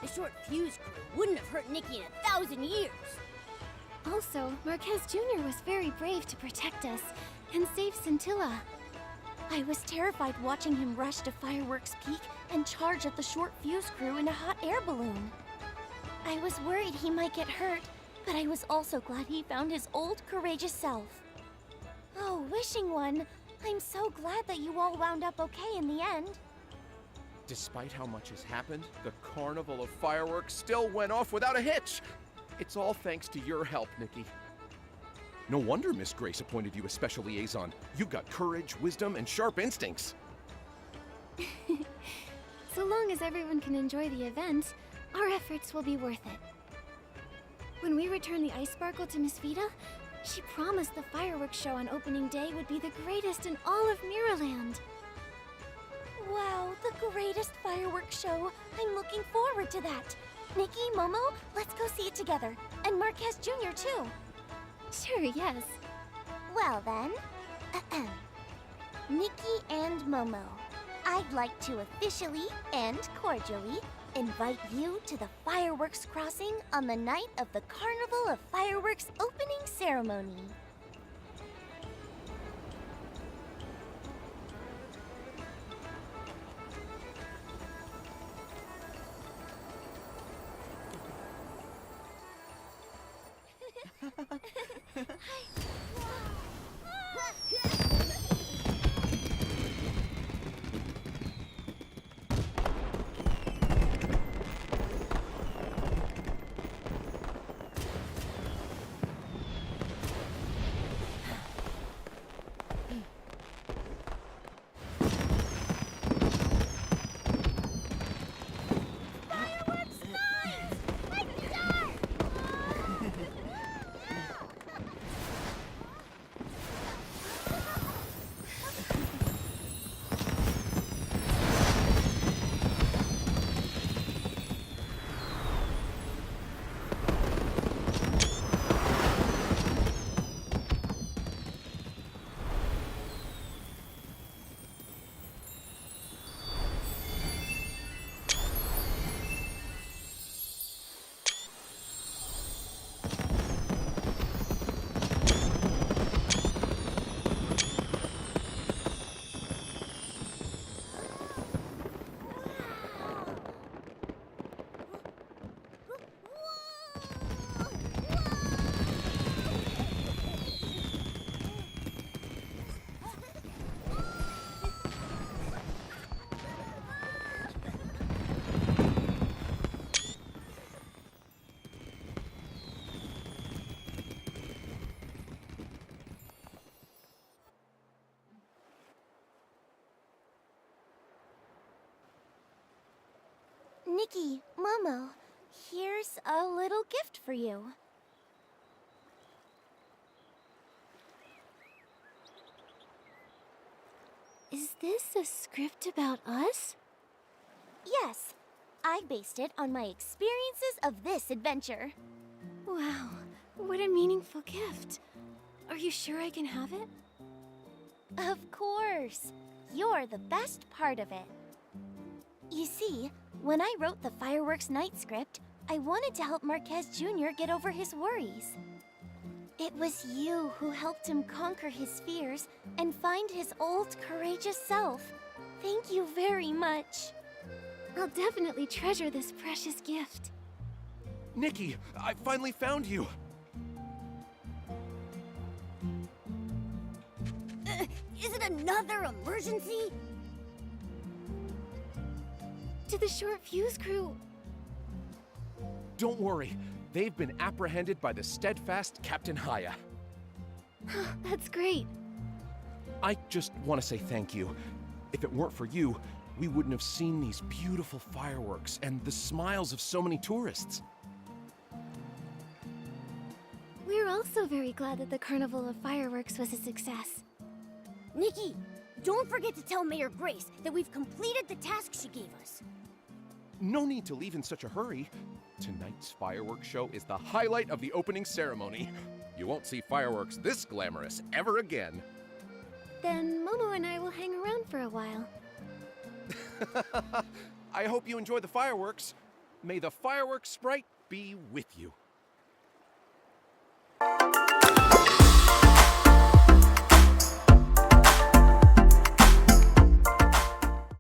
The Short Fuse crew wouldn't have hurt Nikki in 1,000 years. Also, Marquez Jr. was very brave to protect us and save Scintilla. I was terrified watching him rush to Fireworks Peak and charge at the Short Fuse crew in a hot air balloon. I was worried he might get hurt, but I was also glad he found his old, courageous self. Oh, Wishing One, I'm so glad that you all wound up okay in the end. Despite how much has happened, the Carnival of Fireworks still went off without a hitch. It's all thanks to your help, Nikki. No wonder Miss Grace appointed you a special liaison. You've got courage, wisdom, and sharp instincts. So long as everyone can enjoy the event, our efforts will be worth it. When we return the ice sparkle to Miss Vita, she promised the fireworks show on opening day would be the greatest in all of Miraland. Wow, the greatest fireworks show. I'm looking forward to that. Nikki, Momo, let's go see it together. And Marquez Jr. too. Sure, yes. Well then, Nikki and Momo, I'd like to officially and cordially invite you to the fireworks crossing on the night of the Carnival of Fireworks opening ceremony. Nikki, Momo, here's a little gift for you. Is this a script about us? Yes, I based it on my experiences of this adventure. Wow, what a meaningful gift. Are you sure I can have it? Of course. You're the best part of it. You see, when I wrote the Fireworks Night script, I wanted to help Marquez Jr. get over his worries. It was you who helped him conquer his fears and find his old, courageous self. Thank you very much. I'll definitely treasure this precious gift. Nikki, I finally found you. Is it another emergency? To the short fuse crew. Don't worry. They've been apprehended by the steadfast Captain Haya. That's great. I just want to say thank you. If it weren't for you, we wouldn't have seen these beautiful fireworks and the smiles of so many tourists. We're also very glad that the Carnival of Fireworks was a success. Nikki, don't forget to tell Mayor Grace that we've completed the task she gave us. No need to leave in such a hurry. Tonight's fireworks show is the highlight of the opening ceremony. You won't see fireworks this glamorous ever again. Then Momo and I will hang around for a while. I hope you enjoy the fireworks. May the fireworks sprite be with you.